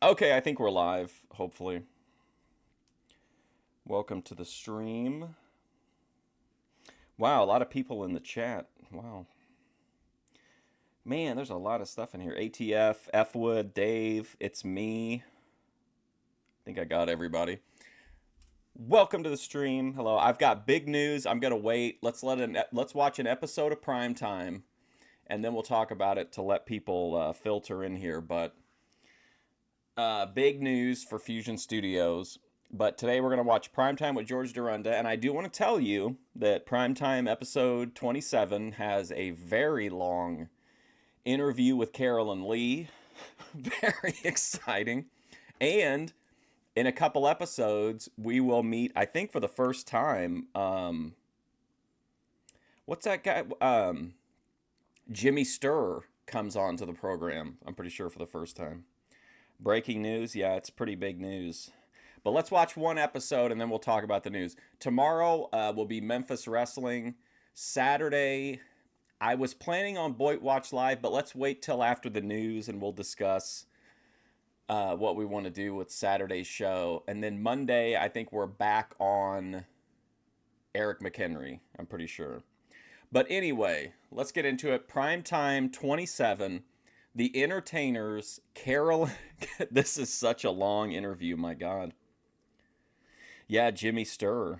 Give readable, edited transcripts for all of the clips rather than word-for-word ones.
Okay, I think we're live, hopefully. Welcome to the stream. Wow, a lot of people in the chat. Wow. Man, there's a lot of stuff in here. ATF, Fwood, Dave, it's me. I think I got everybody. Welcome to the stream. Hello. I've got big news. I'm gonna wait. Let's watch an episode of Primetime, and then we'll talk about it to let people filter in here. But big news for Fusion Studios. But today we're going to watch Primetime with George Dorunda, and I do want to tell you that Primetime episode 27 has a very long interview with Carolyn Lee. Very exciting. And in a couple episodes, we will meet, I think for the first time, what's that guy? Jimmy Sturr comes on to the program, I'm pretty sure for the first time. Breaking news? Yeah, it's pretty big news. But let's watch one episode and then we'll talk about the news. Tomorrow will be Memphis Wrestling. Saturday, I was planning on Boyd Watch Live, but let's wait till after the news and we'll discuss what we want to do with Saturday's show. And then Monday, I think we're back on Eric McHenry, I'm pretty sure. But anyway, let's get into it. Primetime 27. The Entertainers, Carol. This is such a long interview, my God. Yeah, Jimmy Sturr.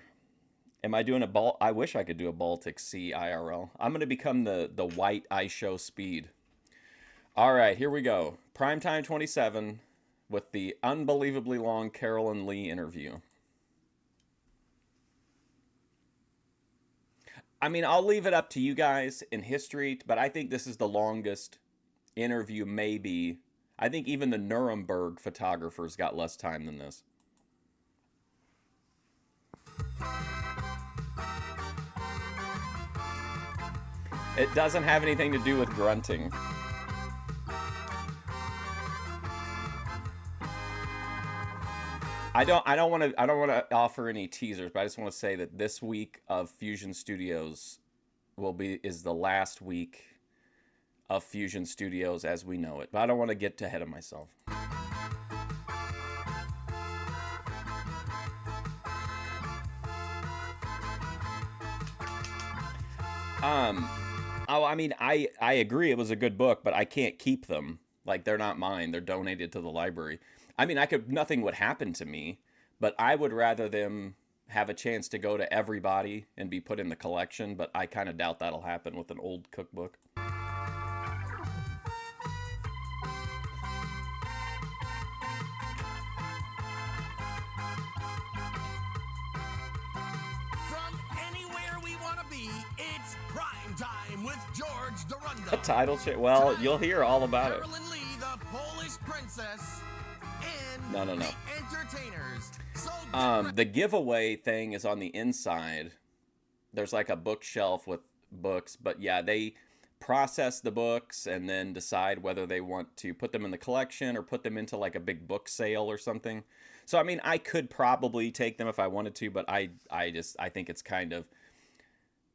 Am I doing I wish I could do a Baltic Sea IRL. I'm going to become the white ice show speed. All right, here we go. Primetime 27 with the unbelievably long Carolyn Lee interview. I mean, I'll leave it up to you guys in history, but I think this is the longest interview maybe. I think even the Nuremberg photographers got less time than this. It doesn't have anything to do with grunting. I don't want to offer any teasers, but I just want to say that this week of Fusion Studios is the last week of Fusion Studios as we know it. But I don't want to get ahead of myself. I mean, I agree it was a good book, but I can't keep them. Like, they're not mine. They're donated to the library. I mean, nothing would happen to me, but I would rather them have a chance to go to everybody and be put in the collection, but I kind of doubt that'll happen with an old cookbook. With George Dorunda. A title shit. Well, you'll hear all about it. Carolyn Lee, the Polish princess, and No. the Entertainers. The giveaway thing is on the inside. There's like a bookshelf with books, but yeah, they process the books and then decide whether they want to put them in the collection or put them into like a big book sale or something. So I mean, I could probably take them if I wanted to, but I think it's kind of,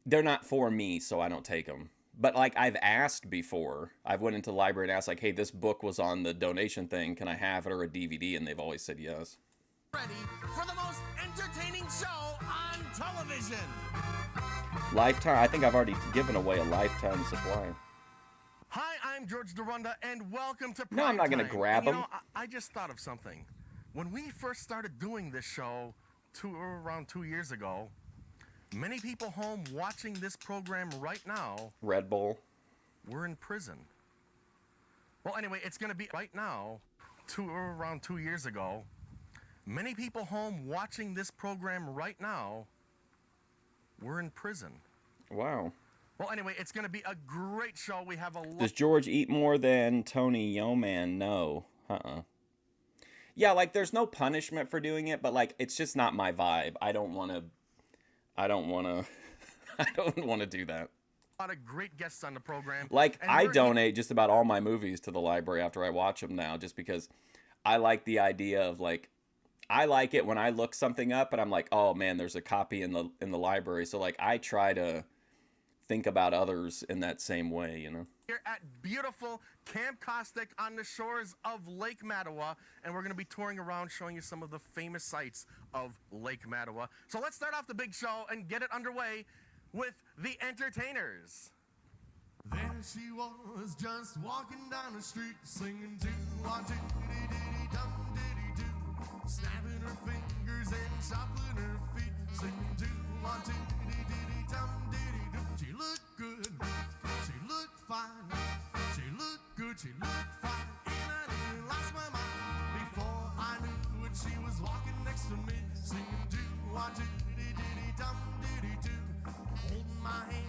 they're not for me, so I don't take them. But like I've asked before, I've went into the library and asked like, hey, this book was on the donation thing, can I have it or a DVD? And they've always said yes. Ready for the most entertaining show on television. Lifetime, I think I've already given away a lifetime supply. Hi, I'm George Dorunda, and welcome to Primetime. No, I'm not going to grab them. I just thought of something. When we first started doing this show around 2 years ago, many people home watching this program right now, Red Bull, were in prison. Well, anyway, it's going to be right now, around 2 years ago. Many people home watching this program right now were in prison. Wow. Well, anyway, it's going to be a great show. We have a lot. Does George eat more than Tony Yeoman? No. Yeah, like there's no punishment for doing it, but like it's just not my vibe. I don't want to do that. A lot of great guests on the program. Like, I donate just about all my movies to the library after I watch them now, just because I like the idea of like, I like it when I look something up and I'm like, oh man, there's a copy in the library. So like, I try to think about others in that same way, you know. Here at beautiful Camp Caustic on the shores of Lake Mattawa, and we're going to be touring around showing you some of the famous sights of Lake Mattawa. So let's start off the big show and get it underway with the entertainers. There she was, just walking down the street, singing doo-wah-doo-dee-dee-dum-dee-dee-doo, snapping her fingers and shuffling her feet, singing doo-wah-doo-dee-dee-dum-dee-dee-doo. She looked good, she looked fine, she looked good, she looked fine, and I nearly lost my mind. Before I knew it, she was walking next to me, singing doo-wah-doo-dee-dee-dum-dee-dee-doo, holding my hand.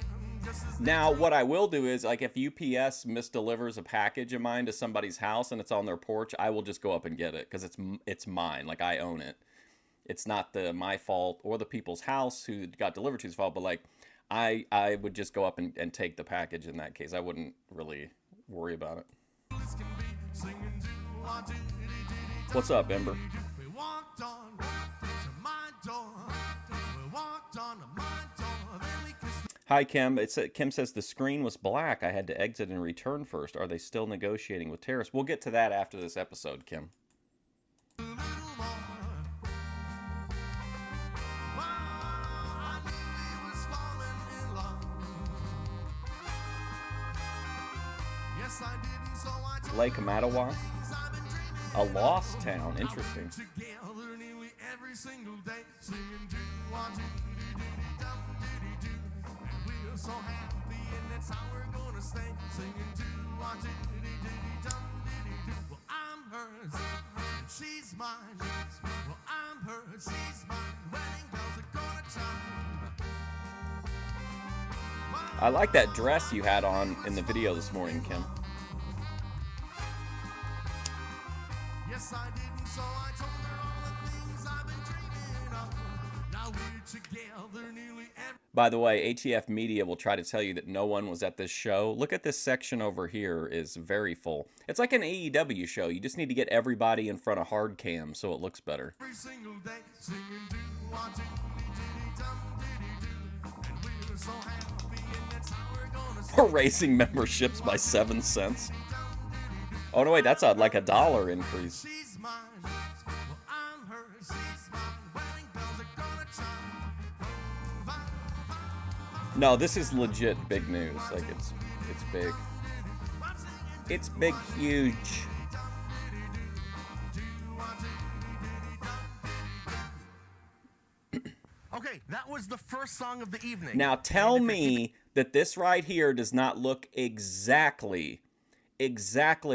Now, what I will do is, like, if UPS misdelivers a package of mine to somebody's house and it's on their porch, I will just go up and get it because it's mine. Like, I own it. It's not my fault or the people's house who got delivered to's fault, but, like, I would just go up and take the package in that case. I wouldn't really worry about it. What's up, Ember? We walked on to my door. We walked on to my door. Then we kissed. Hi, Kim. Kim says the screen was black. I had to exit and return first. Are they still negotiating with terrorists? We'll get to that after this episode, Kim. A little more. Wow, I knew he was falling in love. Yes, I didn't, so I told Lake her Mattawa? the things I've been dreaming A of. lost town. Interesting. Together nearly every single day, singing doo-wah-doo-dee-dee-dum-dee-dee-doo. And we're so happy, and that's how we're gonna stay, singing doo-wah-doo-dee-dee-dum-dee-dee-doo. Well, I'm hers, and she's mine. Well, I'm hers, she's mine. Wedding bells are gonna chime. I like that dress you had on in the video this morning, Kim. Yes, I didn't, so I told her all the things I've been dreaming of. Now we're together nearly every. By the way, ATF Media will try to tell you that no one was at this show. Look at this section over here is very full. It's like an AEW show. You just need to get everybody in front of hard cam so it looks better. Every single day, singing doo-wah-doo-dee-dee-dum-dee-dee-doo. And we're so happy, and that's how we're gonna stay. We're raising memberships by 7 cents. Oh, no, wait, that's like a $1 increase. She's mine. Well, I'm hers, she's mine. Wedding bells are gonna chime. No, this is legit big news. Like, it's big. It's big, huge. Okay, that was the first song of the evening. Now, tell And if you're me that this right here does not look exactly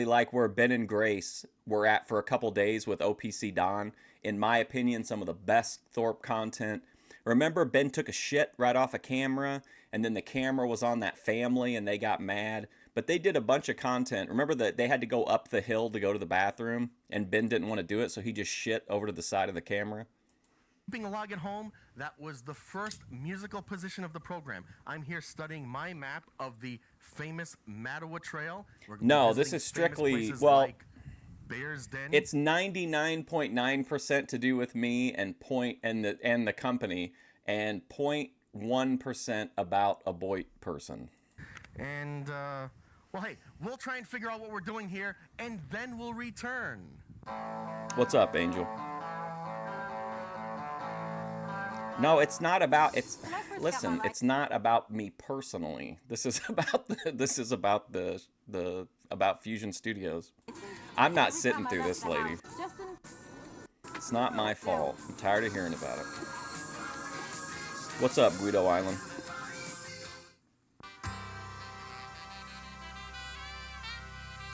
like where Ben and Grace were at for a couple days with OPC Don. In my opinion, some of the best Thorpe content. Remember, Ben took a shit right off a camera, and then the camera was on that family, and they got mad. But they did a bunch of content. Remember that they had to go up the hill to go to the bathroom, and Ben didn't want to do it, so he just shit over to the side of the camera. keeping a log at home, that was the first musical position of the program. I'm here studying my map of the famous Mattawa Trail. We're gonna be No, this visiting is strictly, famous places well, like Bear's Den. it's 99.9% to do with me and the company, and 0.1% about a Boyd person. And, well, hey, we'll try and figure out what we're doing here, and then we'll return. What's up, Angel? No, it's not about listen, it's not about me personally. This is about about Fusion Studios. I'm not sitting through this, lady. It's not my fault. I'm tired of hearing about it. What's up, Guido Island?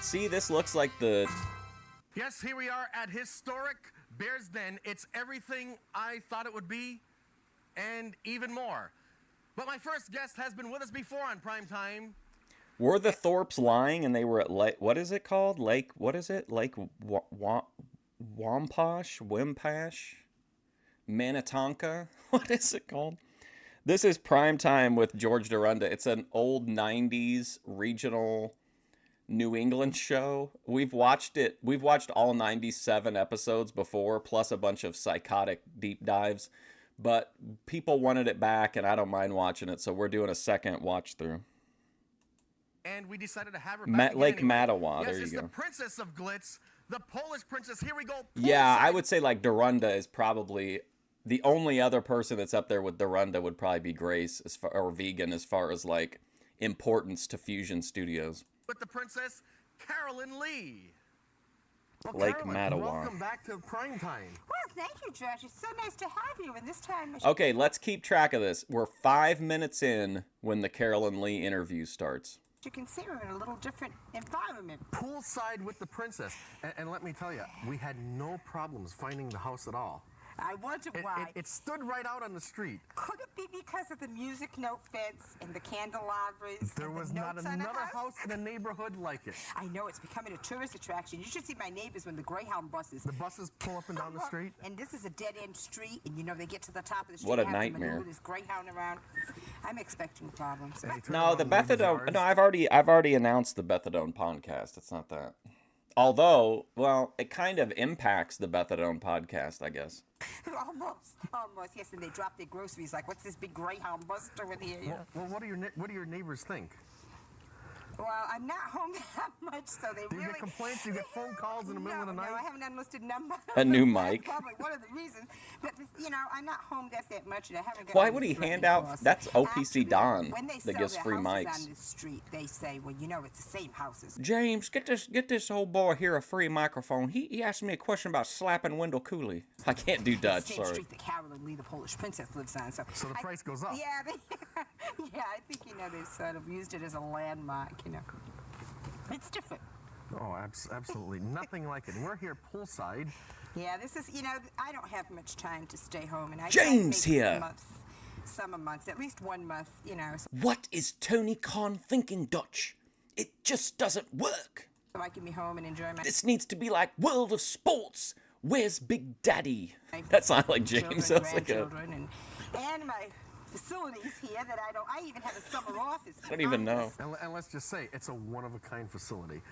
See, this looks like the... Yes, here we are at historic Bear's Den. It's everything I thought it would be, and even more. But my first guest has been with us before on Primetime. Were the Thorpes lying and they were at Lake... What is it called? Lake... What is it? Lake Wimpash? Manitonka? What is it called? This is Primetime with George Dorunda. It's an old 90s regional New England show. We've watched it. We've watched all 97 episodes before, plus a bunch of psychotic deep dives. But people wanted it back, and I don't mind watching it, so we're doing a second watch through. and we decided to have her back Lake again anyway. Madawa, Yes, there you it's go. the Princess of Glitz, the Polish princess. Here we go. Yeah, I poolside. would say like Dorunda is probably the only other person that's up there with Dorunda would probably be Grace or Vegan as far as like importance to Fusion Studios. With the princess, Carolyn Lee. Well, Lake Carolyn, Madawa. welcome back to Prime Time. Well, thank you, George. It's so nice to have you. And this time, Okay, let's keep track of this. We're 5 minutes in when the Carolyn Lee interview starts. you can see we're in a little different environment. Poolside with the princess. And let me tell you, we had no problems finding the house at all. I wonder why. It stood right out on the street. Could it be because of the music note fence and the candelabras? There and was the not notes on the another house in a neighborhood like it. I know it's becoming a tourist attraction. You should see my neighbors when the Greyhound buses. The buses pull up and down the street. And this is a dead-end street, and you know they get to the top of the street. What a and have to nightmare. maneuver this Greyhound around. I'm expecting problems. And they turn No, around the and leave as Bethadone. ours. No, I've already announced the Bethadone podcast. It's not that. Although, well, it kind of impacts the Bethadone podcast, I guess. Almost. Yes, and they drop their groceries. Like, what's this big Greyhound bus doing here? You know? Well, what do your neighbors think? Well, I'm not home that much, so they Do you really... get complaints? Do you get phone calls in the middle of the night? No, I have an unlisted number. A new That's mic. Probably one of the reasons. But, you know, I'm not home that much, and I haven't got... Why any would he threatening hand out- calls. that's OPC Actually, Don when they that sell gives their free houses mics. on the street, they say, well, you know, it's the same houses. James, get this old boy here a free microphone. He asked me a question about slapping Wendell Cooley. I can't do Dutch, Same sorry. street that Carolyn Lee, the Polish princess, lives on. So So the price goes up. Yeah, yeah, I think, you know, they've sort of used it as a landmark, you know. It's different. Oh, absolutely. Nothing like it. And we're here poolside. Yeah, this is, you know, I don't have much time to stay home. And I James maybe here. a month, summer months, at least 1 month, you know, What is Tony Khan thinking, Dutch? It just doesn't work. so I can be home and enjoy my This needs to be like World of Sports. Where's Big Daddy? That sounds like James. children, Sounds like a. grandchildren, and my facilities here that I even have a summer office. I don't even know. And let's just say, it's a one-of-a-kind facility.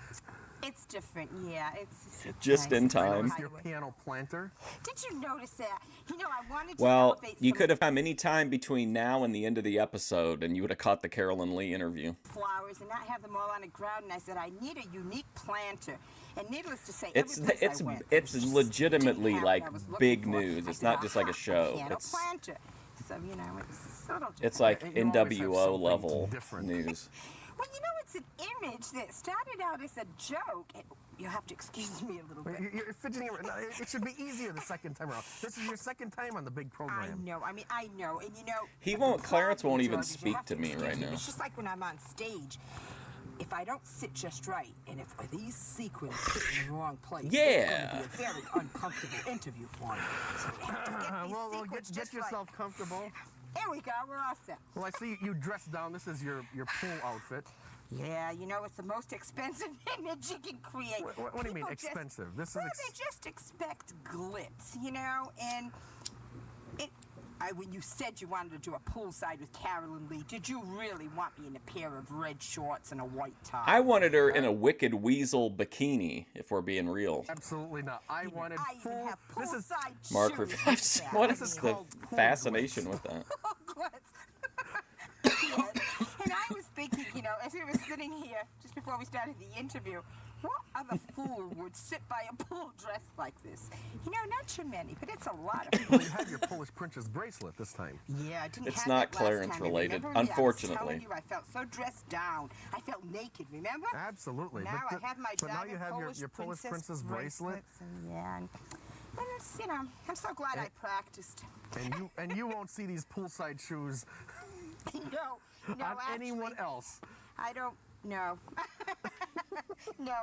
It's different, yeah. It's Just nice. in It's like time. With your highway. piano planter. Did you notice that? You know, I wanted to Well, elevate you some could have come any time between now and the end of the episode, and you would have caught the Carolyn Lee interview. flowers and not have them all on the ground. And I said, I need a unique planter. And needless to say, It's every place it's I went, it's just legitimately didn't have like what I was looking big for. news. I It's said, not just like a "Aha, show. piano It's planter." So, you know, it's sort of it's like You always have NWO something level different. news. Well, you know, it's an image that started out as a joke. You'll have to excuse me a little bit. You're fidgeting around. No, it should be easier the second time around. This is your second time on the big I program. know. I mean, I know. And, you know... He the won't- problem, Clarence won't even George, is you speak have to me excuse right now. It's just like when I'm on stage. If I don't sit just right, and if these sequins hit in the wrong place, Yeah. it's going to be a very uncomfortable interview for me. So you have to get these Well, sequins get just yourself right. comfortable. There we go. We're all set. Well, I see you dressed down. This is your pool outfit. Yeah, you know, it's the most expensive image you can create. What do you mean, People just- expensive? This is well, they just expect glitz, you know, and when you said you wanted to do a poolside with Carolyn Lee, did you really want me in a pair of red shorts and a white tie? I wanted her in a Wicked Weasel bikini, if we're being real. Absolutely not. I wanted I even full. have This is poolside Mark, shoes what like is that. This is the called pool fascination glitz. with that? Yes. And I was thinking, you know, as we were sitting here just before we started the interview, what other fool would sit by a pool dressed like this? You know, not too many, but it's a lot of well, you had your Polish princess bracelet this time. Yeah, I didn't It's have not that last Clarence time. related, Remember me? I was unfortunately. telling you, I felt so dressed down. I felt naked, remember? Absolutely. Now but I have my but now you diamond have your Polish princess bracelet, bracelets and, yeah, and it's, you know, I'm so glad I practiced. and you won't see these poolside shoes No, on actually, anyone else. I don't know. No,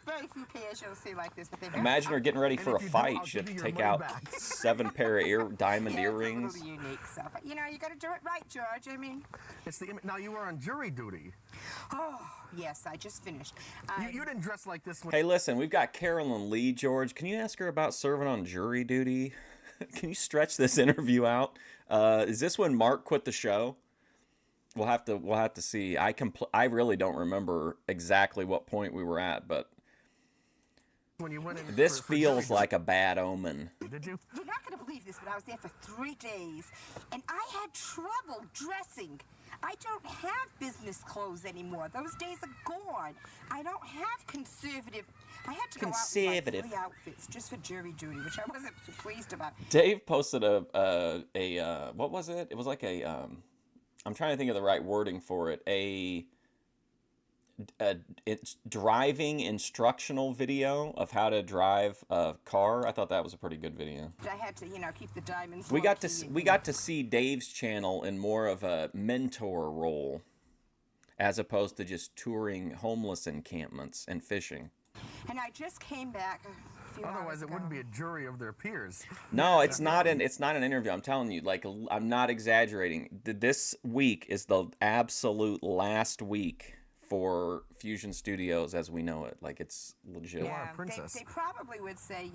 very few pairs you'll see like this, but they Imagine her getting ready And for a if you do, fight. I'll She had give to you your take money out back. 7 pair of diamond yeah, earrings. It's a little unique stuff. But, you know, you got to do it right, George. I mean, It's the now you were on jury duty. oh, yes, I just finished. You didn't dress like this when Hey, listen, we've got Carolyn Lee, George. Can you ask her about serving on jury duty? Can you stretch this interview out? Is this when Mark quit the show? We'll have to see. I really don't remember exactly what point we were at, but you went in. this for feels jury like a bad omen. duty. Did you? You're not going to believe this, but I was there for 3 days, and I had trouble dressing. I don't have business clothes anymore. Those days are gone. I don't have conservative. I had to go out in like 3 outfits just for jury duty, which I wasn't too pleased about. Dave posted what was it? It was like I'm trying to think of the right wording for it. It's driving instructional video of how to drive a car. I thought that was a pretty good video. I had to, keep the diamonds. We got to see Dave's channel in more of a mentor role, as opposed to just touring homeless encampments and fishing. And I just came back. Otherwise, it wouldn't be a jury of their peers. No, it's not an interview. I'm telling you, like, I'm not exaggerating. This week is the absolute last week for Fusion Studios as we know it. Like, it's legit. Yeah, princess. They probably would say,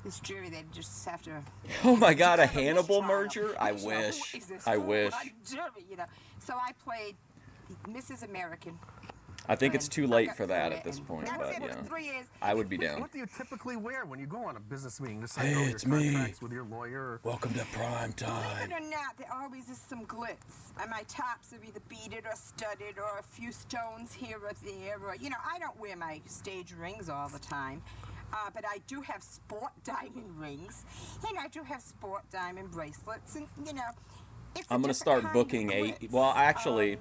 this jury, they just have to. Oh my God, a have Hannibal mistrial. merger? I Who wish. is this I fool wish. on jury, So I played Mrs. American. I think it's And too I late got for through that it, at this and point, that was but it, yeah. 3 years. I would be down. What do you typically wear when you go on a business meeting to sign Hey, all your it's me. contracts with your lawyer? Welcome to prime Believe time. it or not, there always is some glitz. And my tops are either beaded or studded or a few stones here or there. Or, I don't wear my stage rings all the time. But I do have sport diamond rings. And I do have sport diamond bracelets. And, it's I'm gonna different start kind booking of a. glitz. Well, actually,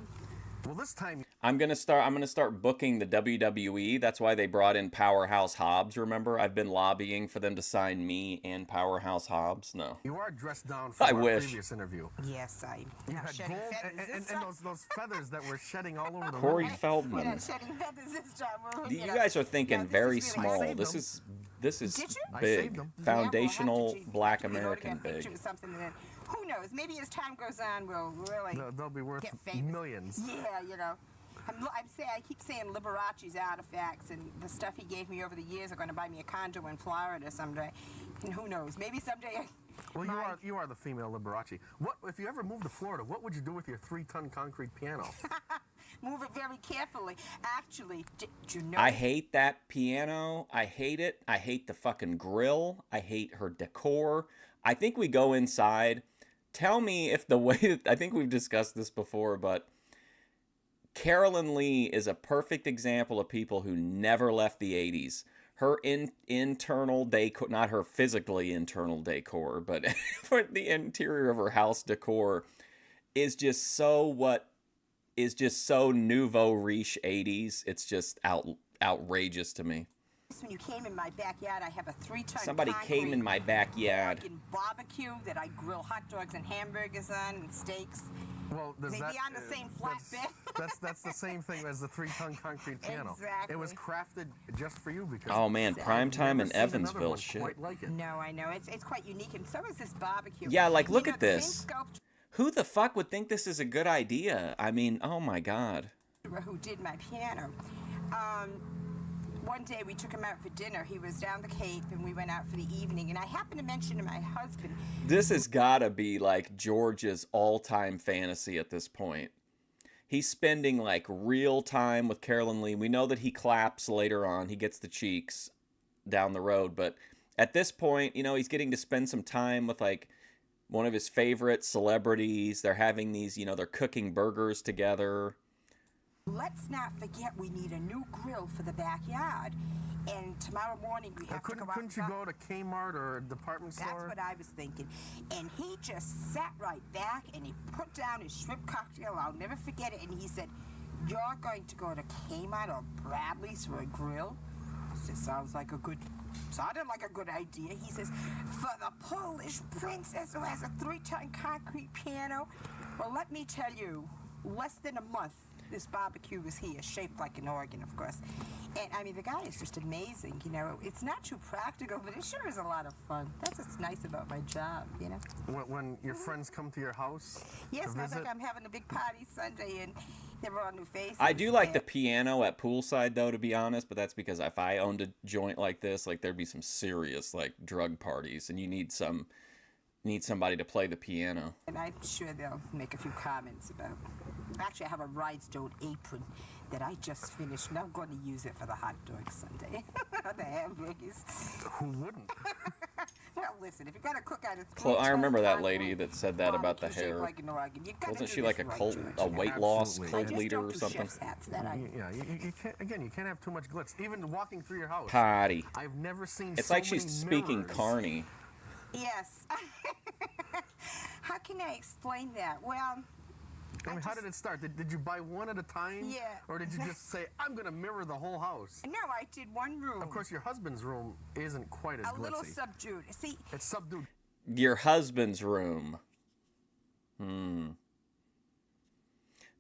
Well, this time I'm gonna start booking the WWE. That's why they brought in Powerhouse Hobbs. Remember, I've been lobbying for them to sign me and Powerhouse Hobbs. No, you are dressed down from I our wish. previous interview. Yes, I You not had shedding gold feathers and this time. those feathers that were shedding all over the Corey room. We're Feldman. not shedding feathers this time. You guys are thinking this very is really- I small. saved This is Did you? I big, saved them. foundational Yeah, we'll Black have to American get a picture big. with something that, who knows? Maybe as time goes on, we'll really They'll be worth get famous. millions. Yeah, I keep saying Liberace's artifacts and the stuff he gave me over the years are going to buy me a condo in Florida someday. And who knows? Maybe someday. Well, my- you are the female Liberace. What if you ever moved to Florida? What would you do with your 3-ton concrete piano? Move it very carefully. Actually, did you know? I hate that piano. I hate it. I hate the fucking grill. I hate her decor. I think we go inside. Tell me if the way I think we've discussed this before, but Carolyn Lee is a perfect example of people who never left the 80s. Her internal decor, not her physically internal decor, but for the interior of her house decor is just so nouveau riche 80s. It's just outrageous to me. When you came in my backyard, I have a 3-ton Somebody came in my backyard. Oregon barbecue that I grill hot dogs and hamburgers on and steaks. Well, does Maybe that, on the same flatbed. that's the same thing as the 3-ton concrete piano. Exactly. It was crafted just for you because. Oh man, I've primetime never in seen another Evansville one shit. quite like it. No, I know. It's quite unique, and so is this barbecue. Yeah, like, look You know, at the this. Same sculptor Who the fuck would think this is a good idea? I mean, oh my god. who did my piano. One day we took him out for dinner. He was down the Cape, and we went out for the evening. And I happened to mention to my husband, This has gotta be like George's all-time fantasy at this point. He's spending like real time with Carolyn Lee. We know that he claps later on. He gets the cheeks down the road. But at this point, he's getting to spend some time with like one of his favorite celebrities. They're having these, they're cooking burgers together. let's not forget we need a new grill for the backyard. And tomorrow morning we have to go out. Couldn't you go to Kmart or a department store? That's what I was thinking. And he just sat right back and he put down his shrimp cocktail. I'll never forget it. And he said, "You're going to go to Kmart or Bradley's for a grill?" It sounded like a good idea. He says, "For the Polish princess who has a 3-ton concrete piano." Well, let me tell you, less than a month, this barbecue was here, shaped like an organ, of course. And I mean, the guy is just amazing. It's not too practical, but it sure is a lot of fun. That's what's nice about my job. When your friends come to your house Yes, to I think visit? I'm having a big party Sunday, and they're all new faces. I do like the and- piano at poolside though, to be honest, but that's because if I owned a joint like this, like there'd be some serious like drug parties, and you need somebody to play the piano. And I'm sure they'll make a few comments about. Actually, I have a rhinestone apron that I just finished, and I'm going to use it for the hot dog Sunday. The hamburgers. Who wouldn't? Well, listen, if you're gonna cook out of I remember that lady that said that about the hair. Like an organ. You gotta Wasn't do she this like a right, cult, George, a you know? weight loss Absolutely. cult I just leader don't or do something? chef's hats, that I Yeah, you can't. Again, you can't have too much glitz. Even walking through your house. Patty. I've never seen. It's so like she's many speaking mirrors. Carney. Yes. How can I explain that? Well, I mean, how did it start? Did you buy one at a time? Yeah. Or did you just say, I'm going to mirror the whole house? no, I did one room. Of course, your husband's room isn't quite as a glitzy. little subdued. See, It's subdued. Your husband's room.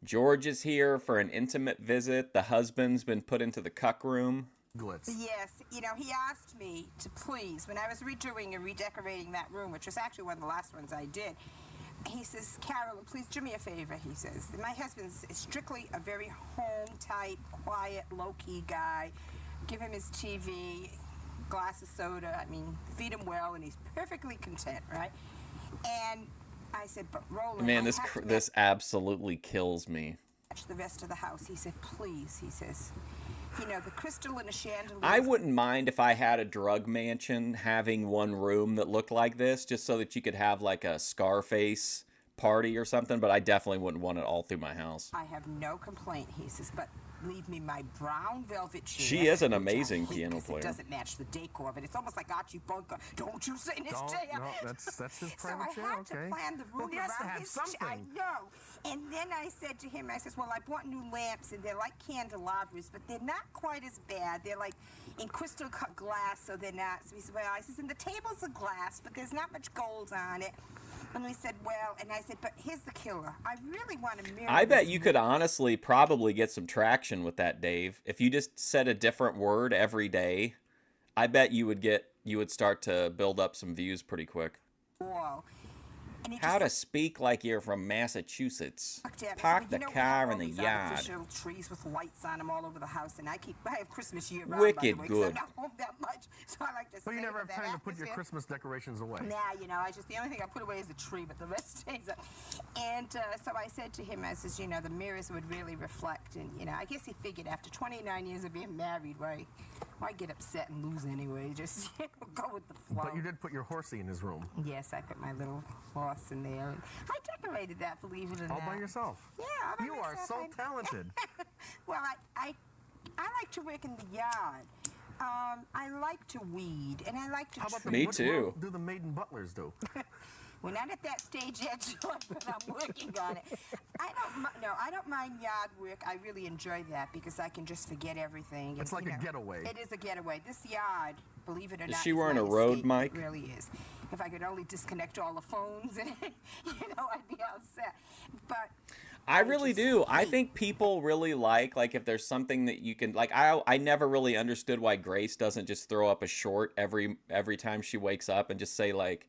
George is here for an intimate visit. The husband's been put into the cuck room. Glitz. yes, you know, he asked me to please, when I was redoing and redecorating that room, which was actually one of the last ones I did, he says, Carol, please do me a favor, he says. My husband's strictly a very home-type, quiet, low-key guy. Give him his TV, glass of soda, I mean, feed him well, and he's perfectly content, right? And I said, but Roland, Man, I have to this absolutely kills me. match the rest of the house. He said, please, he says. You know, the crystal and the chandelier. I wouldn't mind if I had a drug mansion having one room that looked like this, just so that you could have like a Scarface party or something, but I definitely wouldn't want it all through my house. I have no complaint, he says, but leave me my brown velvet chair. She is an which I amazing hate piano 'cause player. It doesn't match the decor of it. It's almost like Archie Bunker. Don't you sit in his Don't, chair. no, that's his So private I chair, had okay. to plan the Well, room he has to around have his chair. I something. know. And then I said to him, I says, well, I bought new lamps, and they're like candelabras, but they're not quite as bad. They're like in crystal cut glass, so they're not. So he said, well, I says, and the tables are glass, but there's not much gold on it. And we said, well, and I said, but here's the killer. I really want to mirror I bet this you could honestly probably get some traction with that, Dave. If you just said a different word every day, I bet you would start to build up some views pretty quick. wall. And he How just to speak like you're from Massachusetts. looked at me. Park Said, the you know, we car have in all the these yard. artificial trees with lights on them all over the house, and I have Christmas year round. Wicked by the way, 'cause good. I'm not home that much, so I like to. But you never have savor that time to put your atmosphere. Christmas decorations away. Nah, you know, the only thing I put away is the tree, but the rest stays up. And so I said to him, I says, you know, the mirrors would really reflect, and you know, I guess he figured after 29 years of being married, why get upset and lose anyway? Just go with the flow. But you did put your horsey in his room. Yes, I put my little horse in there. And I decorated that, believe it or All not. by yourself. Yeah, all by You are myself. so talented. Well, I like to work in the yard. I like to weed, and I like to. How about the Me what too. work do the maiden butlers do? We're not at that stage yet, George, but I'm working on it. I don't mind yard work. I really enjoy that because I can just forget everything. It's And, like a getaway. It is a getaway. This yard, believe it or Is not, she is wearing my a road escape. mic? It really is. If I could only disconnect all the phones, and I'd be all set. But I really just do. I hate- think people really like if there's something that you can like. I never really understood why Grace doesn't just throw up a short every time she wakes up and just say like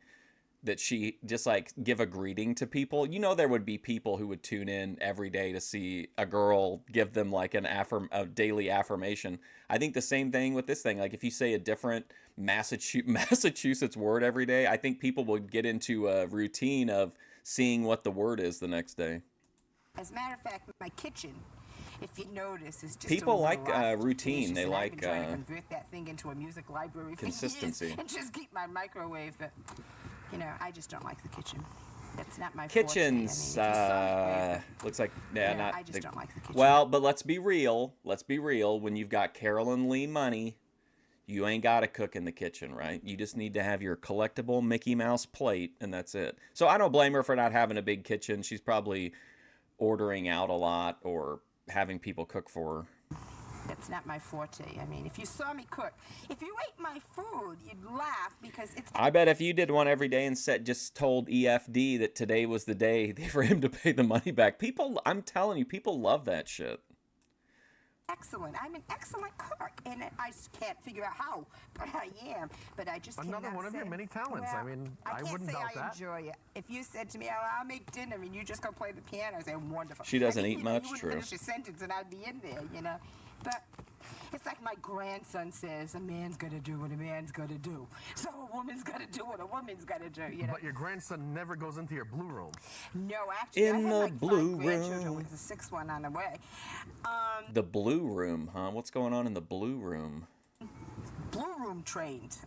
that she just like give a greeting to people. You know, there would be people who would tune in every day to see a girl give them like a daily affirmation. I think the same thing with this thing. Like if you say a different Massachusetts word every day, I think people would get into a routine of seeing what the word is the next day. as a matter of fact, my kitchen, if you notice, is just People a little like, off routine. They and like, I've been trying to convert that thing into a music library for consistency. years and just keep my microwave. But you know, I just don't like the kitchen. It's not my Kitchens, forte. I mean, if you saw it, looks like yeah, not. I just don't like the kitchen. Well, but let's be real. Let's be real. When you've got Carolyn Lee money, you ain't got to cook in the kitchen, right? You just need to have your collectible Mickey Mouse plate, and that's it. So I don't blame her for not having a big kitchen. She's probably ordering out a lot or having people cook for her. That's not my forte. I mean, if you saw me cook, if you ate my food, you'd laugh because it's I bet if you did one every day and just told EFD that today was the day for him to pay the money back, I'm telling you, people love that shit. excellent. I'm an excellent cook, and I just can't figure out how, but I am. But I just Another cannot one of your say- many talents. I mean, I can't wouldn't say doubt I that. enjoy it. If you said to me, "I'll make dinner," and you just go play the piano, I say, "Wonderful." She doesn't eat You know, much, you wouldn't true. finish a sentence, and I'd be in there, you know. But it's like my grandson says: "A man's got to do what a man's got to do." So a woman's got to do what a woman's got to do, you know. But your grandson never goes into your blue room. No, actually, In I had the like blue 5 grandchildren room. with the 6th one on the way. The blue room, huh? What's going on in the blue room? Blue room trained.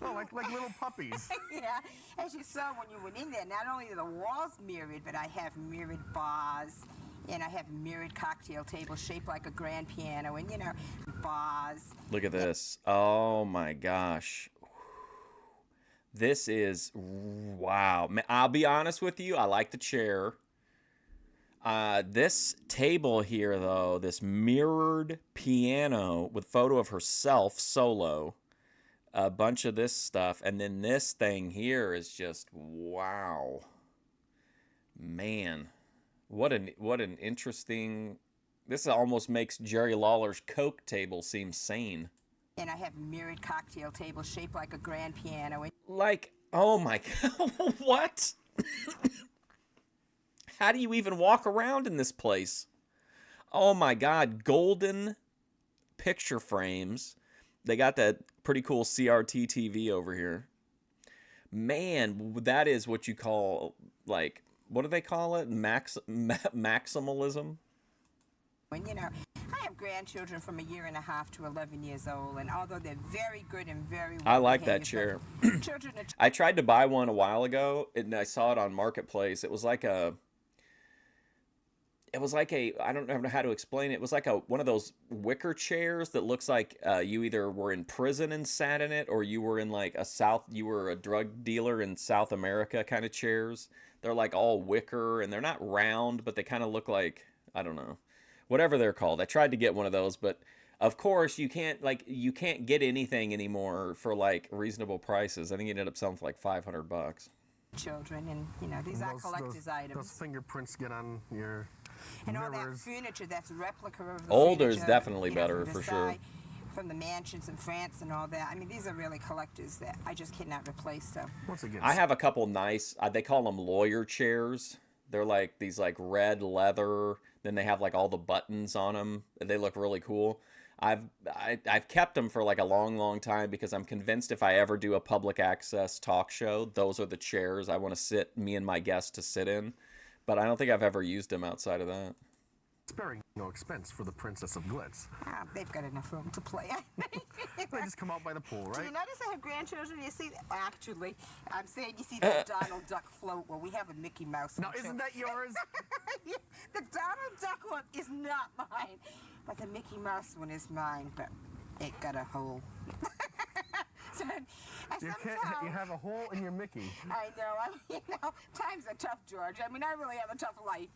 Oh, like little puppies. Yeah, as you saw when you went in there, not only are the walls mirrored, but I have mirrored bars, and I have mirrored cocktail tables shaped like a grand piano, and bars. Look at this. Oh my gosh. This is wow. I'll be honest with you. I like the chair. This table here, though, this mirrored piano with photo of herself solo, a bunch of this stuff, and then this thing here is just wow. Man, what an interesting. This almost makes Jerry Lawler's Coke table seem sane. And I have mirrored cocktail tables shaped like a grand piano. Like, oh my God, what? How do you even walk around in this place? Oh my God, golden picture frames. They got that pretty cool CRT TV over here. Man, that is what you call, like, what do they call it? Maximalism? And I have grandchildren from 1.5 to 11 years old, and although they're very good and very well I like that behaved, chair. children are I tried to buy one a while ago, and I saw it on Marketplace. It was like a, I don't know how to explain it. It was like one of those wicker chairs that looks like you either were in prison and sat in it, or you were in like you were a drug dealer in South America kind of chairs. They're like all wicker, and they're not round, but they kind of look like, I don't know, whatever they're called. I tried to get one of those, but of course you can't get anything anymore for like reasonable prices. I think it ended up selling for like $500. children, and these are collector's items. Those fingerprints get on your and all that mirrors. furniture that's replica of the Older is furniture, definitely from better, for sure. Versailles, from the mansions in France and all that. I mean, these are really collectors that I just cannot replace. So Once again, I have a couple nice, they call them lawyer chairs. They're like these like red leather. Then they have like all the buttons on them. They look really cool. I've kept them for like a long time because I'm convinced if I ever do a public access talk show, those are the chairs I want to sit, me and my guests to sit in. But I don't think I've ever used them outside of that. sparing no expense for the Princess of Glitz. they've got enough room to play. They just come out by the pool, Do right? you notice I have grandchildren? You see, actually, I'm saying you see that Donald Duck float. Well, we have a Mickey Mouse. Now, one, too. isn't that yours? Yeah, the Donald Duck one is not mine, but the Mickey Mouse one is mine. But it got a hole. So, You have a hole in your Mickey. I know. Times are tough, George. I mean, I really have a tough life,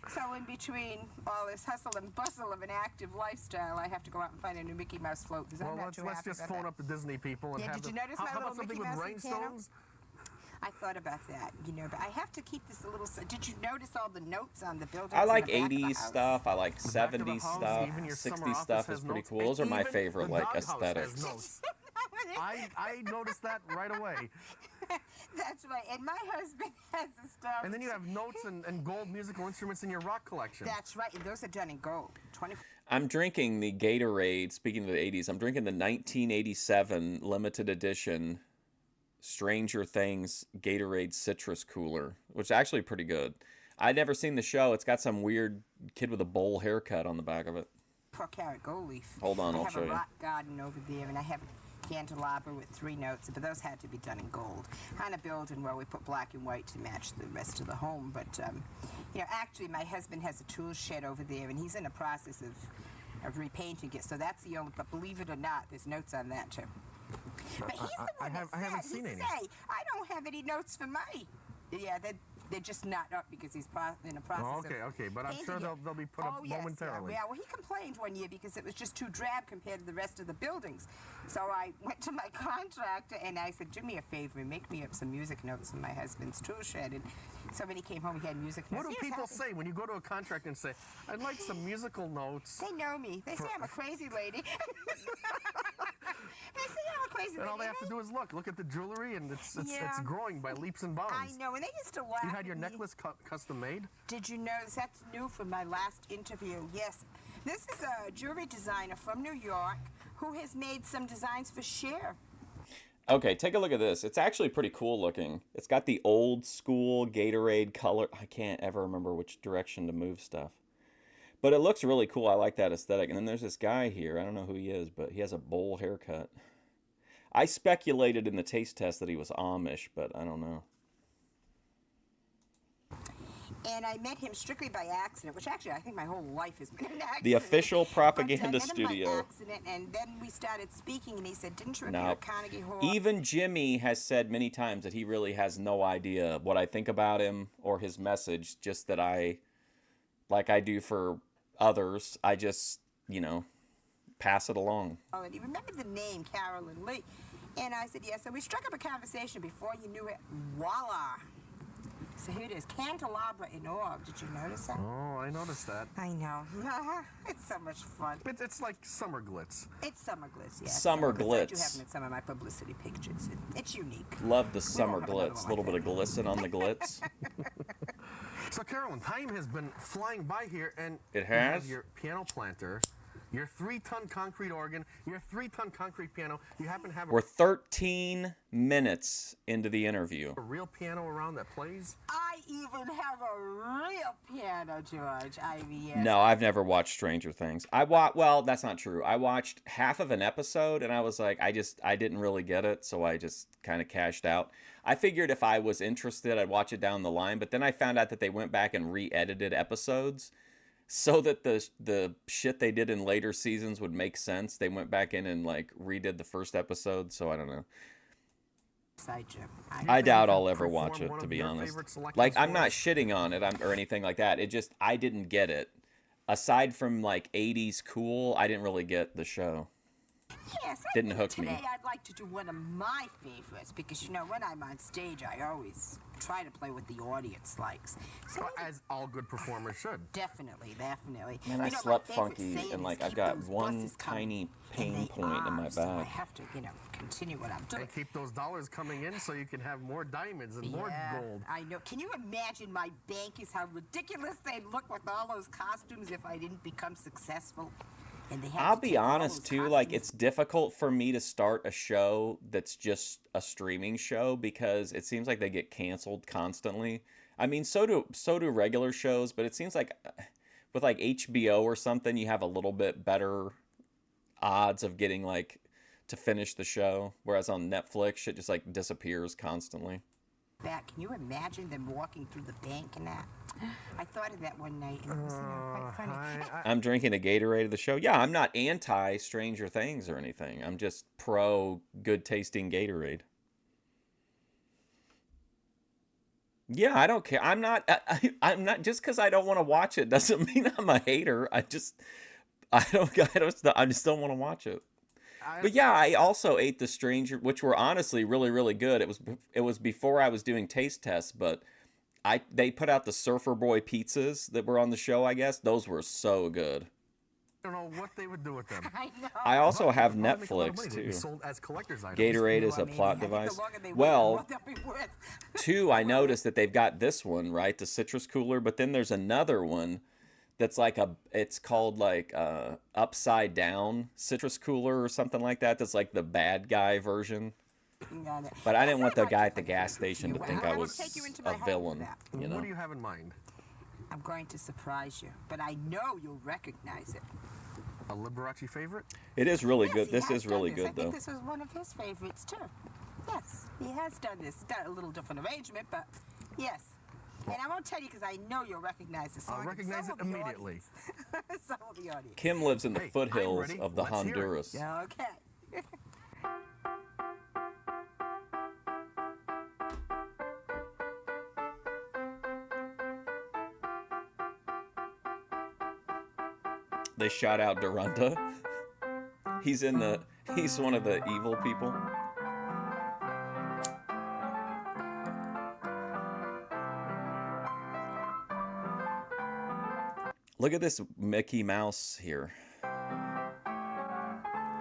So in between all this hustle and bustle of an active lifestyle, I have to go out and find a new Mickey Mouse float because Well, I'm not too let's happy just about phone that. up the Disney people and Yeah, have did you them. notice How my about little something Mickey with Mouse piano? rhinestones? I thought about that, but I have to keep this a little. Did you notice all the notes on the buildings? I in like the back of the 80s house? stuff. I like The back of the 70s house, stuff. even your summer 60s office stuff has is pretty notes, cool. and Those are my even favorite the like doghouse has aesthetics. notes. I noticed that right away. That's right, and my husband has the stuff. And then you have notes and gold musical instruments in your rock collection. That's right, and those are done in gold. 20. I'm drinking the Gatorade, speaking of the 80s, I'm drinking the 1987 limited edition Stranger Things Gatorade Citrus Cooler, which is actually pretty good. I'd never seen the show. It's got some weird kid with a bowl haircut on the back of it. 4-carat gold leaf. Hold on, I I'll have show a you. rock garden over there, and I have a candelabra with 3 notes, but those had to be done in gold. On a building where we put black and white to match the rest of the home, but actually, my husband has a tool shed over there, and he's in the process of repainting it. So that's the only. But believe it or not, there's notes on that too. But he's the one that I haven't said, seen he any. said, I don't have any notes for my. Yeah, they're just not up because he's in the process Oh, of okay, but I'm painting sure it. they'll be put up Yes, momentarily. Yeah, well, he complained one year because it was just too drab compared to the rest of the buildings. So I went to my contractor and I said, do me a favor and make me up some music notes in my husband's tool shed. And so when he came home, he had music notes. What do He was people happy. say when you go to a contractor and say, I'd like some musical notes? They know me. They say I'm a crazy lady. They say I'm a crazy And lady. all they have to do is look at the jewelry, and it's Yeah. growing by leaps and bounds. I know, and they used to laugh. You had your at me. necklace custom made? Did you notice that's new from my last interview? Yes. This is a jewelry designer from New York who has made some designs for Cher. Okay, take a look at this. It's actually pretty cool looking. It's got the old school Gatorade color. I can't ever remember which direction to move stuff. But it looks really cool. I like that aesthetic. And then there's this guy here. I don't know who he is, but he has a bowl haircut. I speculated in the taste test that he was Amish, but I don't know. And I met him strictly by accident, which actually I think my whole life has been an accident. The official But I propaganda met him studio. by accident, and then we started speaking, and he said, "Didn't you appear No. at Carnegie Hall?" Even Jimmy has said many times that he really has no idea what I think about him or his message, just that like I do for others, I just, pass it along. Oh, and he remembered the name Carolyn Lee. And I said, yes. And we struck up a conversation. Before you knew it, voila. So here it is, candelabra in orb. Did you notice that? Oh, I noticed that. I know. It's so much fun. It's like summer glitz. It's summer glitz, yes. Summer I do glitz. have them in some of my publicity pictures. It's unique. Love the summer have another glitz. A one little like bit of glisten on the glitz. So, Carolyn, time has been flying by here, and It you have has? your piano planter, your 3-ton concrete organ, your 3-ton concrete piano. You happen to have We're 13 minutes into the interview. a real piano around that plays? I even have a real piano, George. I mean, yes. No, I've never watched Stranger Things. Well, that's not true. I watched half of an episode and I was like, I didn't really get it, so I just kind of cashed out. I figured if I was interested, I'd watch it down the line, but then I found out that they went back and re-edited episodes so that the shit they did in later seasons would make sense. They went back in and like redid the first episode, so I don't know. I doubt I'll ever watch it, to be honest. Like, I'm not shitting on it or anything like that. It just, I didn't get it. Aside from like 80s cool, I didn't really get the show. Yes, I Didn't think hook me. today I'd like to do one of my favorites because, when I'm on stage, I always try to play what the audience likes. So Well, as all good performers should. definitely. Man, I my slept favorite funky saying and is, like I've "Keep got those one buses coming," tiny and pain they point in my are, so I back. have to, continue what I'm doing. And keep those dollars coming in so you can have more diamonds and more Yeah, gold. I know. Can you imagine my bankers, how ridiculous they'd look with all those costumes if I didn't become successful? And they had I'll to be take all honest those too, like costumes. it's difficult for me to start a show that's just a streaming show because it seems like they get canceled constantly. I mean, so do regular shows, but it seems like with like HBO or something, you have a little bit better odds of getting like to finish the show, whereas on Netflix, shit just like disappears constantly. Back. Can you imagine them walking through the bank and that? I thought of that one night, and it was quite funny. I'm drinking a Gatorade of the show. Yeah, I'm not anti Stranger Things or anything. I'm just pro good tasting Gatorade. Yeah, I don't care. I'm not. I'm not. Just because I don't want to watch it doesn't mean I'm a hater. I just don't want to watch it. But yeah, I also ate the Stranger, which were honestly really, really good. It was before I was doing taste tests, but they put out the Surfer Boy pizzas that were on the show, I guess. Those were so good. I don't know what they would do with them. I know. I also have They make a lot of Netflix money. They'd be too. sold as collector's items. Gatorade is I a mean, plot I think the device. longer they wait, the Well, more they'll be worth. two, I noticed that they've got this one, right? The citrus cooler, but then there's another one that's like it's called like upside down citrus cooler or something like that. That's like the bad guy version. But I didn't want the guy at the gas station to think I was take you into my a home for villain, that. you know? What do you have in mind? I'm going to surprise you, but I know you'll recognize it. A Liberace favorite? It is really Yes, good. he This has is done really this. I good, think though. this was one of his favorites too. Yes, he has done this. Done a little different arrangement, but yes. And I won't tell you because I know you'll recognize the song. I'll and recognize so it will the immediately. audience. So will the audience. Kim lives in the Hey, I'm foothills ready. of the Let's hear it. Honduras. Yeah, okay. They shout out Dorunda. He's one of the evil people. Look at this Mickey Mouse here.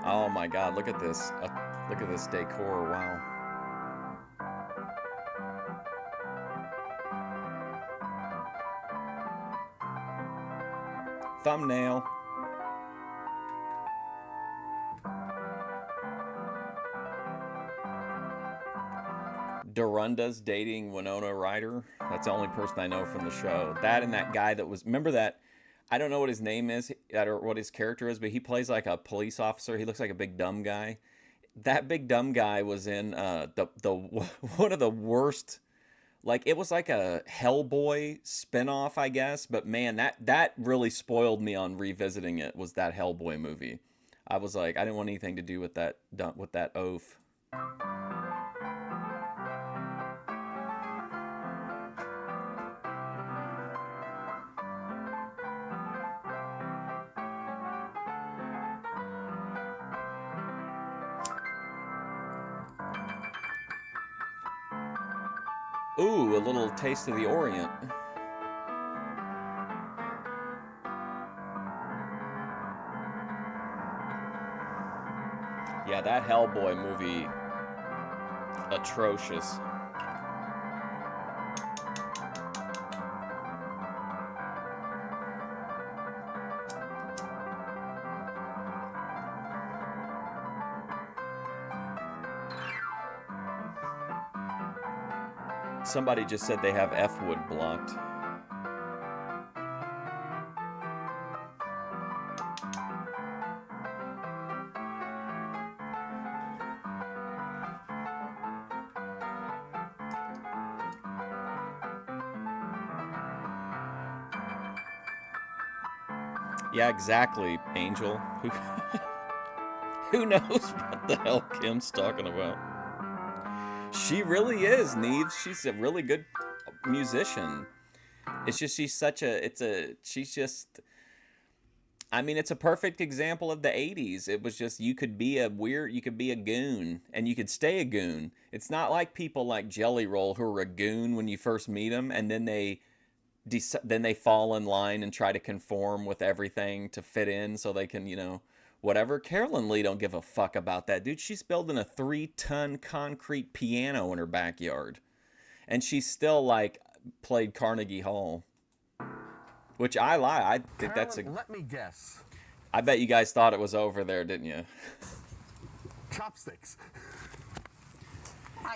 Oh my God, look at this. Look at this decor, wow. Thumbnail. Dorunda's dating Winona Ryder. That's the only person I know from the show. That and that guy that was, remember that, I don't know what his name is or what his character is, but he plays like a police officer. He looks like a big dumb guy. That big dumb guy was in the one of the worst. Like it was like a Hellboy spinoff, I guess. But man, that really spoiled me on revisiting it. Was that Hellboy movie? I was like, I didn't want anything to do with that oaf. Ooh, a little taste of the Orient. Yeah, that Hellboy movie, atrocious. Somebody just said they have F-Wood blocked. Yeah, exactly, Angel. Who knows what the hell Kim's talking about? She really is, Neves. She's a really good musician. It's just she's just, I mean, it's a perfect example of the 80s. It was just, you could be a goon, and you could stay a goon. It's not like people like Jelly Roll who are a goon when you first meet them, and then they fall in line and try to conform with everything to fit in so they can, whatever. Carolyn Lee don't give a fuck about that, dude. She's building a 3-ton concrete piano in her backyard. And she's still, like, played Carnegie Hall. Which I lie. I think that's a... Let me guess. I bet you guys thought it was over there, didn't you? Chopsticks.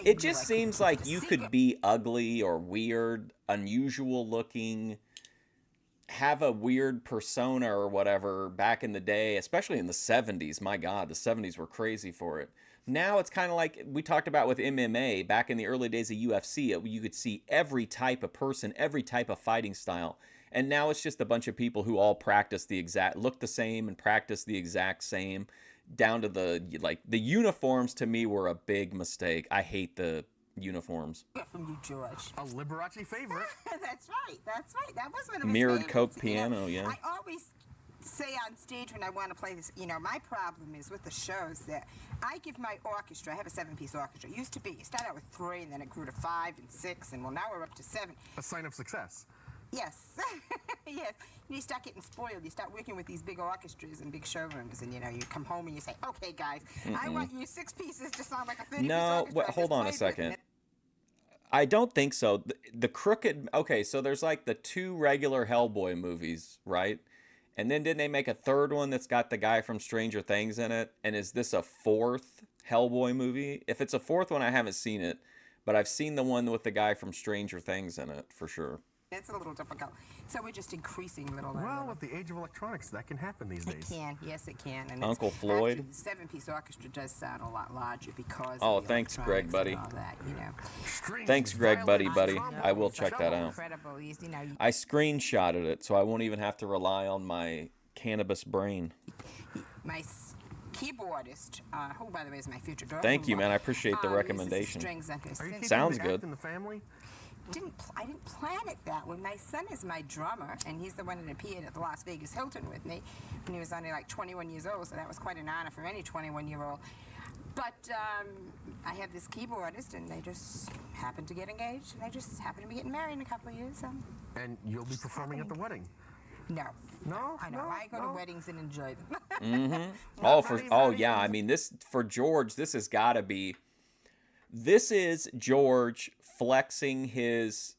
It just seems like you could be ugly or weird, unusual looking, have a weird persona or whatever back in the day, especially in the 70s. My God, the 70s were crazy for it. Now it's kind of like we talked about with MMA. Back in the early days of UFC, you could see every type of person, every type of fighting style. And now it's just a bunch of people who all look the same and practice the exact same. Down to the uniforms, to me, were a big mistake. I hate the uniforms. From you, George. A Liberace favorite. That's right. That was one of his Mirrored favorites. Coke piano, yeah. I always say on stage when I want to play this, my problem is with the shows that I give my orchestra, I have a 7-piece orchestra. It used to be, you start out with 3, and then it grew to 5 and 6, and well, now we're up to 7. A sign of success. Yes. Yes. You start getting spoiled. You start working with these big orchestras and big showrooms, and you come home and you say, "Okay, guys, I want you 6 pieces to sound like a 30-piece orchestra." Hold on a second. I don't think so. The crooked. Okay, so there's like the 2 regular Hellboy movies, right? And then didn't they make a 3rd one that's got the guy from Stranger Things in it? And is this a 4th Hellboy movie? If it's a 4th one, I haven't seen it, but I've seen the one with the guy from Stranger Things in it for sure. It's a little difficult. So we're just increasing little by Well, little. with the age of electronics, that can happen these days. It can, yes, it can. And Uncle Floyd? Actually, the 7-piece orchestra does sound a lot larger because. Oh, of the thanks, Greg, electronics buddy. and all that, Strings, Thanks, Greg, buddy. violins, I will trombones, check that out. Incredible. I screenshotted it, so I won't even have to rely on my cannabis brain. My keyboardist, who, by the way, is my future daughter. Thank you, man. I appreciate the uses recommendation. strings on his Are you synth. keeping Sounds it good. in the family? I didn't plan it that way. My son is my drummer, and he's the one that appeared at the Las Vegas Hilton with me when he was only like 21 years old, so that was quite an honor for any 21-year-old. But I have this keyboardist, and they just happened to get engaged, and they just happened to be getting married in a couple of years. And you'll be performing at the wedding. No. No? I know. No? I go to No? weddings and enjoy them. For George, this has got to be. This is George flexing his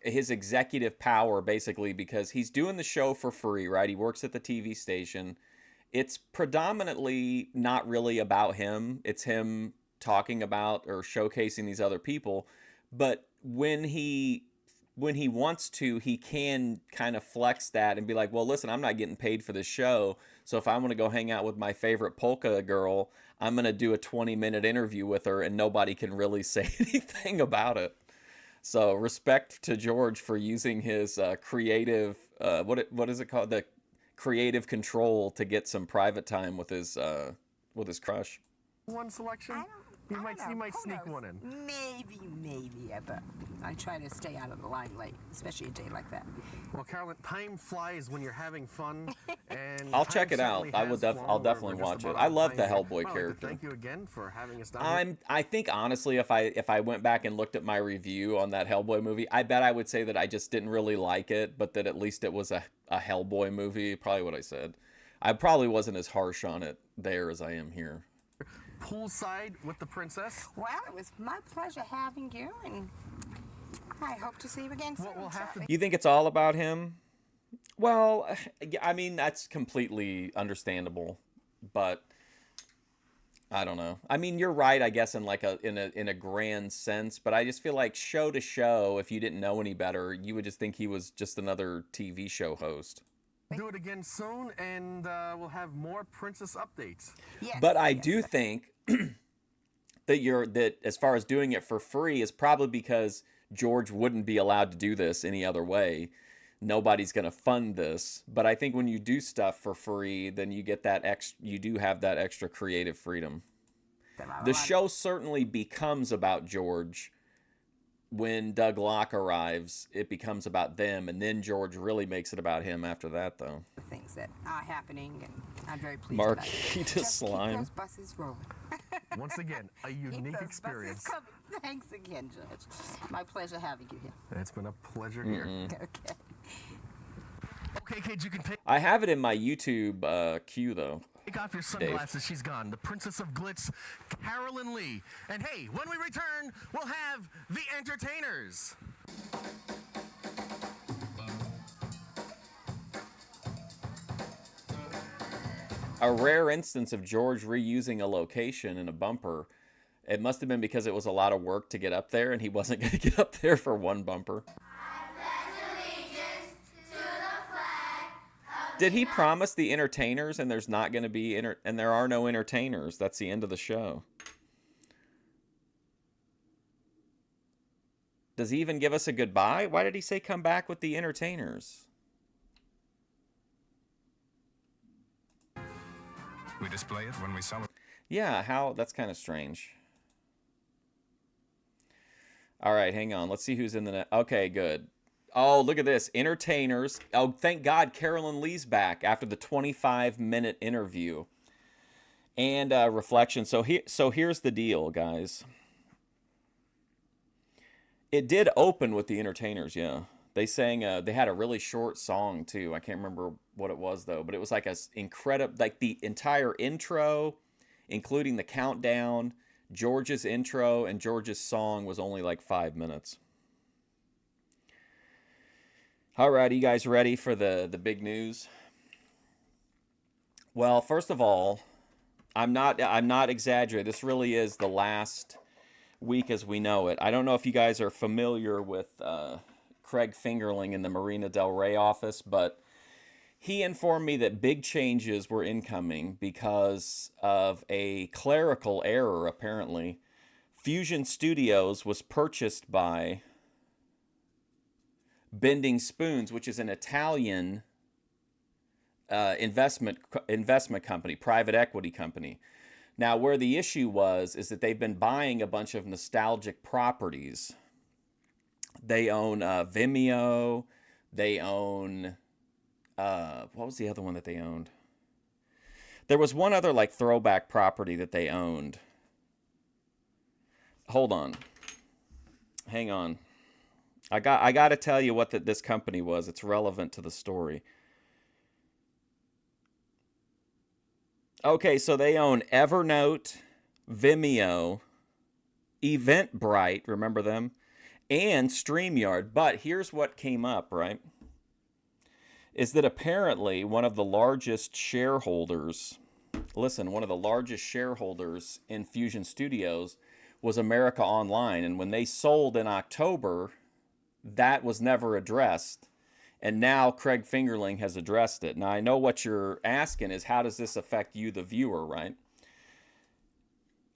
executive power, basically, because he's doing the show for free, right? He works at the TV station. It's predominantly not really about him. It's him talking about or showcasing these other people. But when he when he wants to, he can kind of flex that and be like, well, listen, I'm not getting paid for this show. So if I want to go hang out with my favorite polka girl, I'm going to do a 20-minute interview with her and nobody can really say anything about it. So respect to George for using his creative, what is it called? The creative control to get some private time with his crush. One selection? I You don't might know. sneak Who one knows? in. Maybe, yeah, but I try to stay out of the limelight, especially a day like that. Well, Carolyn, time flies when you're having fun, and I'll time check it out. certainly I will has flown. I'll definitely We're just watch it. about I out of love time the here. Hellboy Well, I'd like to character. thank you again for having us down here. I think honestly, if I went back and looked at my review on that Hellboy movie, I bet I would say that I just didn't really like it, but that at least it was a Hellboy movie. Probably what I said. I probably wasn't as harsh on it there as I am here. Poolside with the princess. Well, it was my pleasure having you, and I hope to see you again soon. What will have to Charlie. You think it's all about him? Well, I mean, that's completely understandable, but I don't know. I mean, you're right, I guess, in like in a grand sense, but I just feel like show to show, if you didn't know any better, you would just think he was just another TV show host. do it again soon, and we'll have more princess updates. Yes, But I yes. do think that as far as doing it for free is probably because George wouldn't be allowed to do this any other way. Nobody's going to fund this, but I think when you do stuff for free, then you get that you do have that extra creative freedom. The show certainly becomes about George. When Doug Locke arrives, it becomes about them, and then George really makes it about him after that, though. Things that are happening, and I'm very pleased Marquita about it. Just slime. Keep those buses rolling. Once again, a Keep unique those experience. buses coming. Thanks again, George. My pleasure having you here. It's been a pleasure here. Okay. Okay, kids, you can I have it in my YouTube queue, though. take off your sunglasses. She's gone. The Princess of Glitz, Carolyn Lee. And hey, when we return, we'll have the entertainers. A rare instance of George reusing a location in a bumper. It must have been because it was a lot of work to get up there, and he wasn't going to get up there for one bumper. Did he promise the entertainers, and there's not going to be and there are no entertainers? That's the end of the show. Does he even give us a goodbye? Why did he say come back with the entertainers? We display it when we sell it. Yeah, how? That's kind of strange. All right, hang on. Let's see who's in the net. Okay, good. Oh, look at this. Entertainers. Oh, thank God Carolyn Lee's back after the 25-minute interview. And reflection. So here's the deal, guys. It did open with the entertainers, yeah. They sang, they had a really short song, too. I can't remember what it was, though. But it was like incredible, like the entire intro, including the countdown, George's intro, and George's song was only like 5 minutes. All right, are you guys ready for the big news? Well, first of all, I'm not exaggerating. This really is the last week as we know it. I don't know if you guys are familiar with Craig Fingerling in the Marina Del Rey office, but he informed me that big changes were incoming because of a clerical error, apparently. Fusion Studios was purchased by Bending Spoons, which is an Italian investment company, private equity company. Now, where the issue was is that they've been buying a bunch of nostalgic properties. They own Vimeo. They own what was the other one that they owned? There was one other like throwback property that they owned. Hold on. Hang on. I got to tell you what this company was. It's relevant to the story. Okay, so they own Evernote, Vimeo, Eventbrite, remember them? And StreamYard. But here's what came up, right? Is that apparently one of the largest shareholders, one of the largest shareholders in Fusion Studios was America Online. And when they sold in October that was never addressed. And now Craig Fingerling has addressed it. Now, I know what you're asking is, how does this affect you, the viewer, right?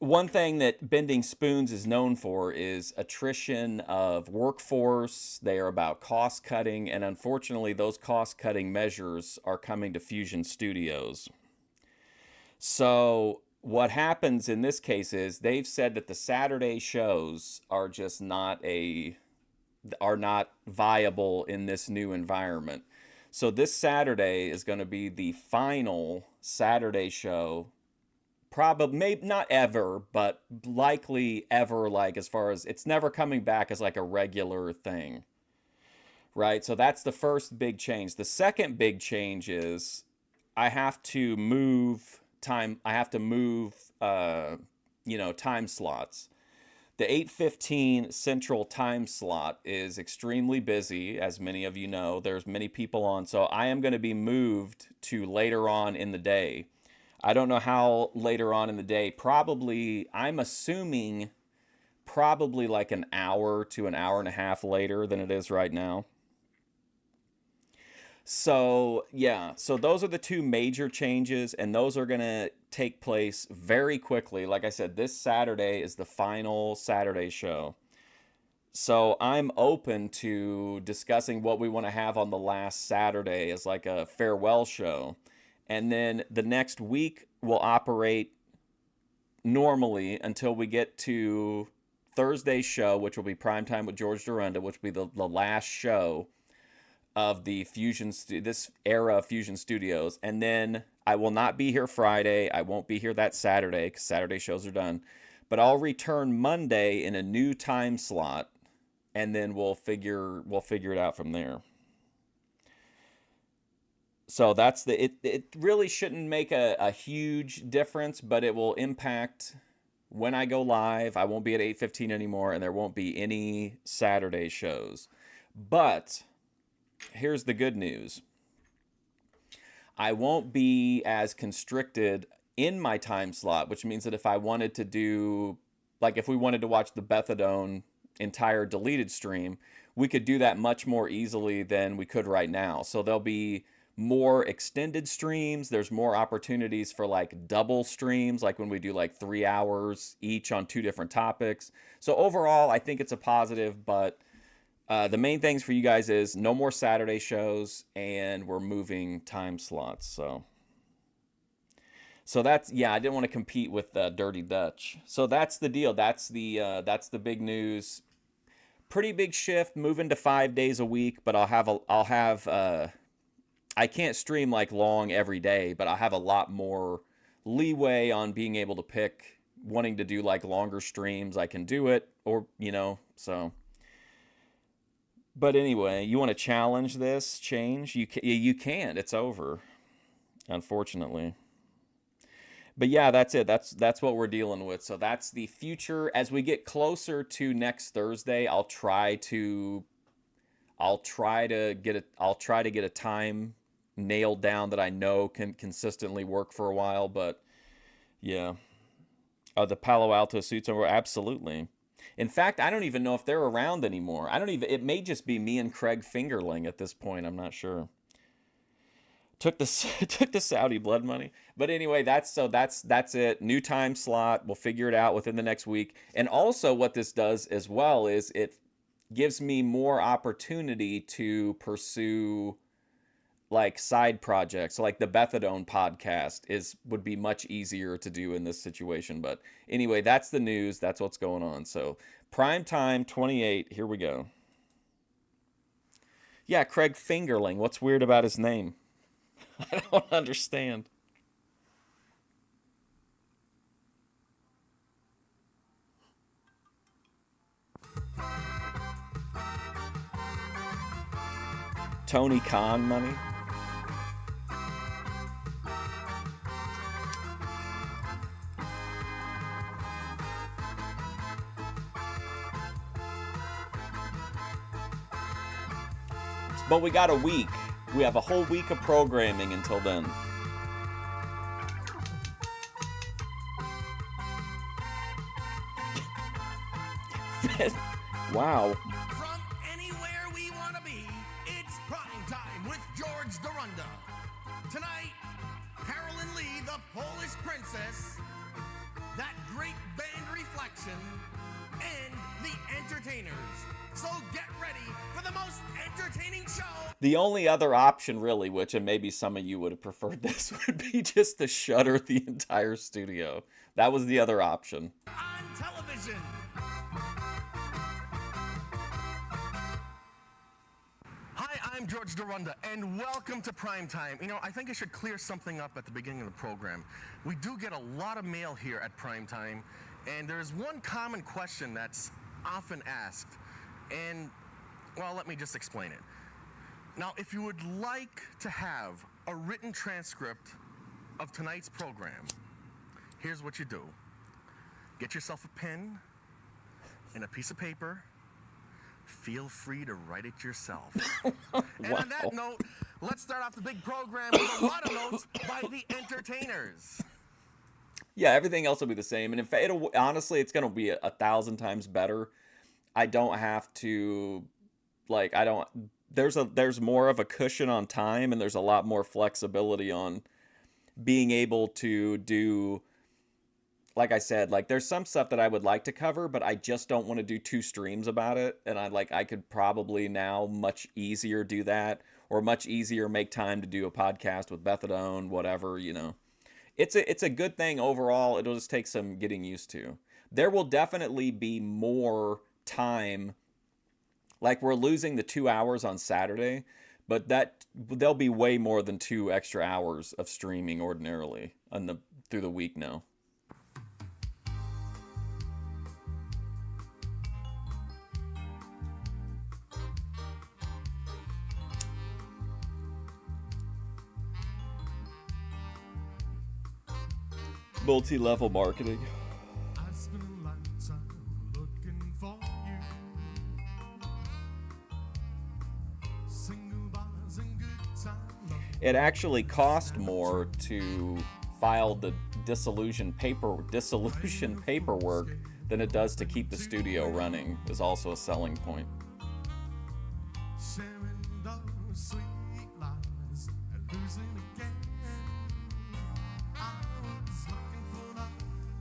One thing that Bending Spoons is known for is attrition of workforce. They are about cost cutting, and unfortunately, those cost cutting measures are coming to Fusion Studios. So what happens in this case is they've said that the Saturday shows are just not viable in this new environment. So this Saturday is going to be the final Saturday show. Probably, maybe not ever, but likely ever, like as far as it's never coming back as like a regular thing, right? So that's the first big change. The second big change is I have to move time. I have to move, time slots. The 8:15 Central time slot is extremely busy, as many of you know. There's many people on, so I am going to be moved to later on in the day. I don't know how later on in the day. Probably, I'm assuming probably like an hour to an hour and a half later than it is right now. So, yeah. So those are the two major changes, and those are going to take place very quickly. Like I said, this Saturday is the final Saturday show. So I'm open to discussing what we want to have on the last Saturday as like a farewell show. And then the next week will operate normally until we get to Thursday's show, which will be Primetime with George Dorunda, which will be the last show of the this era of Fusion Studios. And then I will not be here Friday. I won't be here that Saturday because Saturday shows are done. But I'll return Monday in a new time slot, and then we'll figure it out from there. So that's it really shouldn't make a huge difference, but it will impact when I go live. I won't be at 8:15 anymore, and there won't be any Saturday shows. But here's the good news. I won't be as constricted in my time slot, which means that if I wanted to do, like if we wanted to watch the Bethadone entire deleted stream, we could do that much more easily than we could right now. So there'll be more extended streams. There's more opportunities for like double streams, like when we do like 3 hours each on 2 different topics. So overall, I think it's a positive, but the main things for you guys is no more Saturday shows, and we're moving time slots. So that's, yeah, I didn't want to compete with Dirty Dutch. So that's the deal. That's the big news. Pretty big shift, moving to 5 days a week, but I'll have I can't stream like long every day, but I'll have a lot more leeway on being able to pick, wanting to do like longer streams. I can do it, or, so. But anyway, you want to challenge this change? You can't. It's over, unfortunately. But yeah, that's it. That's what we're dealing with. So that's the future. As we get closer to next Thursday, I'll try to get a time nailed down that I know can consistently work for a while. But yeah, the Palo Alto suits over, absolutely. In fact, I don't even know if they're around anymore. It may just be me and Craig Fingerling at this point. I'm not sure. Took the Saudi blood money. But anyway, that's it. New time slot. We'll figure it out within the next week. And also what this does as well is it gives me more opportunity to pursue like side projects. So like the Bethadone podcast would be much easier to do in this situation. But anyway, that's the news. That's what's going on. So Primetime 28, here we go. Yeah, Craig Fingerling. What's weird about his name? I don't understand. Tony Khan money? But we got a week. We have a whole week of programming until then. Wow. From anywhere Tonight, Carolyn Lee, the Polish princess, that great band Reflection, and the Entertainers. So get ready for the most entertaining show. The only other option, really, which, and maybe some of you would have preferred this, would be just to shutter the entire studio. That was the other option. On television. Hi, I'm George Dorunda, and welcome to Primetime. You know, I think I should clear something up at the beginning of the program. We do get a lot of mail here at Primetime, and there's one common question that's often asked. And, well, let me just explain it. Now, if you would like to have a written transcript of tonight's program, here's what you do. Get yourself a pen and a piece of paper. Feel free to write it yourself. And on that note, let's start off the big program with a lot of notes by the Entertainers. Yeah, everything else will be the same. And in fact, honestly, it's going to be 1,000 times better. I don't have to, like, there's more of a cushion on time, and there's a lot more flexibility on being able to do, like I said, like, there's some stuff that I would like to cover, but I just don't want to do 2 streams about it. And I could probably now much easier do that, or much easier make time to do a podcast with Bethadone, whatever, you know. It's a good thing overall. It'll just take some getting used to. There will definitely be more time. Like, we're losing the 2 hours on Saturday, but there'll be way more than 2 extra hours of streaming ordinarily through the week now. Multi-level marketing. I spent a lifetime looking for you. Single bars and good time. It actually cost more to file the dissolution paperwork than it does to keep the studio running, is also a selling point. Sharing those sweet lies and losing again. I was looking for love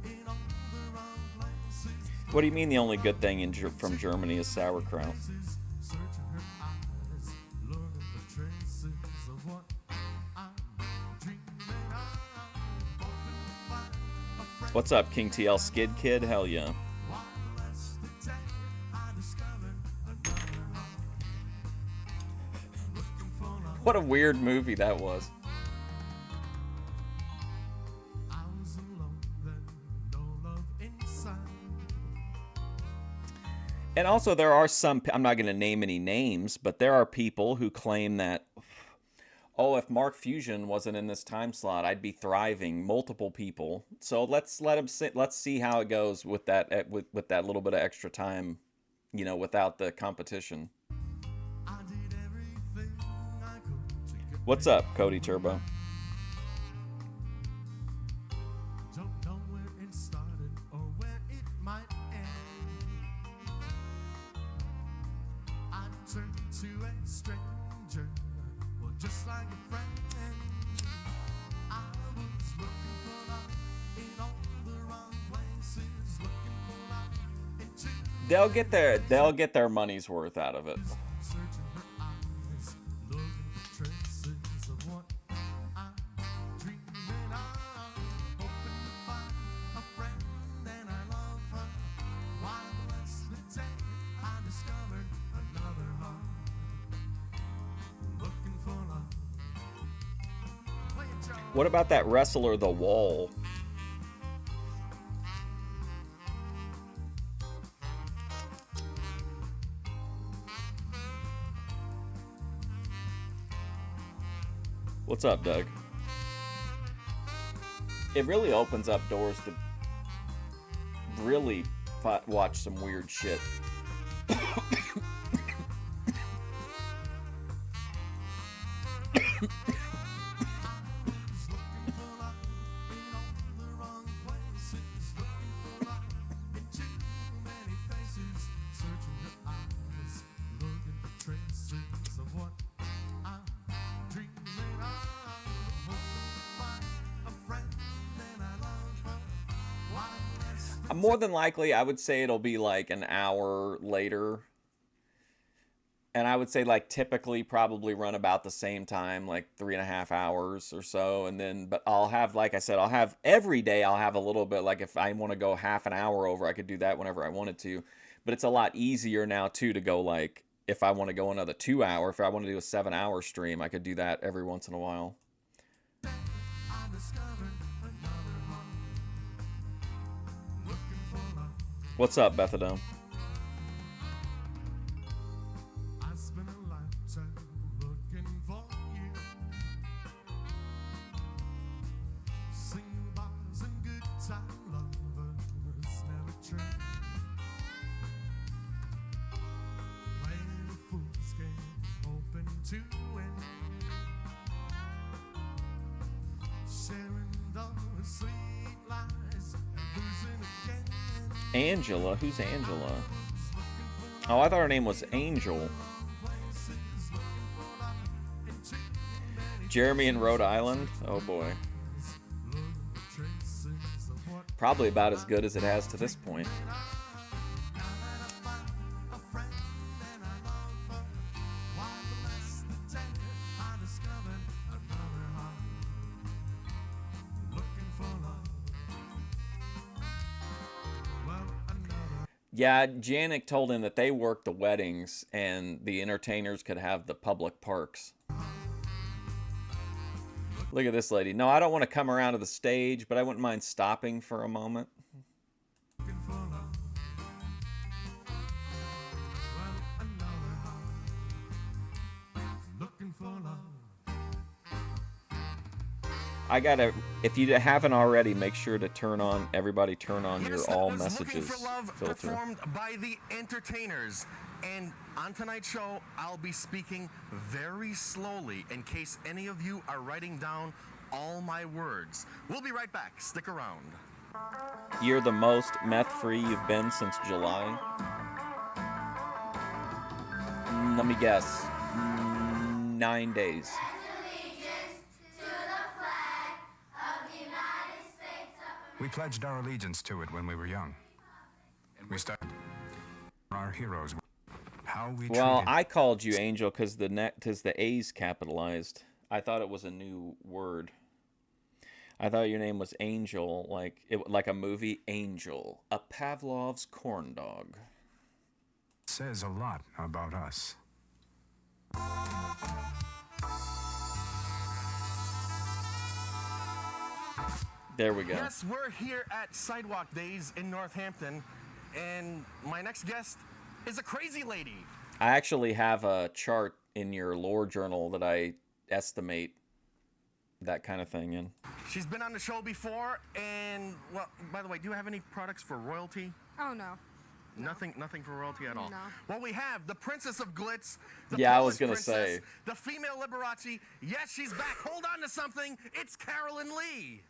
in all the wrong places. What do you mean the only good thing from Germany is sauerkraut? Searching her eyes, looking for traces of what I'm dreaming of. Hoping to find a friend. What's up, King TL Skid Kid? Hell yeah. One less the day I discovered another heart. Looking for love. What a weird movie that was. I was alone then, no love inside. And also, there are some, I'm not going to name any names, but there are people who claim that, oh, if Mark Fusion wasn't in this time slot, I'd be thriving. Multiple people. So let's let him sit. Let's see how it goes with that with that little bit of extra time, you know, without the competition. I did everything I could to get. What's up, Cody Turbo? Don't know where it started or where it might end. I turned to a stranger, well, just like a friend. I was looking for love in all the wrong places, looking for love in too They'll get their money's worth out of it. searching her eyes, looking for traces of what I'm dreaming of. Hoping to find a friend and I love her. One less the day I discovered another heart. Looking for love. Play it, Joe. What about that wrestler, The Wall? What's up, Doug? It really opens up doors to really watch some weird shit. Looking for love in all the wrong places. Looking for love in too many faces. Searching her eyes, looking for traces of what I'm dreaming of. More than likely, I would say it'll be like an hour later. And I would say like typically probably run about the same time, like 3.5 hours or so. And then, but I'll have, like I said, I'll have every day I'll have a little bit, like if I want to go half an hour over, I could do that whenever I wanted to. But it's a lot easier now too to go like, if I want to go another 2 hour, if I want to do a 7-hour stream, I could do that every once in a while. I discovered another heart. Looking for love. What's up, Bethadone? I spent a lifetime looking for you. Single bars and good time lovers never trade. Playing a fool's game, hoping to win. Sharing those sweet lies and losing again. Angela? Who's Angela? Oh, I thought her name was Angel. Jeremy in Rhode Island? Oh boy. Probably about as good as it has to this point. Yeah, Janik told him that they worked the weddings and the entertainers could have the public parks. Look at this lady. No, I don't want to come around to the stage, but I wouldn't mind stopping for a moment. I gotta, if you haven't already, make sure to turn on, everybody turn on your Yes, all that was messages Looking for Love, filter. performed by the entertainers. And on tonight's show, I'll be speaking very slowly in case any of you are writing down all my words. We'll be right back. Stick around. You're the most meth-free you've been since July? Let me guess. 9 days. We pledged our allegiance to it when we were young. We started our heroes. How we Well, treated I called you Angel because the A's capitalized. I thought it was a new word. I thought your name was Angel, like a movie Angel, a Pavlov's corn dog. says a lot about us. There we go. Yes, we're here at Sidewalk Days in Northampton, and my next guest is a crazy lady. I actually have a chart in your lore journal that I estimate that kind of thing in. She's been on the show before, and, well, by the way, do you have any products for royalty? Oh, no. Nothing for royalty at all. No. Well, we have the Princess of Glitz. The Yeah, I was Polish gonna princess, say. the female Liberace. Yes, she's back. Hold on to something. It's Carolyn Lee.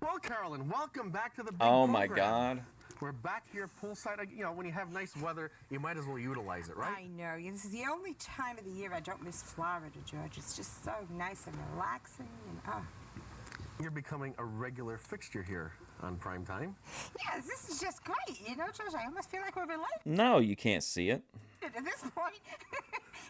Well, Carolyn, welcome back to the big Oh my program. God. We're back here poolside. You know, when you have nice weather, you might as well utilize it, right? I know. This is the only time of the year I don't miss Florida, George. It's just so nice and relaxing. And You're becoming a regular fixture here on prime time. yes, this is just great. You know, George, I almost feel like we're related No, you can't see it. at this point.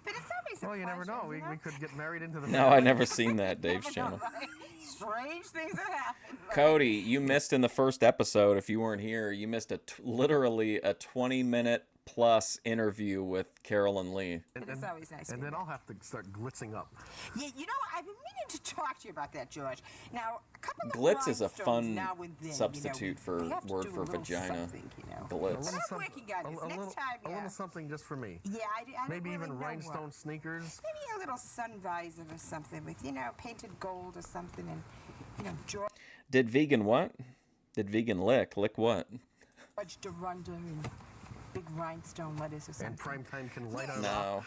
But it's always a Well, you never pleasure, know. We could get married into the No, I never seen that, Dave's Never know, channel. right? Strange things that happen. right? Cody, you missed in the first episode, if you weren't here, you missed literally a 20-minute plus interview with Carolyn Lee. But it's always nice. And to then meet I'll have to start glitzing up. Yeah, you know, I've been meaning to talk to you about that, George. Now, a couple of Glitz is a rhinestones fun now and then, substitute you know, for we have to word do a for little vagina. something, you know. Glitz. I'm working on this. Next time, a yeah. little something just for me. Yeah, I don't Maybe really even know rhinestone what. sneakers. Maybe a little sun visor or something with, you know, painted gold or something, and, you know, George Did vegan what? Did vegan lick? Lick what? Dorunda and big rhinestone letters or something. And prime time can light on. No.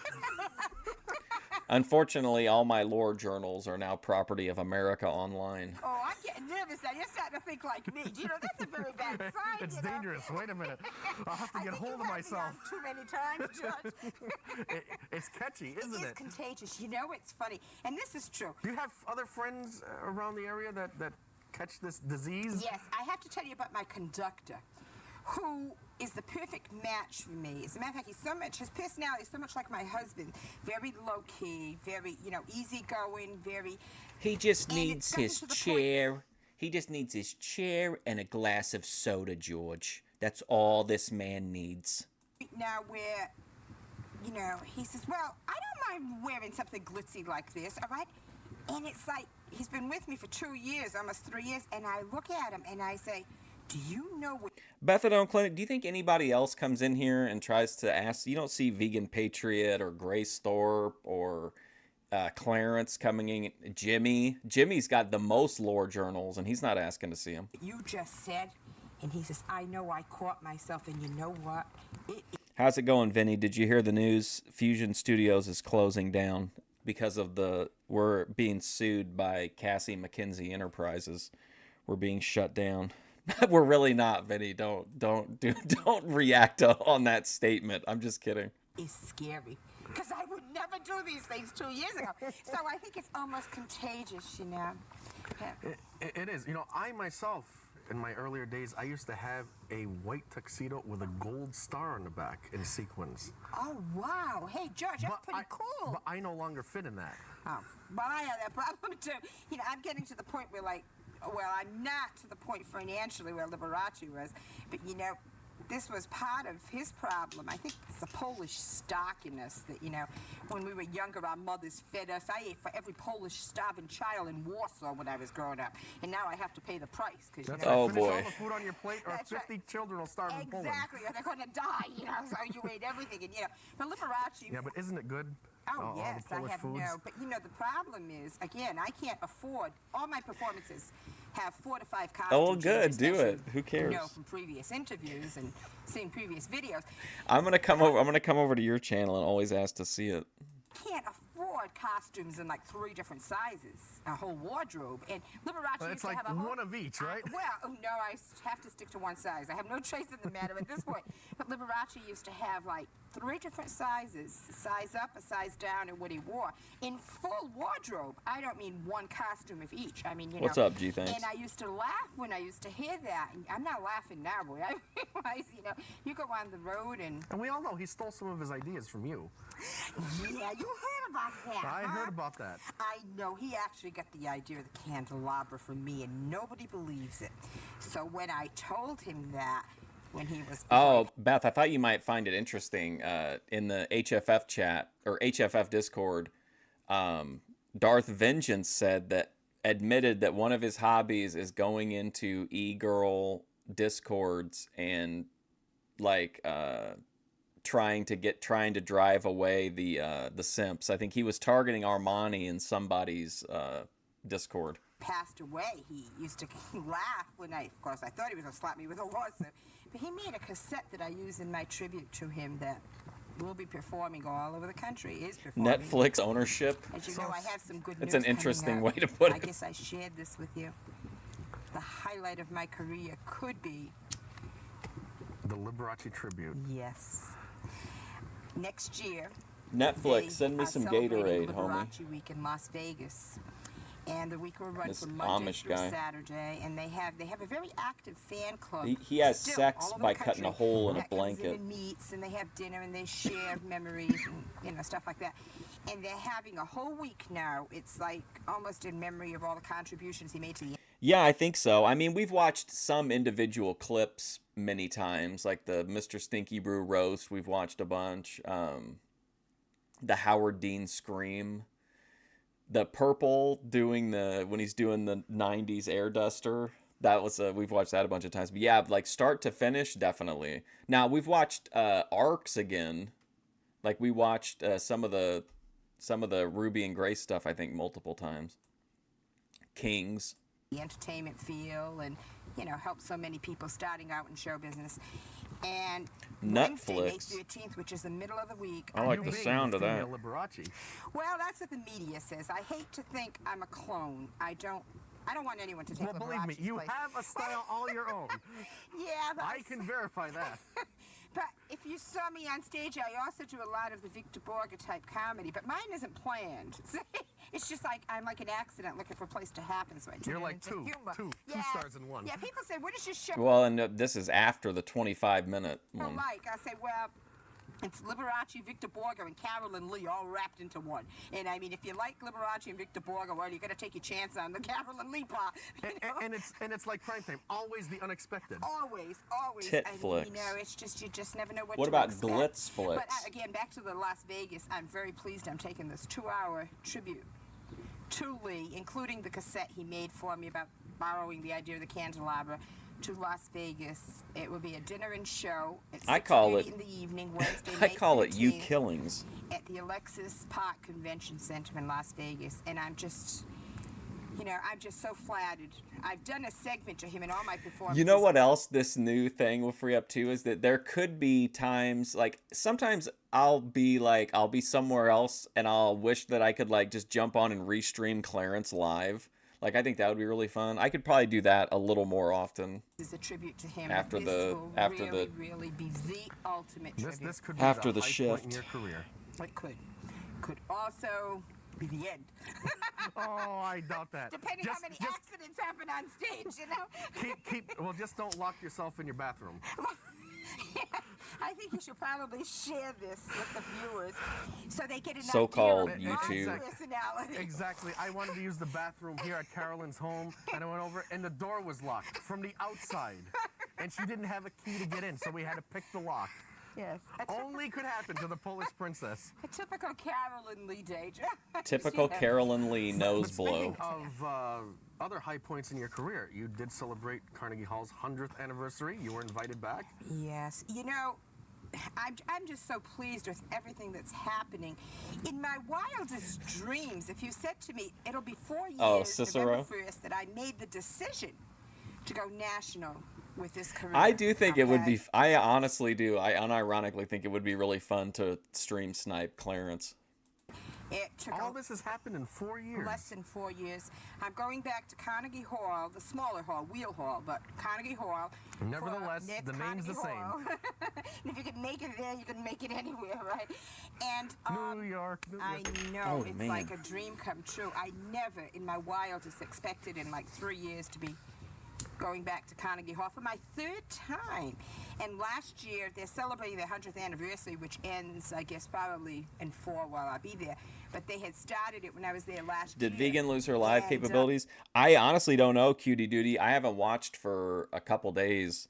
Unfortunately, all my lore journals are now property of America Online. Oh, I'm getting nervous now. You're starting to think like me. You know, that's a very bad sign. It's you know? dangerous. Wait a minute. I'll have to I get think hold you of had me myself. on too many times, George. It's catchy, isn't It is it? contagious. You know, it's funny. And this is true. Do you have other friends around the area that catch this disease? Yes, I have to tell you about my conductor, who is the perfect match for me. As a matter of fact, his personality is so much like my husband. Very low-key, very, easygoing, very... He just And needs it's gotten his to the chair. He just needs his chair and a glass of soda, George. That's all this man needs. Now where, he says, well, I don't mind wearing something glitzy like this, all right? And it's like, he's been with me for 2 years, almost 3 years, and I look at him and I say, do you know what... Methadone Clinic, do you think anybody else comes in here and tries to ask? You don't see Vegan Patriot or Grace Thorpe or Clarence coming in. Jimmy's got the most lore journals, and he's not asking to see him. You just said, and he says, I know I caught myself, and you know what? How's it going, Vinny? Did you hear the news? Fusion Studios is closing down because of we're being sued by Cassie McKinsey Enterprises. We're being shut down. We're really not, Vinny. Don't react on that statement. I'm just kidding. It's scary because I would never do these things 2 years ago. So I think it's almost contagious, Yeah. It is. I myself, in my earlier days, I used to have a white tuxedo with a gold star on the back in sequins. Oh, wow. Hey, George, that's pretty cool. But I no longer fit in that. Oh, well, I have that problem, too. I'm getting to the point where, I'm not to the point financially where Liberace was, but, this was part of his problem. I think it's the Polish stockiness that, when we were younger, our mothers fed us. I ate for every Polish starving child in Warsaw when I was growing up, and now I have to pay the price. That's Finish Oh, finish boy. all the food on your plate, or That's 50 right. children will starve in Poland. Exactly, or they're going to die, so you ate everything. And, but Liberace... Yeah, but isn't it good? Oh, all yes, the I Polish have foods? no. But, the problem is, again, I can't afford... All my performances have 4 to 5 costume Oh, well, good. changes, Do as it. you Who cares? know from previous interviews and seeing previous videos. I'm gonna come over to your channel and always ask to see it. Can't afford costumes in 3 different sizes, a whole wardrobe. And Liberace Well, used it's to like have a whole... one of each, right? Well, no, I have to stick to one size. I have no choice in the matter at this point. But Liberace used to have 3 different sizes, a size up, a size down, and what he wore in full wardrobe. I don't mean one costume of each. I mean, What's up, G? Thanks. And I used to laugh when I used to hear that. And I'm not laughing now, boy. I realize, you go on the road and... And we all know he stole some of his ideas from you. Yeah, you heard about that, I huh? heard about that. I know. He actually got the idea of the candelabra from me, and nobody believes it. So when I told him that, when he was... Oh, Beth, I thought you might find it interesting. In the HFF chat or HFF Discord, Darth Vengeance admitted that one of his hobbies is going into e-girl discords and trying to drive away the simps. I think he was targeting Armani in somebody's Discord. passed away, he used to laugh when of course, I thought he was going to slap me with a lawsuit. But he made a cassette that I use in my tribute to him that will be performing all over the country, is performing. Netflix ownership. As you know, I have some good news. That's an interesting coming way up. to put it. I guess I shared this with you. The highlight of my career could be... The Liberace tribute. Yes. Next year... Netflix, they send me are some celebrating Gatorade, homie. Liberace Week in Las Vegas. And the week will run This from Monday Amish through guy. Saturday, and they have a very active fan club. He has still, sex all over by the cutting a country hole in a that comes blanket. and meets, and they have dinner, and they share memories, and stuff like that. And they're having a whole week now. It's like almost in memory of all the contributions he made to the... Yeah, I think so. I mean, we've watched some individual clips many times, like the Mr. Stinky Brew roast. We've watched a bunch. The Howard Dean scream. The Purple when he's doing the 90s air duster. That was we've watched that a bunch of times. But yeah, like start to finish, definitely. Now we've watched arcs again. Like we watched some of the Ruby and Grace stuff, I think, multiple times. Kings. The entertainment field, and help so many people starting out in show business. And Wednesday, May Netflix. 13th, which is the middle of the week. I like I'm the being- sound of that. Female Liberace. Well, that's what the media says. I hate to think I'm a clone. I don't want anyone to take Well, believe me, Liberace's you place. have a style all your own. Yeah, but I can verify that. But if if you saw me on stage, I also do a lot of the Victor Borger type comedy, but mine isn't planned. It's just like I'm like an accident looking for a place to happen, so I turn You're it like into two humor. stars in one. Yeah, people say, what is your show Well, and this is after the 25-minute one. like? I say, well, it's Liberace, Victor Borger, and Carolyn Lee all wrapped into one. And I mean, if you like Liberace and Victor Borger, well, you got to take your chance on the Carolyn Lee part. You know? And it's like Crime Time, always the unexpected. Always. Tit I mean, flicks. you know, it's just you just never know what What to about expect. glitz flicks? But again, back to the Las Vegas, I'm very pleased I'm taking this 2-hour tribute to Lee, including the cassette he made for me about borrowing the idea of the candelabra, to Las Vegas. It will be a dinner and show at I call 6:30 it- in the evening, Wednesday, I May call it You 13th, Killings. at the Alexis Park Convention Center in Las Vegas, and I'm just, you know, I'm just so flattered. I've done a segment to him in all my performances. You know what else this new thing will free up too is that there could be times, like sometimes I'll be somewhere else and I'll wish that I could like just jump on and restream Clarence live. Like I think that would be really fun. I could probably do that a little more often. This is a tribute to him. After this the- will after really, the- really be the ultimate tribute. This could be After the the high point in shift. your career. It could also be the end. Oh, I doubt that. Depending how many accidents happen on stage, you know. Well, just don't lock yourself in your bathroom. I think you should probably share this with the viewers so they get an So-called idea of YouTube. my personality. Exactly. I wanted to use the bathroom here at Carolyn's home, and I went over, and the door was locked from the outside, and she didn't have a key to get in, so we had to pick the lock. Yes. Only could happen to the Polish princess. A typical Carolyn Lee day. Typical Yeah. Carolyn Lee nose But blow. speaking of other high points in your career, you did celebrate Carnegie Hall's 100th anniversary. You were invited back. Yes. You know, I'm just so pleased with everything that's happening. In my wildest dreams, if you said to me, it'll be 4 years, Oh, Cicero? November 1st, that I made the decision to go national with this career. I do think it would be. okay? I honestly do. I unironically think it would be really fun to stream snipe Clarence. It took All this has happened in 4 years. less than 4 years. I'm going back to Carnegie Hall, the smaller hall, Wheel Hall, but Carnegie Hall. Nevertheless, it's the name's the Carnegie same. Hall. And if you can make it there, you can make it anywhere, right? And New York, New I York. know, Oh, it's man. like a dream come true. I never in my wildest expected in like 3 years to be going back to Carnegie Hall for my 3rd time. And last year, they're celebrating their 100th anniversary, which ends, I guess, probably in 4 while I'll be there. But they had started it when I was there last year. Did Vegan lose her live And, capabilities? I honestly don't know, Cutie Duty. I haven't watched for a couple days.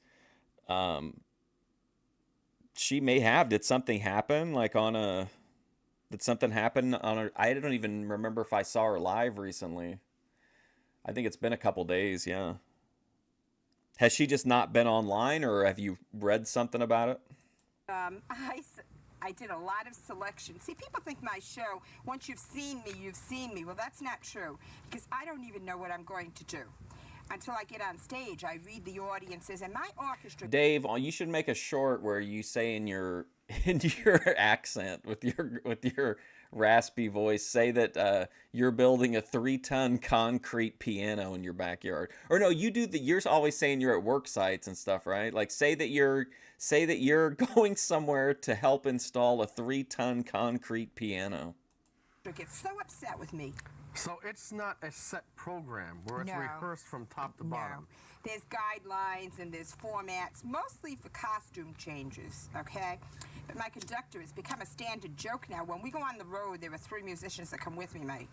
She may have. Did something happen? Did something happen on her? I don't even remember if I saw her live recently. I think it's been a couple days, yeah. Has she just not been online, or have you read something about it? I did a lot of selection. See, people think my show, once you've seen me, you've seen me. Well, that's not true, because I don't even know what I'm going to do. Until I get on stage, I read the audiences, and my orchestra... Dave, you should make a short where you say in your accent with your raspy voice, say that you're building a 3-ton concrete piano in your backyard. Or no, you're always saying you're at work sites and stuff, right? Like say that you're going somewhere to help install a 3-ton concrete piano. gets so upset with me. So it's not a set program where it's No. rehearsed from top to bottom. There's guidelines and there's formats, mostly for costume changes, okay? But my conductor has become a standard joke now. When we go on the road, there are 3 musicians that come with me. My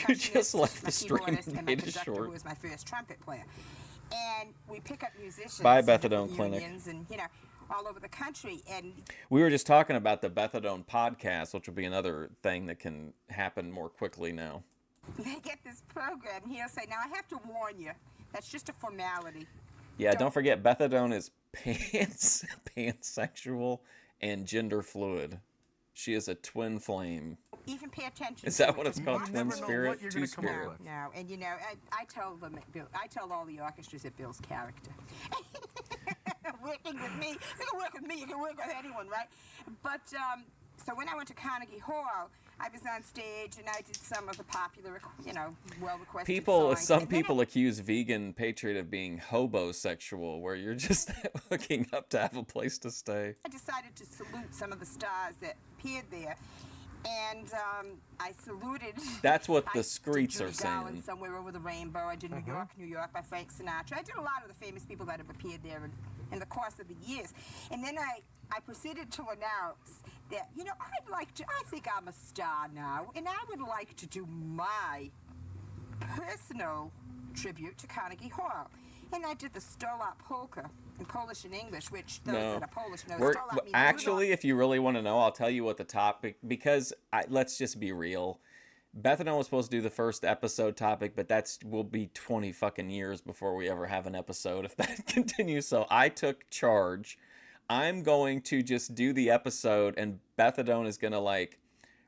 You just percussionist, left my the stream keyboardist, and my made it conductor, short. who was my first trumpet player. And we pick up musicians Bye, from different Bethadone Clinic. unions and, you know, all over the country. And We were just talking about the Bethadone podcast, which will be another thing that can happen more quickly now. they get this program. He'll say, now I have to warn you, that's just a formality. Yeah, don't forget, Bethadone is pansexual and gender fluid. She is a twin flame. Even pay attention Is to that it. what it's called? You Twin never know what spirit? you're Two gonna come up spirit. with. No, and you know, I tell them, I tell all the orchestras it builds character. Working with me, you can work with me, you can work with anyone, right? But so when I went to Carnegie Hall, I was on stage and I did some of the popular, well-requested People, songs. some And then people accuse Vegan Patriot of being hobosexual, where you're just hooking up to have a place to stay. I decided to salute some of the stars that appeared there. And I saluted. That's what I the Screets did are Judy Garland, saying. Somewhere Over the Rainbow. I did New York by Frank Sinatra. I did a lot of the famous people that have appeared there in the course of the years. And then I proceeded to announce that, I think I'm a star now, and I would like to do my personal tribute to Carnegie Hall. And I did the Stolat polka in Polish and English, which those No. that are Polish know. We're, Stolat means actually, if you really want to know, I'll tell you what the topic, because let's just be real. Beth and I was supposed to do the first episode topic, but will be 20 fucking years before we ever have an episode if that continues. So I took charge. I'm going to just do the episode, and Bethadone is going to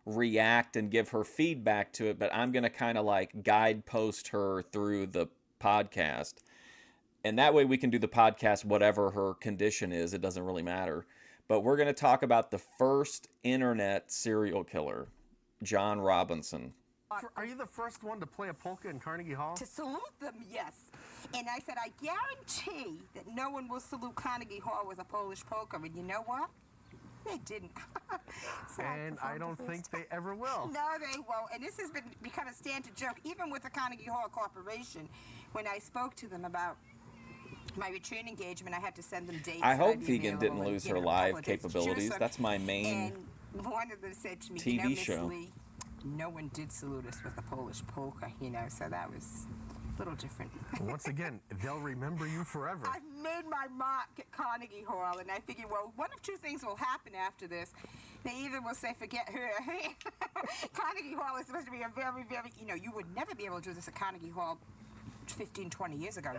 react and give her feedback to it, but I'm going to kind of guidepost her through the podcast. And that way we can do the podcast whatever her condition is. It doesn't really matter. But we're going to talk about the first internet serial killer, John Robinson. Are you the first one to play a polka in Carnegie Hall? To salute them, yes. And I said, I guarantee that no one will salute Carnegie Hall with a Polish polka. And you know what? They didn't. So And I don't think they ever will. No, they won't. And this has become a standard joke, even with the Carnegie Hall Corporation. When I spoke to them about my return engagement, I had to send them dates. I that hope I'd be Vegan didn't available lose and, her a couple live of dates to choose capabilities. from. That's my main And one of them said to me, TV Miss show. Lee, no one did salute us with a Polish polka, so that was a little different. Once again, they'll remember you forever. I've made my mark at Carnegie Hall, and I figure, well, one of two things will happen after this. They either will say, forget her. Carnegie Hall is supposed to be a very, very, you would never be able to do this at Carnegie Hall 15, 20 years ago,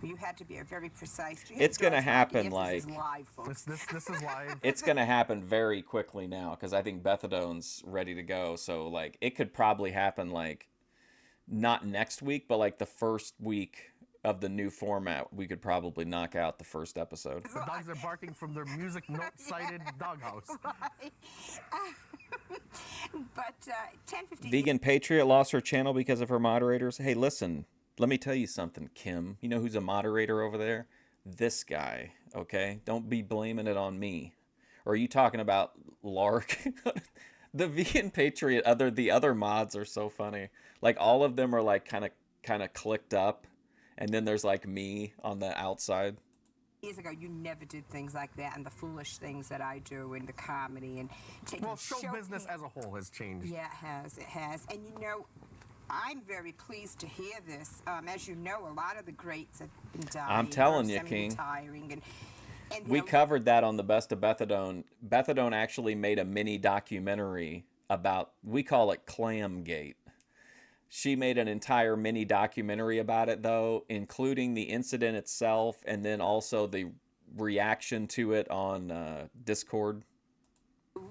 You had to be a very precise. It's going to happen This is live, folks. This is live. It's going to happen very quickly now because I think Bethadone's ready to go. So, it could probably happen, not next week, but, the first week of the new format. We could probably knock out the first episode. The dogs are barking from their music note-sided doghouse. Right. But 10:15. Vegan Patriot lost her channel because of her moderators. Hey, listen, let me tell you something, Kim. You know who's a moderator over there? This guy, okay? Don't be blaming it on me. Or are you talking about Lark? The Vegan Patriot, the other mods are so funny. All of them are kind of clicked up, and then there's me on the outside. Years ago, you never did things like that, and the foolish things that I do, and the comedy, and taking Well, show business as a whole has changed. Yeah, it has. And I'm very pleased to hear this. As you know, a lot of the greats have been dying. I'm telling you, King. And We covered that on the Best of Bethadone. Bethadone actually made a mini documentary about, we call it Clamgate. She made an entire mini documentary about it, though, including the incident itself and then also the reaction to it on Discord.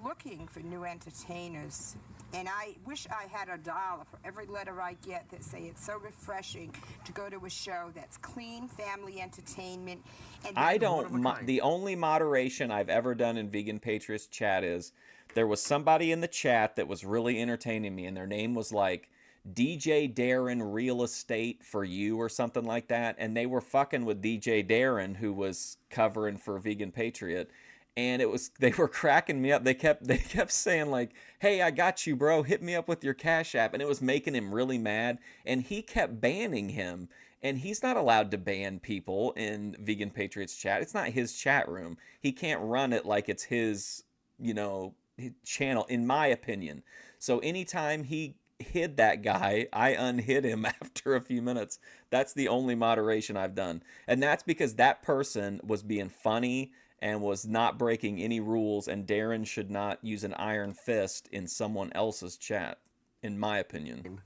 looking for new entertainers, and I wish I had $1 for every letter I get that say it's so refreshing to go to a show that's clean family entertainment. And I don't. The only moderation I've ever done in Vegan Patriots chat is there was somebody in the chat that was really entertaining me, and their name was DJ Darren Real Estate for You or something like that, and they were fucking with DJ Darren, who was covering for Vegan Patriot. And they were cracking me up. They kept saying "Hey, I got you, bro. Hit me up with your Cash App," and it was making him really mad. And he kept banning him. And he's not allowed to ban people in Vegan Patriots chat. It's not his chat room. He can't run it like it's his, his channel, in my opinion. So anytime he hid that guy, I unhid him after a few minutes. That's the only moderation I've done, and that's because that person was being funny and was not breaking any rules, and Darren should not use an iron fist in someone else's chat, in my opinion.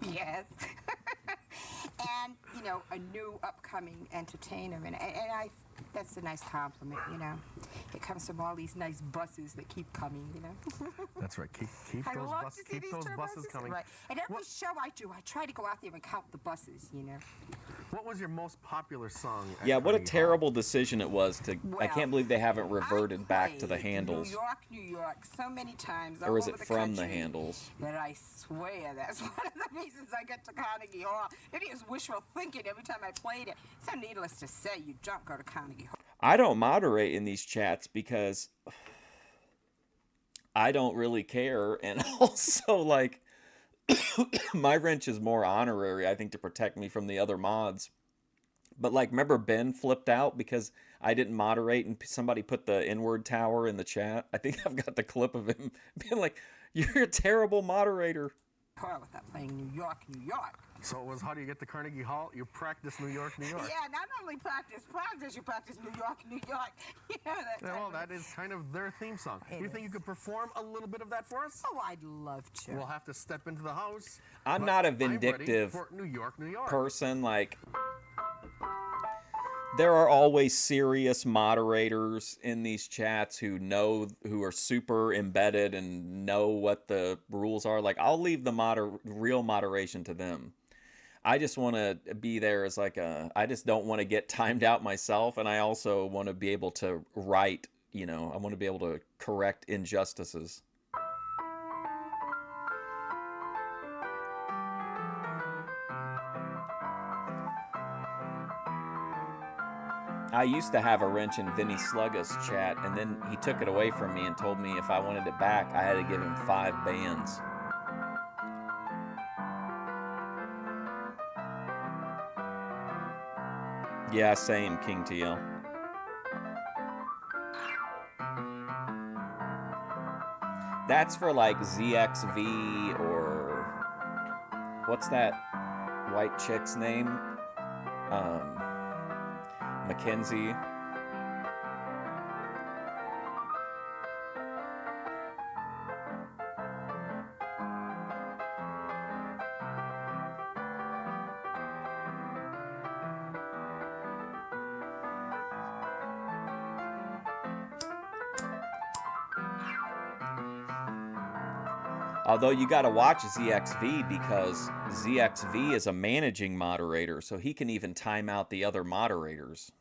Yes. And, a new upcoming entertainer. And that's a nice compliment, It comes from all these nice buses that keep coming, That's right. Keep I those love buses, to see keep these those tour buses coming. Right. And every show I do, I try to go out there and count the buses, What was your most popular song? At Yeah, what a Carnegie terrible decision it was to. I Well, can't believe they haven't I reverted back to the played Handles. New York, so many times. Or all is over it the from the country Handles? That I swear that's one of the reasons I got to Carnegie Hall. Maybe it was wishful thinking every time I played it. So needless to say, you don't go to Carnegie Hall. I don't moderate in these chats because I don't really care, and also like my wrench is more honorary, I think, to protect me from the other mods. But like, remember Ben flipped out because I didn't moderate and somebody put the N-word tower in the chat? I think I've got the clip of him being like, "You're a terrible moderator." Hall without playing New York, New York. So it was, how do you get to Carnegie Hall? You practice New York, New York. Yeah, not only practice, you practice New York, New York. You know that. Yeah, well, that is kind of their theme song. It Do you think you is. could perform a little bit of that for us? Oh, I'd love to. We'll have to step into the house. I'm but not a ready vindictive for New York, New York. person. Like, there are always serious moderators in these chats who are super embedded and know what the rules are. Like, I'll leave the real moderation to them. I just want to be there as like I just don't want to get timed out myself, and I also want to be able to write, I want to be able to correct injustices. I used to have a wrench in Vinny Slugga's chat, and then he took it away from me and told me if I wanted it back, I had to give him 5 bands. Yeah, same, King TL. That's for like ZXV or what's that white chick's name? Mackenzie. Although you got to watch ZXV because ZXV is a managing moderator, so he can even time out the other moderators.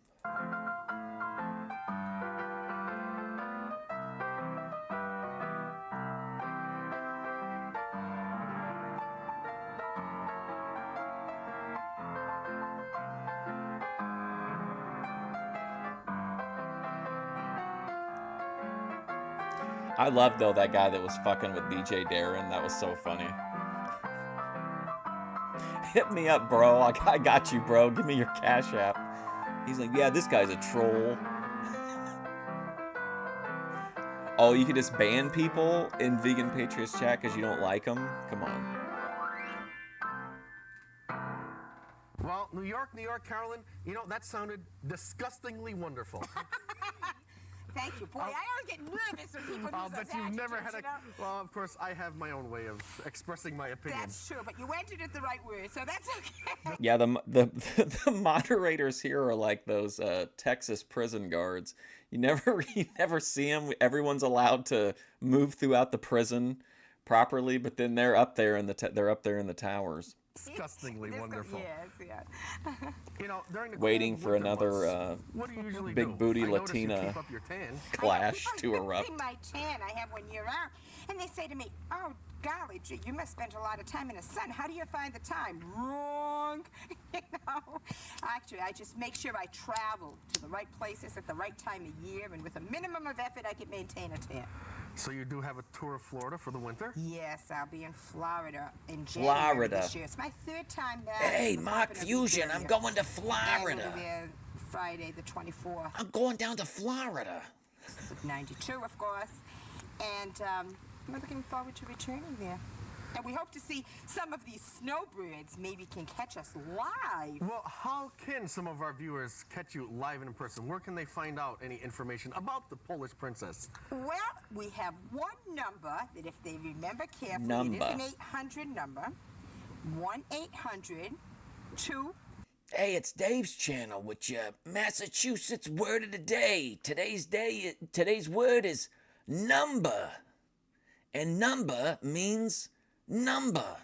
I love, though, that guy that was fucking with DJ Darren. That was so funny. Hit me up, bro. I got you, bro. Give me your Cash App. He's like, yeah, this guy's a troll. Oh, you can just ban people in Vegan Patriots chat because you don't like them? Come on. Well, New York, Carolyn, that sounded disgustingly wonderful. Thank you, boy. I always get nervous when people I'll use bet those you've never adjectives, had a... Well, of course, I have my own way of expressing my opinion. That's true, but you entered it the right word, so that's okay. Yeah, the moderators here are like those Texas prison guards. You never see them. Everyone's allowed to move throughout the prison properly, but then they're up there in the towers. Disgustingly This- wonderful. Yes, yeah. During the Waiting cold for winter another months, what do you usually big do? booty I notice Latina you keep up your tan. clash People to even erupt. see my tan I have when you're out, and they say to me, "Oh, golly, gee, you must spend a lot of time in the sun. How do you find the time?" Wrong. Actually, I just make sure I travel to the right places at the right time of year, and with a minimum of effort, I can maintain a tan. So you do have a tour of Florida for the winter? Yes, I'll be in Florida in January Florida. this year. It's my 3rd time back. Hey, I'm Mark hoping to be Fusion, there. I'm going to And Florida. I'll be there Friday the 24th I'm going down to Florida. of 92, of course. And we're looking forward to returning there. And we hope to see some of these snowbirds maybe can catch us live. Well, how can some of our viewers catch you live and in person? Where can they find out any information about the Polish princess? Well, we have one number that if they remember carefully, Number. it is an 800 number. 1-800-2... Hey, it's Dave's channel with your Massachusetts word of the day. Today's word is number. And number means number.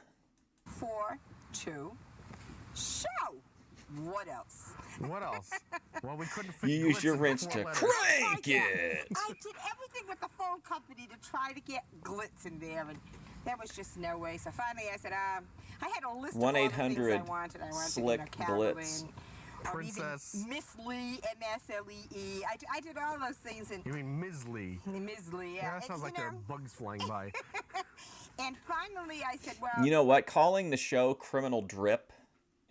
42 show. What else? What else? Well, we couldn't fit You use glitz your in wrench 4 to letters. crank it. I did everything with the phone company to try to get glitz in there, and there was just no way. So finally, I said, I had a list of all the things I 1-800 wanted. I wanted, slick Carolyn, glitz. or even Princess. Miss Lee, MSLEE. I did all those things, and You mean Ms. Lee? Miss Lee. Yeah, that and, sounds like there are bugs flying by. And finally, I said, well, You know what? Calling the show Criminal Drip,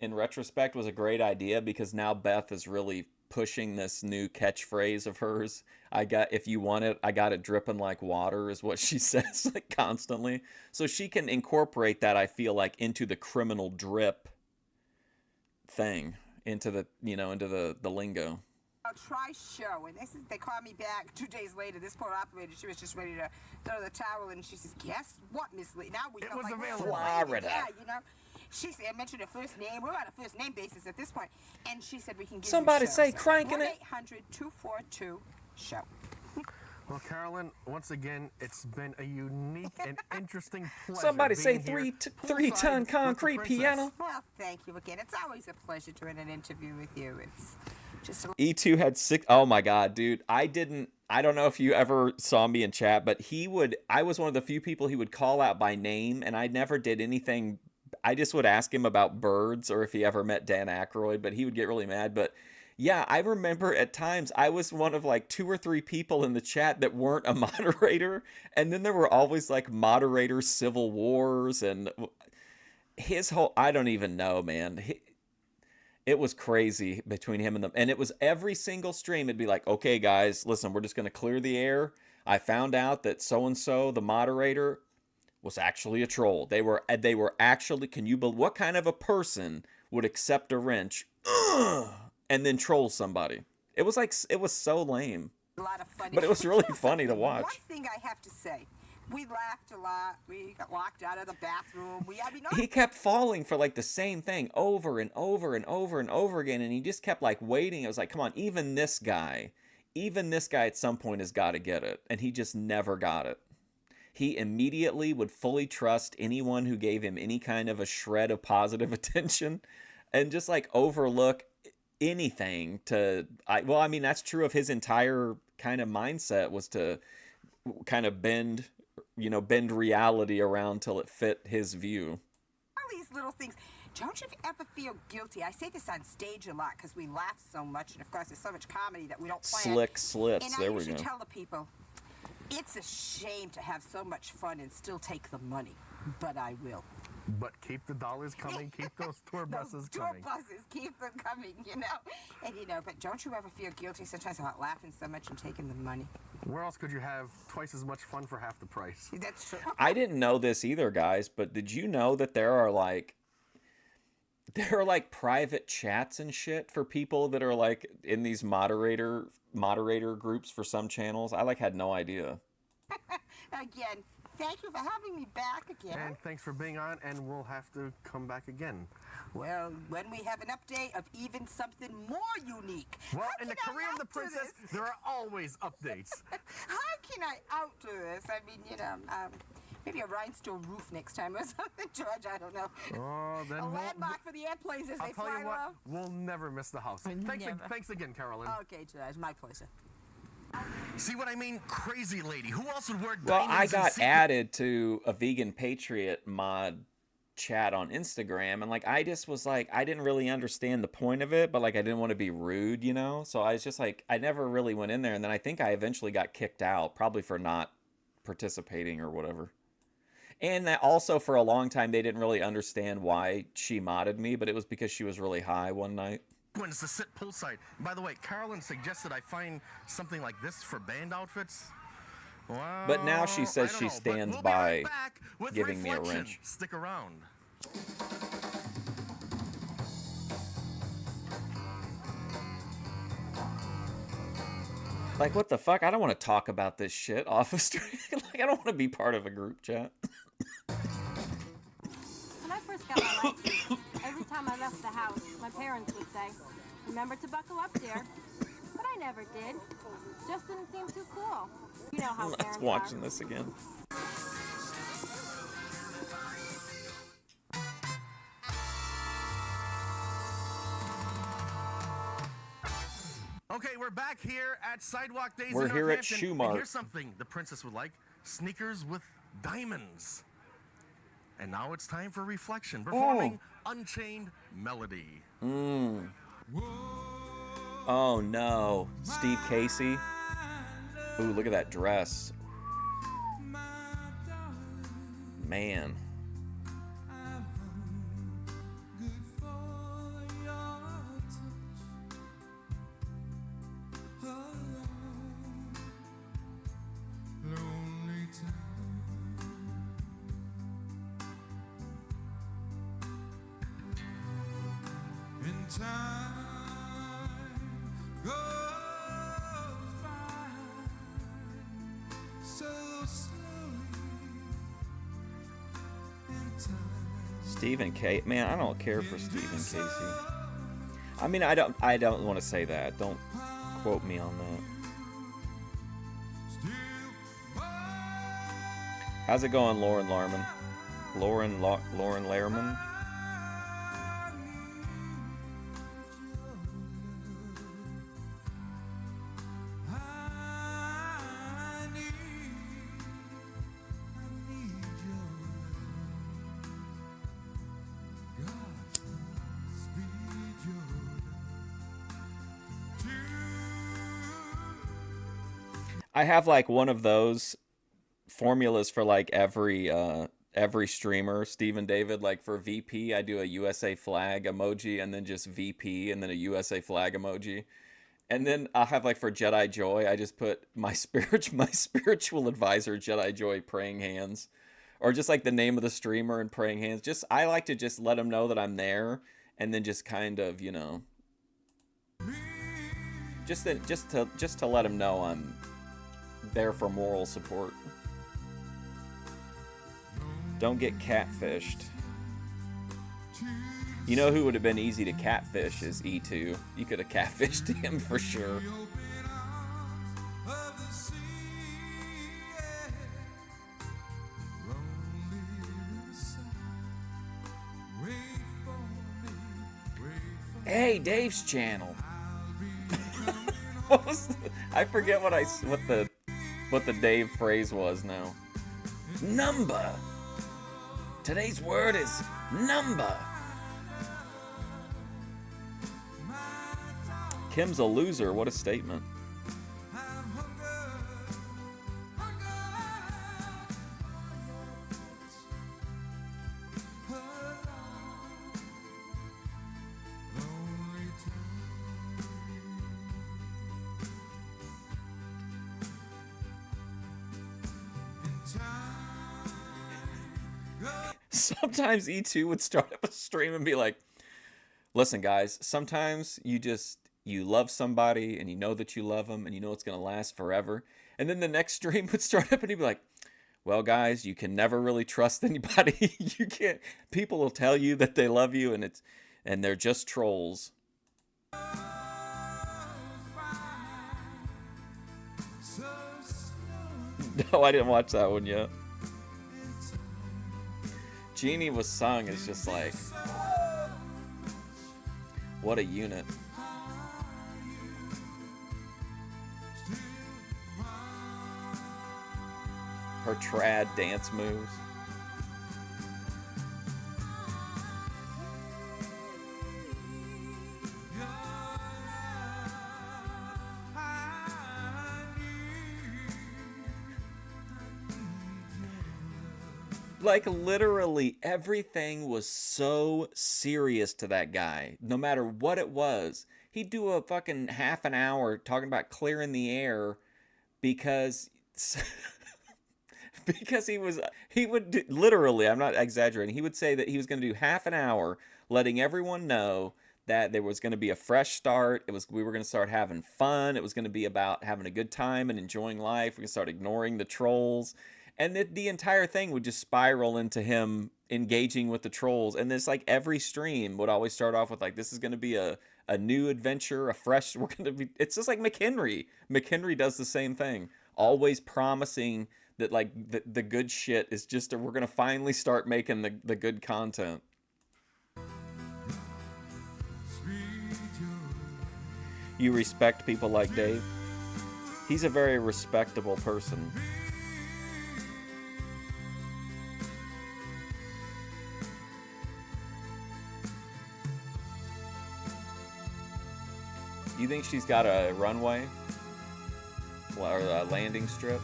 in retrospect, was a great idea because now Beth is really pushing this new catchphrase of hers. If you want it, I got it dripping like water, is what she says like constantly. So she can incorporate that, I feel like, into the criminal drip thing, into the lingo. I'll try show. And they called me back 2 days later. This poor operator, she was just ready to throw the towel, and she says, guess what, Miss Lee? Now we It felt was like we're available. Florida. Yeah, you know. She said, I mentioned her first name. We're on a first name basis at this point. And she said, we can give Somebody you say cranking it. 1-800-242-SHOW. Well, Carolyn, once again, it's been a unique and interesting pleasure. Somebody say being here three-ton poolside with the concrete princess. piano. Well, thank you again. It's always a pleasure doing an interview with you. It's just a E2 had 6. Oh my God, dude. I don't know if you ever saw me in chat, but I was one of the few people he would call out by name, and I never did anything. I just would ask him about birds or if he ever met Dan Aykroyd, but he would get really mad. But yeah, I remember at times I was one of like 2 or 3 people in the chat that weren't a moderator. And then there were always like moderator civil wars and his whole, I don't even know, man. It was crazy between him and them. And it was every single stream. It'd be like, okay, guys, listen, we're just going to clear the air. I found out that so-and-so, the moderator, was actually a troll. They were actually, what kind of a person would accept a wrench and then troll somebody? It was so lame. lot of fun. But it was really You know funny to something? watch. One thing I have to say, we laughed a lot. We got locked out of the bathroom. He kept falling for like the same thing over and over and over and over again, and he just kept like waiting. It was like, come on, even this guy at some point has got to get it, and he just never got it. He immediately would fully trust anyone who gave him any kind of a shred of positive attention, and just like overlook anything that's true of his entire kind of mindset, was to kind of bend reality around till it fit his view. all these little things. Don't you ever feel guilty? I say this on stage a lot because we laugh so much, and of course there's so much comedy that we don't plan. Slick slits. And There I we go. usually tell the people, it's a shame to have so much fun and still take the money, but I will. But keep the dollars coming. Keep those tour buses Those coming. tour buses, keep them coming, And but don't you ever feel guilty sometimes about laughing so much and taking the money? Where else could you have twice as much fun for half the price? That's true. I didn't know this either, guys, but did you know that there are like private chats and shit for people that are like in these moderator groups for some channels? I had no idea. Again, thank you for having me back again. And thanks for being on, and we'll have to come back again. Well, when we have an update of even something more unique. Well, How in the can I career of the outdo princess, this? there are always updates. How can I outdo this? I mean, maybe a rhinestone roof next time or something, George. I don't know. Oh, then A we'll- landmark for the airplanes as I'll they tell fly you what, low. we'll never miss the house. Thanks again, Carolyn. Okay, George, my pleasure. See what I mean? Crazy lady. Who else would wear Well, diamonds I and got sequins? added to a Vegan Patriot mod chat on Instagram, and I just was like, I didn't really understand the point of it, but I didn't want to be rude, so I was just like, I never really went in there, and then I think I eventually got kicked out, probably for not participating or whatever. And that also, for a long time, they didn't really understand why she modded me, but it was because she was really high one night. Sequins to sit poolside. By the way, Carolyn suggested I find something like this for band outfits. Well, But now she says I don't she know, but stands we'll by be right back with giving me a Reflection. wrench. Stick around. What the fuck? I don't want to talk about this shit off of stream. I don't want to be part of a group chat. When I first got my license, every time I left the house, my parents would say, "Remember to buckle up, dear." But I never did. Just didn't seem too cool. You know how I'm parents not watching are. this again. had sidewalk days We're in here at Northampton, Shoe and Mart. here's something the princess would like: sneakers with diamonds. And now it's time for reflection, performing Unchained Melody. Oh no, Steve Casey. Ooh, look at that dress. Man. Stephen Casey, man, I don't care for Stephen Casey. I mean, I don't want to say that. Don't quote me on that. How's it going, Lauren Larman? Lauren Lehrman? I have like one of those formulas for like every streamer. Stephen David, like for VP, I do a USA flag emoji and then just VP and then a USA flag emoji. And then I'll have like for Jedi Joy, I just put my spiritual advisor Jedi Joy praying hands, or just like the name of the streamer and praying hands. Just I like to just let them know that I'm there, and then just kind of, you know, just to let them know I'm there for moral support. Don't get catfished. You know who would have been easy to catfish is E2. You could have catfished him for sure. Hey, Dave's channel. I forget what the Dave phrase was now. Number. Today's word is number. Kim's a loser. What a statement. Sometimes E2 would start up a stream and be like, listen, guys, sometimes you love somebody and you know that you love them and you know it's going to last forever. And then the next stream would start up and he'd be like, well, guys, you can never really trust anybody. You can't. People will tell you that they love you and they're just trolls. No, I didn't watch that one yet. Jeannie was sung is just like, what a unit. Her trad dance moves. Like, literally, everything was so serious to that guy. No matter what it was. He'd do a fucking half an hour talking about clearing the air because... because he would literally, I'm not exaggerating, he would say that he was going to do half an hour letting everyone know that there was going to be a fresh start. We were going to start having fun. It was going to be about having a good time and enjoying life. We could start ignoring the trolls. And the entire thing would just spiral into him engaging with the trolls. And this, like, every stream would always start off with, like, this is going to be a new adventure, it's just like McHenry. McHenry does the same thing. Always promising that, like, the good shit is just, we're going to finally start making the good content. You respect people like Dave? He's a very respectable person. You think she's got a runway? Or a landing strip?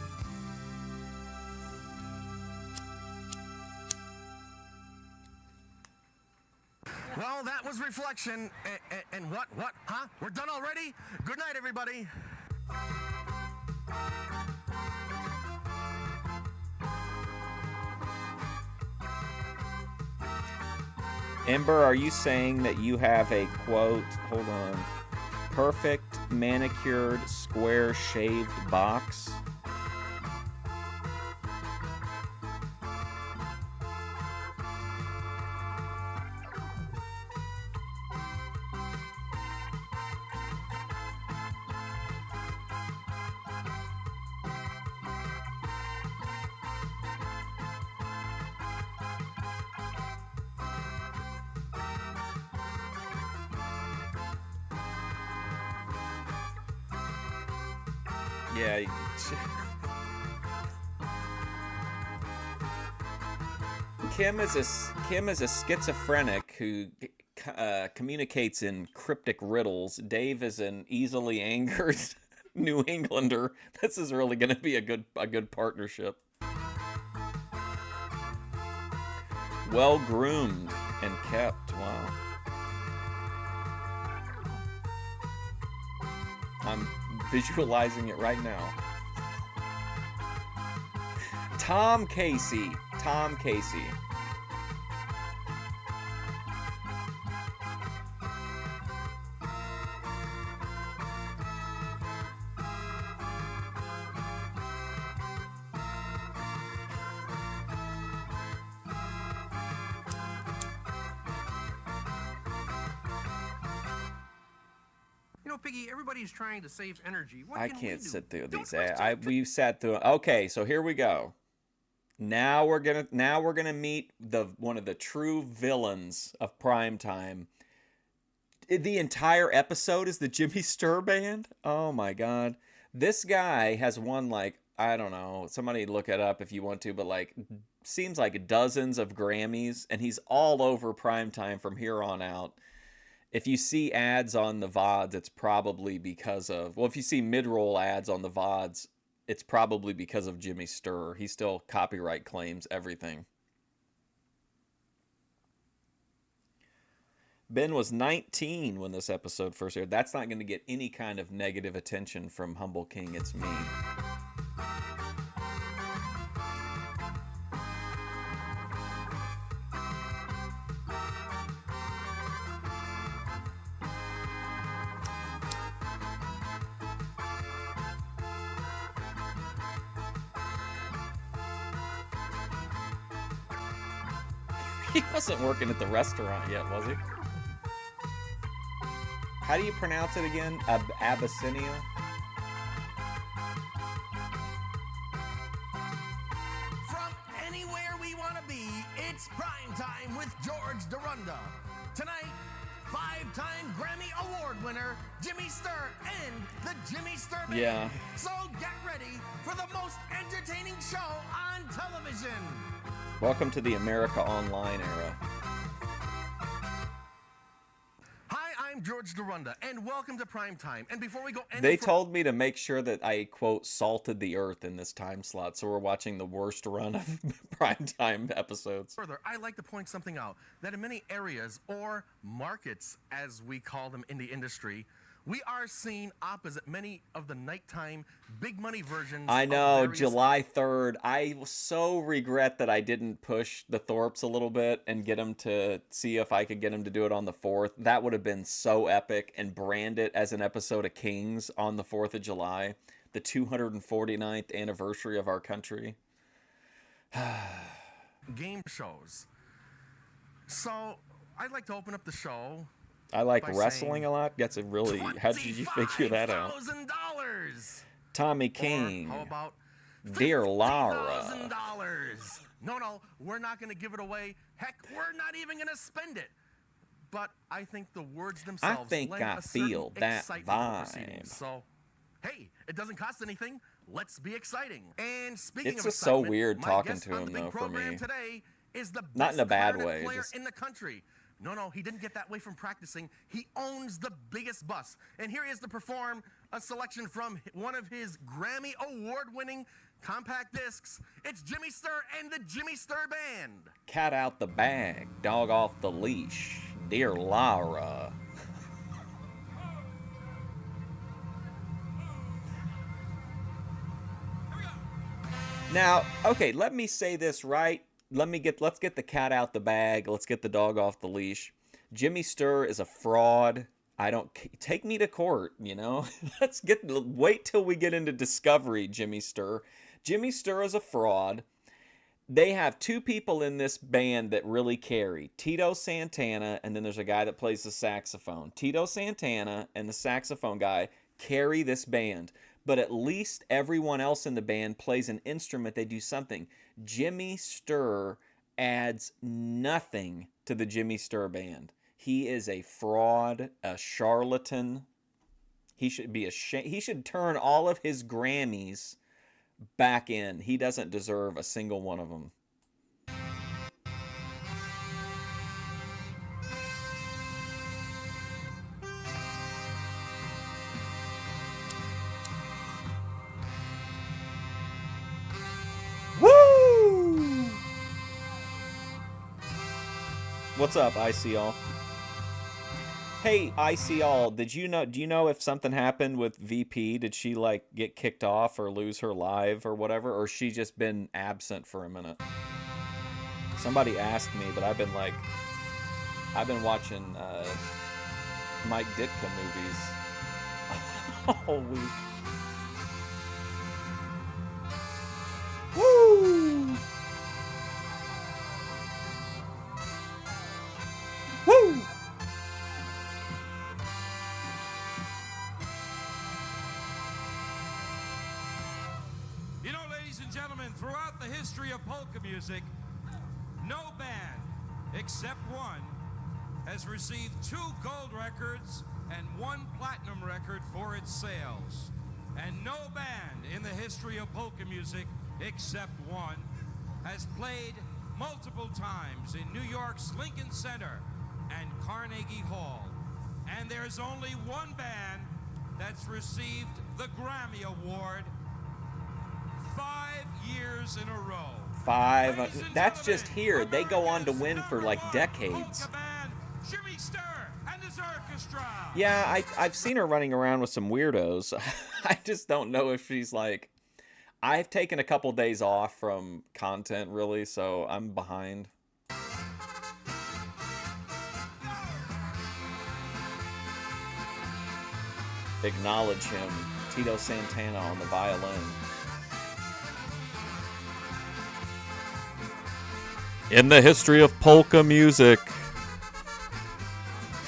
Well, that was reflection. And what? What? Huh? We're done already? Good night, everybody. Ember, are you saying that you have a quote, hold on, perfect manicured square shaved box? Yeah. Kim is a schizophrenic who communicates in cryptic riddles. Dave is an easily angered New Englander. This is really going to be a good partnership. Well groomed and kept. Wow. I'm visualizing it right now. Tom Casey. You know, Piggy, everybody's trying to save energy. What I can can't we do? sit through Don't these waste ads. We've sat through. Okay, so here we go. Now we're gonna meet one of the true villains of primetime. The entire episode is the Jimmy Sturr Band. Oh my God, this guy has won, like, I don't know. Somebody look it up if you want to, but like seems like dozens of Grammys, and he's all over primetime from here on out. If you see ads on the VODs, it's probably because of, well, if you see mid-roll ads on the VODs, it's probably because of Jimmy Sturr. He still copyright claims everything. Ben was 19 when this episode first aired. That's not going to get any kind of negative attention from Humble King. It's me. He wasn't working at the restaurant yet, was he? How do you pronounce it again? Abyssinia? From anywhere we want to be, it's prime time with George Dorunda. Tonight, 5-time Grammy Award winner Jimmy Sturr and the Jimmy Sturr Band. Yeah. So get ready for the most entertaining show on television. Welcome to the America Online era. Hi, I'm George Dorunda, and welcome to Primetime. And before we go any They told me to make sure that I, quote, salted the earth in this time slot, so we're watching the worst run of primetime episodes. further, I'd like to point something out, that in many areas, or markets as we call them in the industry, we are seeing opposite many of the nighttime big money versions. I know, of various July 3rd. I so regret that I didn't push the Thorpes a little bit and get them to see if I could get them to do it on the 4th. That would have been so epic, and brand it as an episode of Kings on the 4th of July, the 249th anniversary of our country. game shows. So I'd like to open up the show. I like By wrestling saying a lot. That's a really, how did you figure that out? $25,000. Tommy Or King. how about Dear Laura. $50,000? No, we're not going to give it away. Heck, we're not even going to spend it. But I think the words themselves think lend I a certain feel that excitement to the vibe. proceedings. So, Hey, it doesn't cost anything. Let's be exciting. And speaking It's of just so excitement, weird my talking guest to on him, the big though, for program me. today is the Not in best a bad clarinet way, player just- in the country. No, he didn't get that way from practicing. He owns the biggest bus. And here he is to perform a selection from one of his Grammy award-winning compact discs. It's Jimmy Sturr and the Jimmy Sturr Band. Cat out the bag, dog off the leash, dear Laura. Now, okay, let me say this right. Let's get the cat out the bag. Let's get the dog off the leash. Jimmy Sturr is a fraud. Take me to court, you know? Wait till we get into discovery, Jimmy Sturr. Jimmy Sturr is a fraud. They have two people in this band that really carry. Tito Santana, and then there's a guy that plays the saxophone. Tito Santana and the saxophone guy carry this band. But at least everyone else in the band plays an instrument. They do something. Jimmy Sturr adds nothing to the Jimmy Sturr Band. He is a fraud, a charlatan. He should be ashamed. He should turn all of his Grammys back in. He doesn't deserve a single one of them. Woo! What's up, ICL? Hey, ICL, do you know if something happened with VP? Did she like get kicked off or lose her live or whatever, or she just been absent for a minute? Somebody asked me, but I've been watching Mike Ditka movies all week. Woo! Woo! You know, ladies and gentlemen, throughout the history of polka music, no band except one has received 2 gold records and 1 platinum record for its sales. And no band in the history of polka music except one has played multiple times in New York's Lincoln Center and Carnegie Hall. And there's only one band that's received the Grammy Award 5 years in a row. 5. That's just here. They go on to win for like decades. Polka band, Jimmy Sturr and his orchestra. Yeah, I've seen her running around with some weirdos. I just don't know if she's like... I've taken a couple days off from content, really, so I'm behind. Acknowledge him. Tito Santana on the violin. In the history of polka music.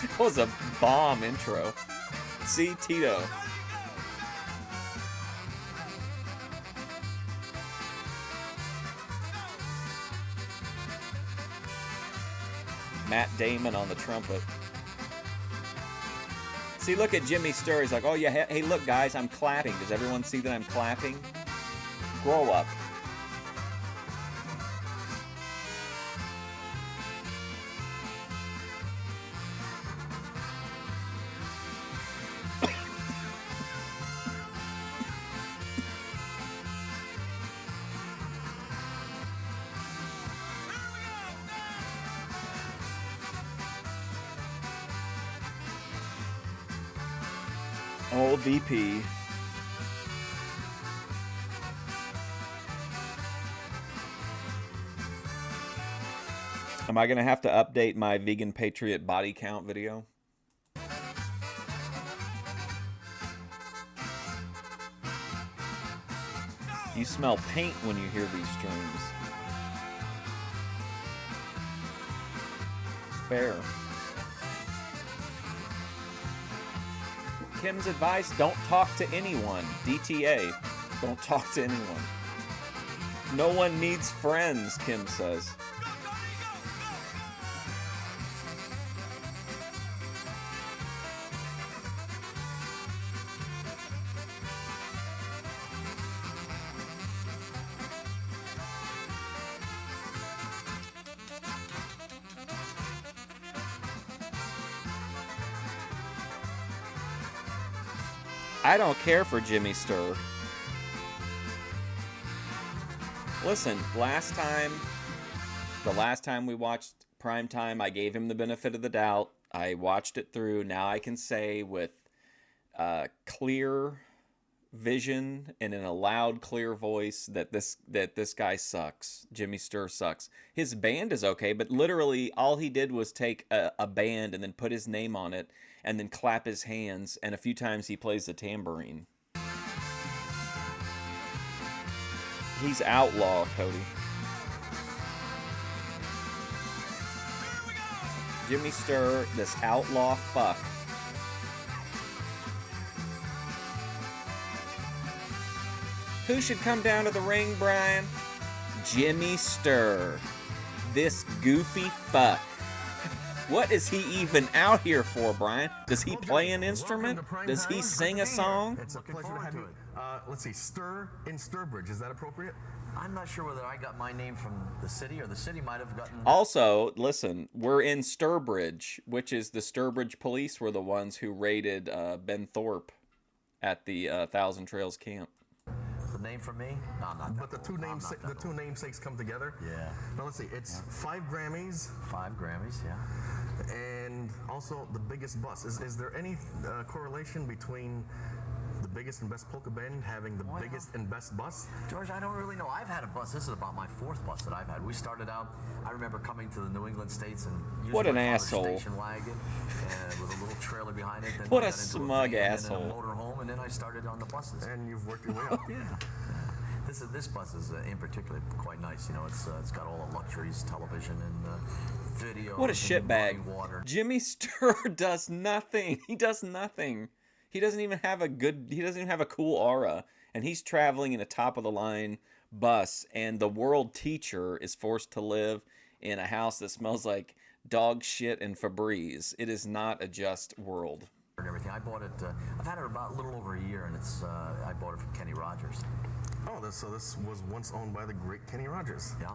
That was a bomb intro. See, Tito. Matt Damon on the trumpet. See, look at Jimmy Sturr. He's like, oh yeah, hey look guys, I'm clapping. Does everyone see that I'm clapping? Grow up. Old VP. Am I going to have to update my Vegan Patriot body count video? You smell paint when you hear these strings. Fair. Kim's advice, don't talk to anyone. DTA. Don't talk to anyone. No one needs friends, Kim says. I don't care for Jimmy Sturr. Listen, the last time we watched Primetime, I gave him the benefit of the doubt. I watched it through. Now I can say with clear vision and in a loud, clear voice that this guy sucks. Jimmy Sturr sucks. His band is okay, but literally all he did was take a band and then put his name on it and then clap his hands, and a few times he plays the tambourine. He's outlaw, Cody. Jimmy Sturr, this outlaw fuck. Who should come down to the ring, Brian? Jimmy Sturr. This goofy fuck. What is he even out here for, Brian? Does he play an instrument? Does he sing a song? It's a pleasure to have you. Let's see, Sturr in Sturbridge. Is that appropriate? I'm not sure whether I got my name from the city or the city might have gotten... Also, listen, we're in Sturbridge, which is the Sturbridge police were the ones who raided Ben Thorpe at the Thousand Trails camp. The name from me? No, I'm not. But the two namesakes come together. Yeah. Now let's see. It's 5 Grammys. 5 Grammys, yeah. And also the biggest bus. Is there any correlation between the biggest and best polka band having the biggest and best bus? George, I don't really know. I've had a bus. This is about my 4th bus that I've had. We started out, I remember coming to the New England States and using what an my father's asshole. Station wagon with a little trailer behind it. Then What I a got into smug van asshole. And then a motor home, and then I started on the buses. And you've worked your way up. Yeah. This bus is in particular quite nice. You know, it's got all the luxuries, television and video. What a and shitbag. running water. Jimmy Sturr does nothing. He does nothing. He doesn't even have a cool aura. And he's traveling in a top of the line bus, and the world teacher is forced to live in a house that smells like dog shit and Febreze. It is not a just world. And everything. I bought it. I've had it about a little over a year, and I bought it from Kenny Rogers. Oh, so this was once owned by the great Kenny Rogers. Yeah.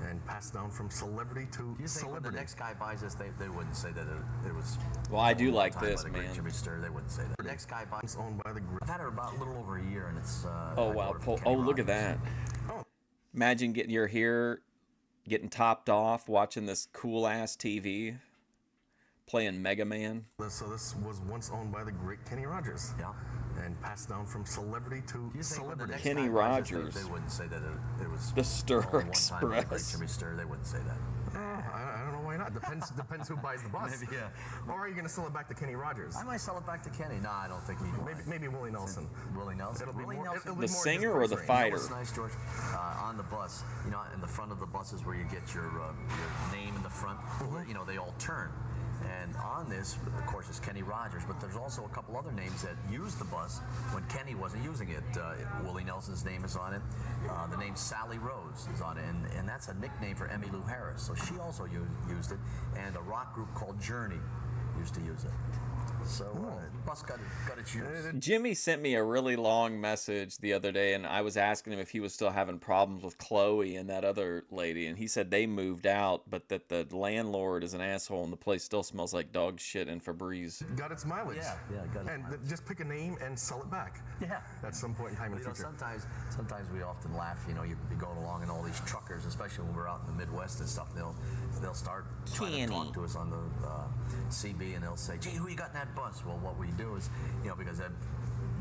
And passed down from celebrity to Do you think when celebrity. the next guy buys this, they wouldn't say that it was... Well, I do owned like one time this, by the great man. Jimmy Sturr, they wouldn't say that. The next guy buys... It's owned by the great... I've had it about a little over a year, and Oh, I wow. bought it from Kenny Look at Rogers. that. Oh. Imagine you're here, getting topped off, watching this cool-ass TV, playing Mega Man. So this was once owned by the great Kenny Rogers. Yeah. And passed down from celebrity to Do you think when the celebrity. next Kenny guy buys this, Rogers. they wouldn't say that it was... The Sturr owned one time by the great Express. Jimmy Sturr, they wouldn't say that. I don't know why not. Depends who buys the bus. Maybe, yeah. Or are you going to sell it back to Kenny Rogers? I might sell it back to Kenny. No, I don't think he'd want it. Maybe Willie Nelson. Willie Nelson. It'll be Willie more- Nelson. it'll be The more singer his or the price range. fighter? What's nice, George, on the bus, you know, in the front of the bus is where you get your name in the front. You know, they all turn. And on this, of course, is Kenny Rogers, but there's also a couple other names that used the bus when Kenny wasn't using it. Willie Nelson's name is on it. The name Sally Rose is on it, and that's a nickname for Emmylou Harris. So she also used it, and a rock group called Journey used to use it. So the bus got its use. Jimmy sent me a really long message the other day, and I was asking him if he was still having problems with Chloe and that other lady, and he said they moved out, but that the landlord is an asshole and the place still smells like dog shit and Febreze. Got its mileage. Yeah, got its And mileage. just pick a name and sell it back. Yeah. At some point in time in You the know, future. sometimes we often laugh. You know, you be going along and all these truckers, especially when we're out in the Midwest and stuff, they'll start trying to talk to us on the CB, and they'll say, "Gee, who you got in that bus?" Well, what we do is, you know, because I've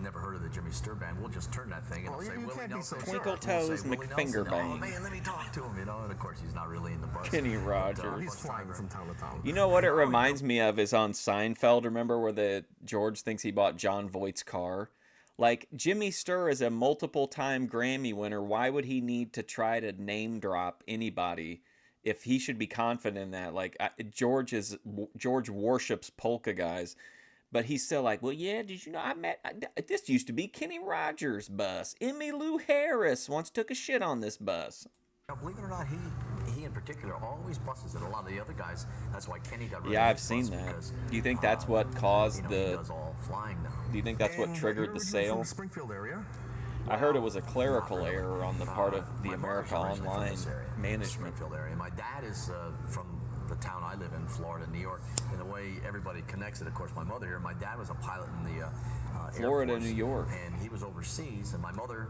never heard of the Jimmy Sturr band, we'll just turn that thing and Well, say you Willie can't be Nelson. so Twinkle sure. We'll Toes say Willie McFinger Nelson. Oh Bang. man, let me talk to him. You know, and of course he's not really in the bus. Kenny But, Rogers. He's bus flying driver. from town to town. You know what it reminds me of is on Seinfeld, remember where the George thinks he bought John Voight's car? Like, Jimmy Sturr is a multiple-time Grammy winner. Why would he need to try to name drop anybody if he should be confident in that? Like, George worships polka guys, but he's still like, well, yeah, did you know this used to be Kenny Rogers' bus. Emmylou Harris once took a shit on this bus. Now, believe it or not, he in particular always buses it. A lot of the other guys, that's why Kenny got rid Yeah, of I've his seen bus that. because, Do you think that's what caused you know, the... he does all flying now. Do you think that's what And triggered you're the originally from sale? the Springfield area. I heard it was a clerical error on the part of the My America mother's originally from Online this area, management. Springfield area. My dad is from the town I live in, Florida, New York, and the way everybody connects it. Of course, my mother here, my dad was a pilot in the Florida, Air Force, New York. and he was overseas, and my mother,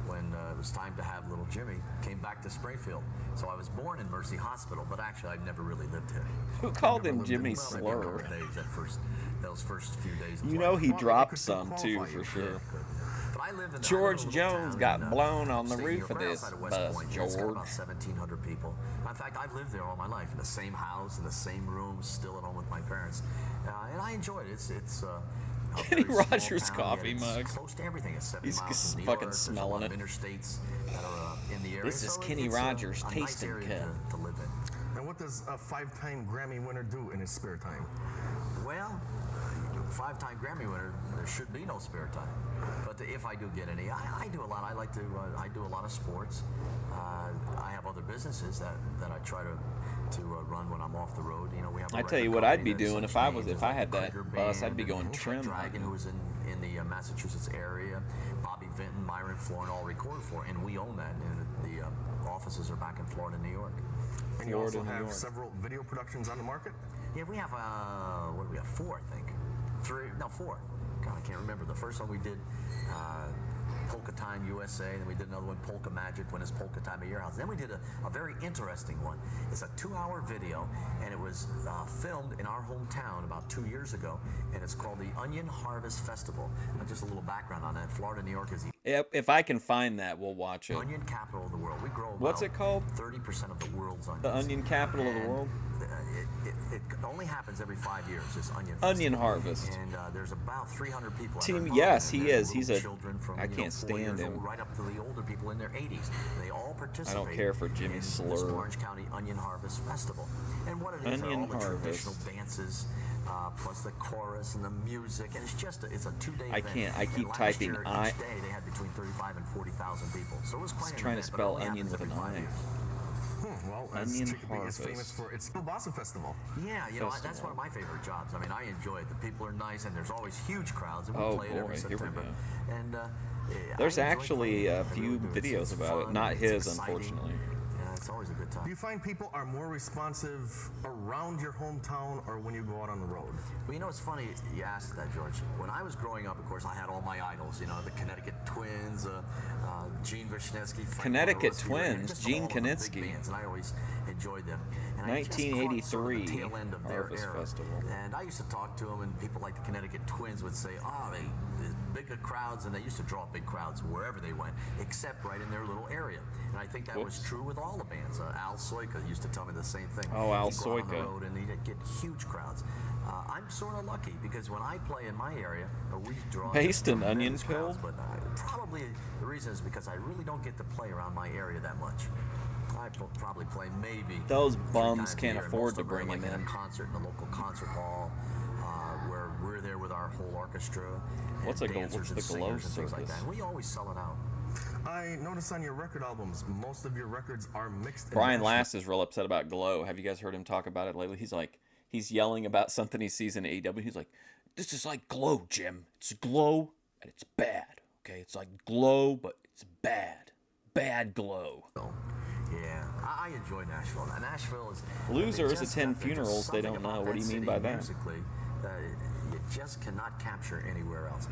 when it was time to have little Jimmy, came back to Springfield. So I was born in Mercy Hospital, but actually I've never really lived here. Who called him Well, Jimmy maybe a couple Slur? of days, those first few days. You know he Well, dropped it could still some qualify too, you. for sure. But I live in George I live in a little Jones town got in, blown on the upstate roof New of York, right this outside of West bus, Point. It's got George. about 1,700 people. In fact, I've lived there all my life in the same house, in the same room, still at home with my parents, and I enjoy it. It's a Kenny very small Rogers town, coffee yet mug. It's close to everything. It's 70 He's miles from New fucking York. There's a smelling lot it. of interstates that are in the area. This is so Kenny it's Rogers' a nice tasting area cup. to live in. And what does a 5-time Grammy winner do in his spare time? Well, 5-time Grammy winner, there should be no spare time. But if I do get any, I do a lot. I like to, I do a lot of sports. I have other businesses that I try to run when I'm off the road. You know, we have. I tell you what I'd be doing if I had that bus. I'd be going trim Dragon, hunting. who was in the Massachusetts area, Bobby Vinton, Myron Florin, all recorded for, and we own that. And the offices are back in Florida, New York. And you Florida, also New have York. several video productions on the market? Yeah, we have, what do we have? 4, I think. 4. God, I can't remember. The first one we did, Polka Time USA, then we did another one, Polka Magic, when it's Polka Time at your house. Then we did a very interesting one. It's a 2-hour video, and it was filmed in our hometown about 2 years ago, and it's called the Onion Harvest Festival. Just a little background on that. Florida, New York is the If I can find that, we'll watch it. onion capital of the world. We grow What's about it called? 30% of the world's onions. The onion capital of the And world? It only happens every 5 years, this onion Onion festival. harvest. And there's about 300 people. Team- involved yes, in it. he They're is. He's little a- children from, I can't 4 stand years him. old right up to the older people in their 80s. They all participate. care for Jimmy in Slur. This Orange County Onion Harvest Festival. And what it is Onion are all the harvest. traditional dances, plus the chorus and the music, and it's just it's a 2-day I event. can't- I And keep last typing year, I- each day they had between 35 and 40,000 people. So it was quite an trying to event, but it spell only onion happens with every an 5 I. years. Well, Onion Chicopee is Harvest. famous for its Kielbasa Festival. Yeah, you know, that's Festival. one of my favorite jobs. I mean, I enjoy it. The people are nice, and there's always huge crowds, and we Oh, play it every boy, here we September. go. And There's I enjoy actually playing it. a I few really do. videos It's about it. fun, Not it's his, exciting. unfortunately. Yeah, it's always a good time. Do you find people are more responsive around your hometown or when you go out on the road? Well, you know, it's funny you asked that, George. When I was growing up, of course, I had all my idols. You know, the Connecticut Twins, Gene Wisniewski, Frank Connecticut Wondrowski, Twins, just Gene all of the big Kaninsky. bands, and I always enjoyed them. And I just caught sort of 1983 the tail end of their Harvest era. Festival. And I used to talk to them, and people like the Connecticut Twins would say, "Oh, they bigger crowds," and they used to draw big crowds wherever they went, except right in their little area. And I think that was Whoops. true with all the bands. Al Soika used to tell me the same thing. Oh, Al He'd go out on the Soika. road and he'd get huge crowds. I'm sort of lucky because when I play in my area, we draw Based in tremendous Onion crowds, Pill? but probably the reason is because I really don't get to play around my area that much. I probably play maybe Those 3 bums times a can't year, and afford most to of them are bring him like in. a concert in a local concert hall where we're there with our whole orchestra. and What's the dancers and Glow singers and things like Circus? that. And we always sell it out. I noticed on your record albums, most of your records are mixed. in Brian Nashville. Last is real upset about Glow. Have you guys heard him talk about it lately? He's yelling about something he sees in AEW. He's like, "This is like Glow, Jim. It's Glow and it's bad. Okay, it's like Glow, but it's bad. Bad Glow." So, yeah, I enjoy Nashville. Now, Nashville is Losers they just attend have- there's just funerals they something don't know. about What do you that mean city by that? Musically, that you just cannot capture anywhere else.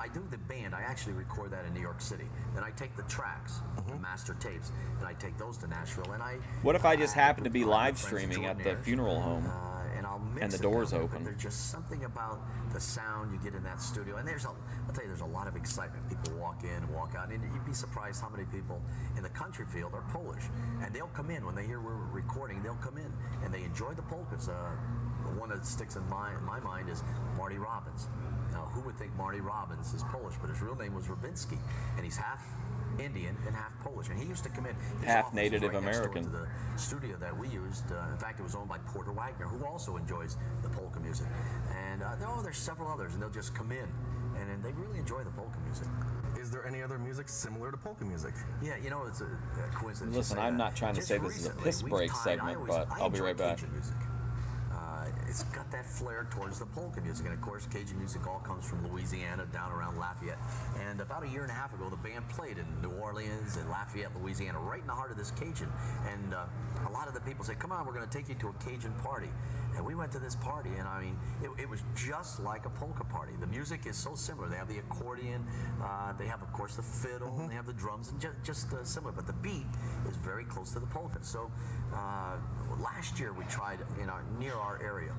I do the band. I actually record that in New York City. Then I take the tracks, the master tapes, and I take those to Nashville. And What if I just happen to be with live friends streaming at the extraordinaires, funeral home? and I'll mix and the it doors down there, open? But there's just something about the sound you get in that studio, and I'll tell you, there's a lot of excitement. People walk in and walk out, and you'd be surprised how many people in the country field are Polish, and they'll come in when they hear we're recording. They'll come in and they enjoy the polkas. The one that sticks in my mind is Marty Robbins. Now, who would think Marty Robbins is Polish, but his real name was Rubinski, and he's half Indian and half Polish, and he used to come in. His Half office was Native right next door American. to the studio that we used. In fact, it was owned by Porter Wagner, who also enjoys the polka music. And there's several others, and they'll just come in, and they really enjoy the polka music. Is there any other music similar to polka music? Yeah, you know, it's a coincidence. you Listen, say I'm that. not trying to Just say this is a recently, piss we've break tied- segment, but I I'll be enjoy right back. Cajun music. it's got that flair towards the polka music. And of course, Cajun music all comes from Louisiana, down around Lafayette. And about a year and a half ago, the band played in New Orleans and Lafayette, Louisiana, right in the heart of this Cajun. And a lot of the people said, come on, we're going to take you to a Cajun party. And we went to this party, and I mean, it was just like a polka party. The music is so similar. They have the accordion, they have, of course, the fiddle, they have the drums, and just similar. But the beat is very close to the polka. So last year we tried near our area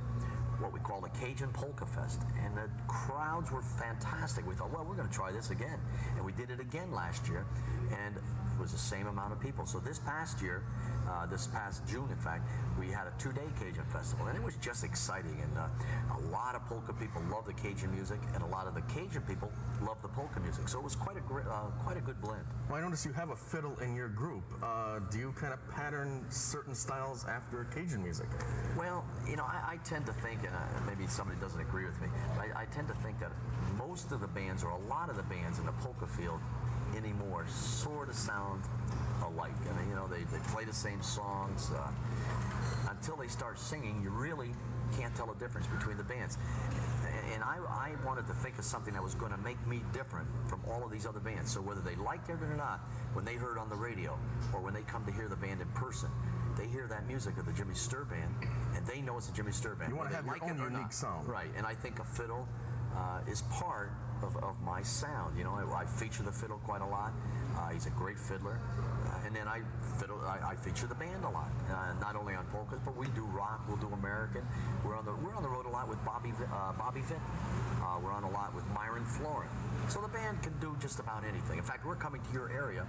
what we call the Cajun Polka Fest, and the crowds were fantastic. We thought, well, we're going to try this again, and we did it again last year, and it was the same amount of people. So this past year, this past June, in fact, we had a 2-day Cajun festival, and it was just exciting. And a lot of polka people love the Cajun music, and a lot of the Cajun people love the polka music. So it was quite a good blend. Well, I notice you have a fiddle in your group. Do you kind of pattern certain styles after Cajun music? Well, I tend to think, and maybe somebody doesn't agree with me, but I tend to think that most of the bands, or a lot of the bands in the polka field anymore, sort of sound alike. I mean, they play the same songs. Until they start singing, you really can't tell the difference between the bands. And I wanted to think of something that was going to make me different from all of these other bands. So whether they liked it or not, when they heard on the radio or when they come to hear the band in person, they hear that music of the Jimmy Sturr Band, and they know it's a Jimmy Sturr Band. You want to have your own unique sound. Right, and I think a fiddle is part of my sound. I feature the fiddle quite a lot. He's a great fiddler. And then I feature the band a lot, not only on polkas, but we do rock, we'll do American. We're on the road a lot with Bobby Vitt. We're on a lot with Myron Florin. So the band can do just about anything. In fact, we're coming to your area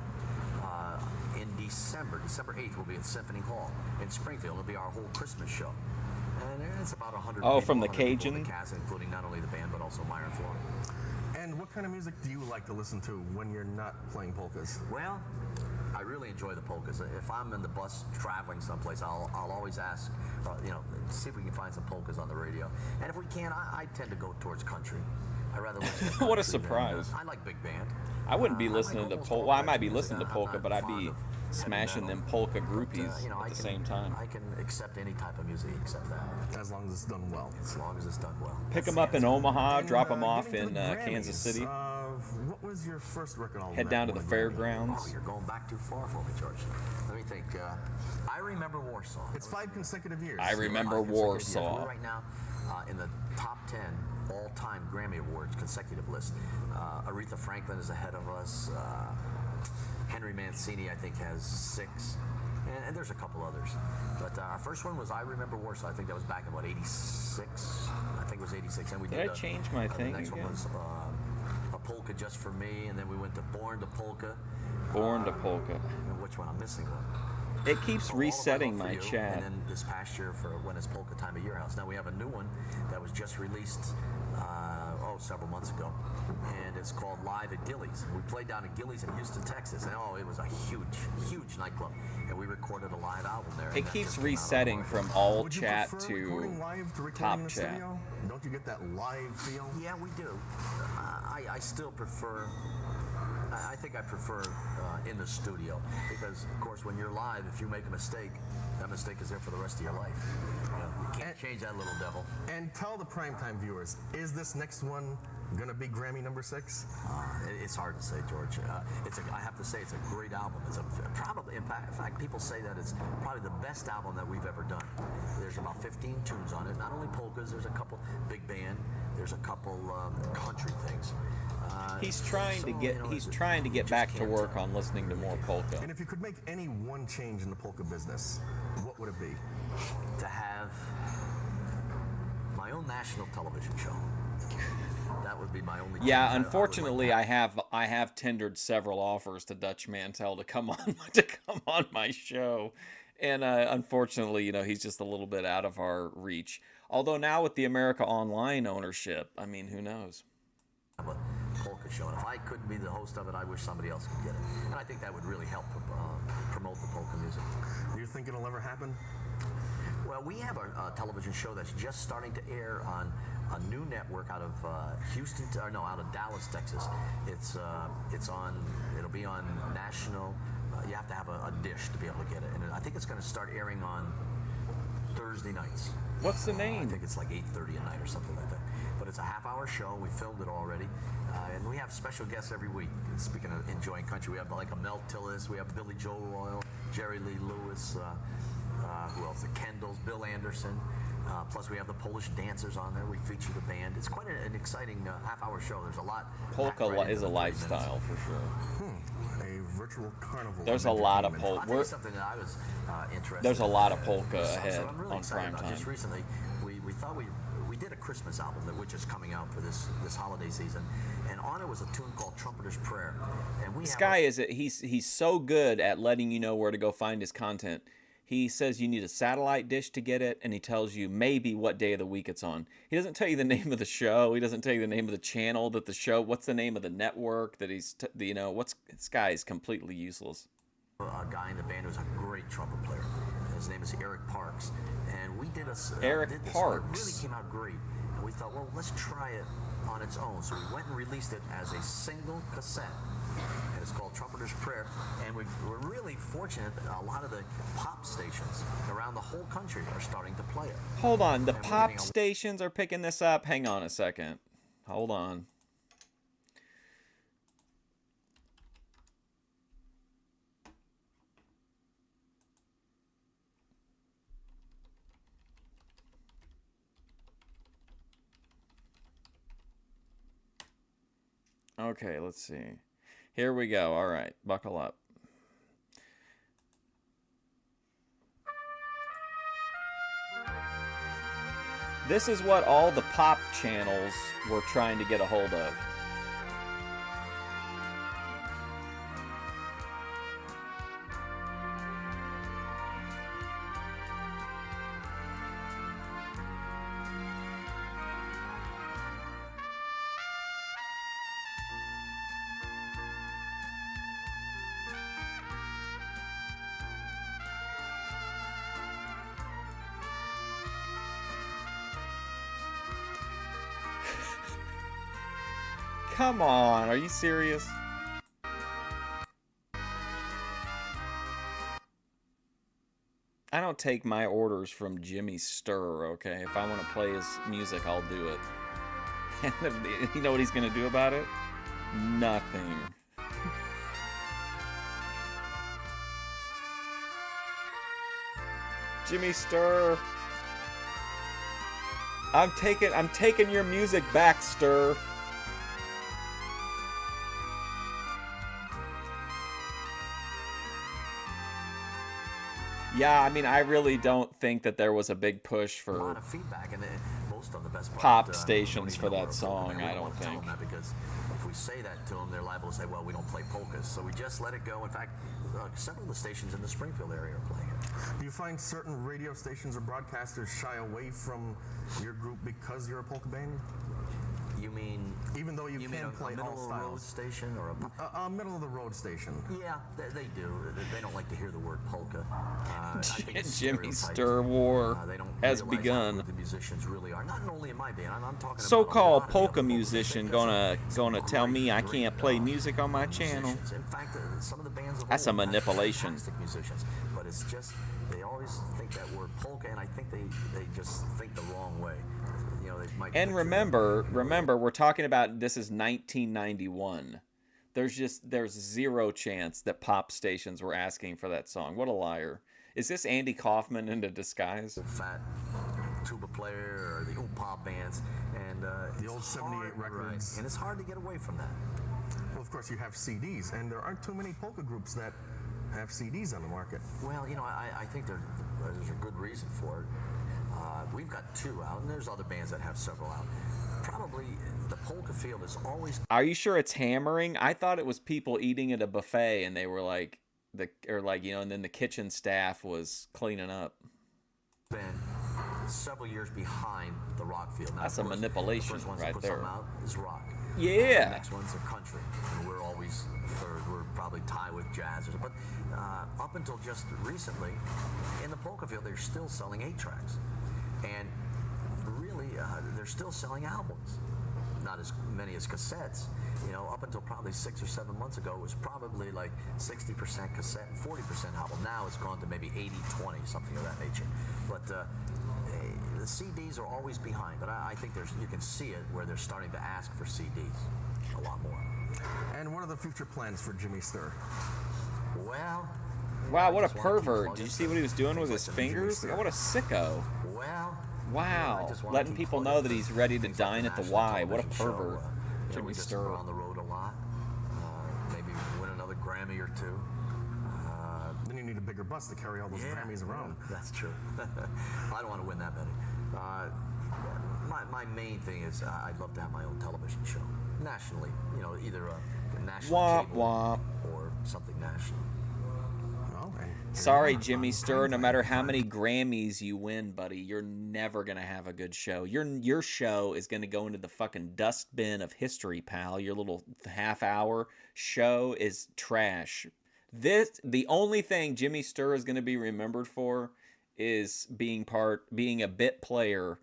in December 8th. We'll be at Symphony Hall in Springfield. It'll be our whole Christmas show. And it's about 100 people. From the Cajun? The cast, including not only the band, but also Myron Florin. And what kind of music do you like to listen to when you're not playing polkas? Well, I really enjoy the polkas. If I'm in the bus traveling someplace, I'll always ask, see if we can find some polkas on the radio. And if we can, I tend to go towards country. I rather listen to country. What a surprise. I like big band. I wouldn't be listening to polka. Well, I might be listening to polka, but I'd be smashing them polka groupies at the same time. I can accept any type of music except that. As long as it's done well. As long as it's done well. Pick them up in Omaha, drop them off in Kansas City. What was your first record album? Head down to the fairgrounds. Oh, you're going back too far for me, George. Let me think. I Remember Warsaw. It's 5 consecutive years. I Remember Warsaw. We're right now in the top 10 all-time Grammy Awards consecutive list. Aretha Franklin is ahead of us. Henry Mancini, I think, has 6. And there's a couple others. But our first one was I Remember Warsaw. I think that was back in, 86? I think it was 86. And we did I change my thing The next again? one was A Polka Just For Me, and then we went to Born to Polka. Born to Polka. And which one? I'm missing one. It keeps resetting my chat. And then this past year for When It's Polka Time at Your House. Now we have a new one that was just released several months ago, and it's called Live at Gillies. We played down at Gillies in Houston, Texas, and it was a huge nightclub, and we recorded a live album there. It keeps resetting from all Would chat you prefer to recording live to recording top in the chat. studio? Don't you get that live feel? Yeah, we do. I still prefer. I think I prefer in the studio because, of course, when you're live, if you make a mistake, that mistake is there for the rest of your life. You can't change that little devil. And tell the primetime viewers, is this next one gonna be Grammy number 6? It's hard to say, George. I have to say, it's a great album. It's probably, in fact, people say that it's probably the best album that we've ever done. There's about 15 tunes on it. Not only polkas, there's a couple big band, there's a couple country things. He's trying to get back to work on listening to more polka. And if you could make any one change in the polka business, what would it be? To have my own national television show. That would be my only. Yeah, unfortunately, I have tendered several offers to Dutch Mantel to come on my show, and unfortunately, he's just a little bit out of our reach. Although now with the America Online ownership, I mean, who knows? A polka show, and if I couldn't be the host of it, I wish somebody else could get it, and I think that would really help promote the polka music. Do you think it'll ever happen? Well, we have a television show that's just starting to air on a new network out of out of Dallas, Texas. It'll be on national. You have to have a dish to be able to get it, and I think it's going to start airing on Thursday nights. What's the I name? think it's like 8:30 at night or something like that. But it's a half-hour show. We filmed it already. And we have special guests every week. Speaking of enjoying country, we have like a Mel Tillis, we have Billy Joe Royal, Jerry Lee Lewis, who else? The Kendalls, Bill Anderson. Plus we have the Polish dancers on there. We feature the band. It's quite an exciting half-hour show. There's a lot. Polka packed right is into a the 30 lifestyle minutes. for sure. A virtual carnival. There's of a lot of entertainment. I'll tell you something that I was interested There's a in. lot of polka So ahead I'm really on excited prime about. time. Just recently, we thought we did a Christmas album which is coming out for this holiday season, and on it was a tune called Trumpeter's Prayer. And we This have guy he's so good at letting you know where to go find his content. He says you need a satellite dish to get it, and he tells you maybe what day of the week it's on. He doesn't tell you the name of the show. He doesn't tell you the name of the channel that the show. What's the name of the network that he's? This guy is completely useless. a guy in the band who's a great trumpet player. His name is Eric Parks, and we did Eric did this Parks. It really came out great, and we thought, well, let's try it on its own. So we went and released it as a single cassette. And it's called Trumpeter's Prayer, and we're really fortunate that a lot of the pop stations around the whole country are starting to play it. Hold on, the And we're pop getting a- stations are picking this up. Hang on a second. Hold on. Okay, let's see. Here we go. All right, buckle up. This is what all the pop channels were trying to get a hold of. Come on, are you serious? I don't take my orders from Jimmy Sturr, okay? If I want to play his music, I'll do it. And you know what he's going to do about it? Nothing. Jimmy Sturr. I'm taking your music back, Sturr. Yeah, I mean, I really don't think that there was a big push A lot for of feedback, and most of the best pop part, stations don't for even know that we're song, polka. We I don't want to tell think. them that because if we say that to them, they're liable to say, well, we don't play polkas. So we just let it go. In fact, several of the stations in the Springfield area are playing it. Do you find certain radio stations or broadcasters shy away from your group because you're a polka band? You mean Even though you mean can a play middle all of the road styles. station or a? A middle of the road station. Yeah, they do. They don't like to hear the word polka. I think it's Jimmy stereotyped. Sturr War They don't has realize how begun. good the musicians really are. Not only in my band. I'm talking about So-called a lot of the polka other musician There's gonna tell me I great, can't play music on my channel. musicians. In fact, some of the bands of That's a old have manipulation. fantastic musicians, but it's just they always think that word polka, and I think they just think the wrong way. You know, they might. And picture remember, we're talking about this is 1991. There's zero chance that pop stations were asking for that song. What a liar. Is this Andy Kaufman in a disguise? fat tuba player or the oompa bands, and The old 78 records. right, and it's hard to get away from that. Well, of course, you have CDs, and there aren't too many polka groups that have CDs on the market. Well, you know, I think there's a good reason for it. We've got 2 out, and there's other bands that have several out. Probably the polka field is always Are you sure it's hammering? I thought it was people eating at a buffet and they were like and then the kitchen staff was cleaning up. been several years behind the rock field. Now, That's of a course, manipulation the first ones right to put there. something out is rock. Yeah. The next ones are country. And we're always third. We're probably tied with jazz. But up until just recently, in the polka field, they're still selling 8 tracks. And really, they're still selling albums. Not as many as cassettes. You know, up until probably 6 or 7 months ago, it was probably like 60% cassette and 40% album. Now it's gone to maybe 80-20, something of that nature. But the CDs are always behind, but I think you can see it where they're starting to ask for CDs a lot more. And what are the future plans for Jimmy Stir? Well, Wow, what a just wanna keep pervert. plugging Did you see what he was doing with his things like the Jimmy fingers? Stir. What a sicko. Well, Wow. I just wanna Letting keep people plugging know that he's ready to things like dine at the national Y. What a television show. pervert. Jimmy We just Stir. are on the road a lot. Maybe win another Grammy or two. Then you need a bigger bus to carry all those Grammys around. That's true. I don't want to win that many. My main thing is I'd love to have my own television show nationally. You know, either a national Womp cable womp. or something national. Well, and Sorry, Jimmy Stir. No matter how many Grammys you win, buddy, you're never gonna have a good show. Your show is gonna go into the fucking dustbin of history, pal. Your little half-hour show is trash. The only thing Jimmy Stir is gonna be remembered for is being a bit player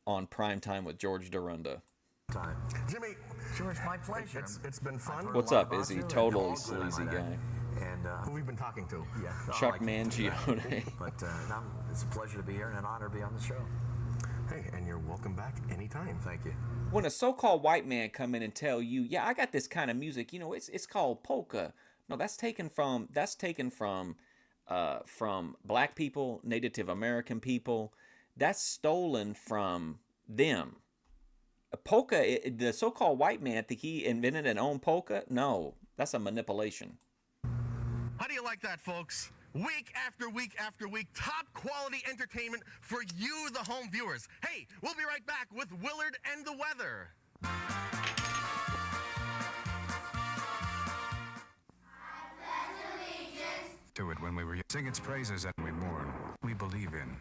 on Primetime with George Dorunda. Time. Jimmy, George, my pleasure. it's been fun. What's up, Izzy? Totally sleazy guy. And Who we've been talking to? yeah, Chuck I can do that. Mangione. But it's a pleasure to be here and an honor to be on the show. Hey, and you're welcome back anytime. Thank you. When a so-called white man come in and tell you, yeah, I got this kind of music, you know, it's called polka. No, that's taken from black people, Native American people. That's stolen from them. A polka, the so-called white man think he invented and owned polka. No, that's a manipulation. How do you like that, folks? Week after week after week, top quality entertainment for you, the home viewers. Hey, we'll be right back with Willard and the weather. To it when we were young. Sing its praises and we mourn. We believe in.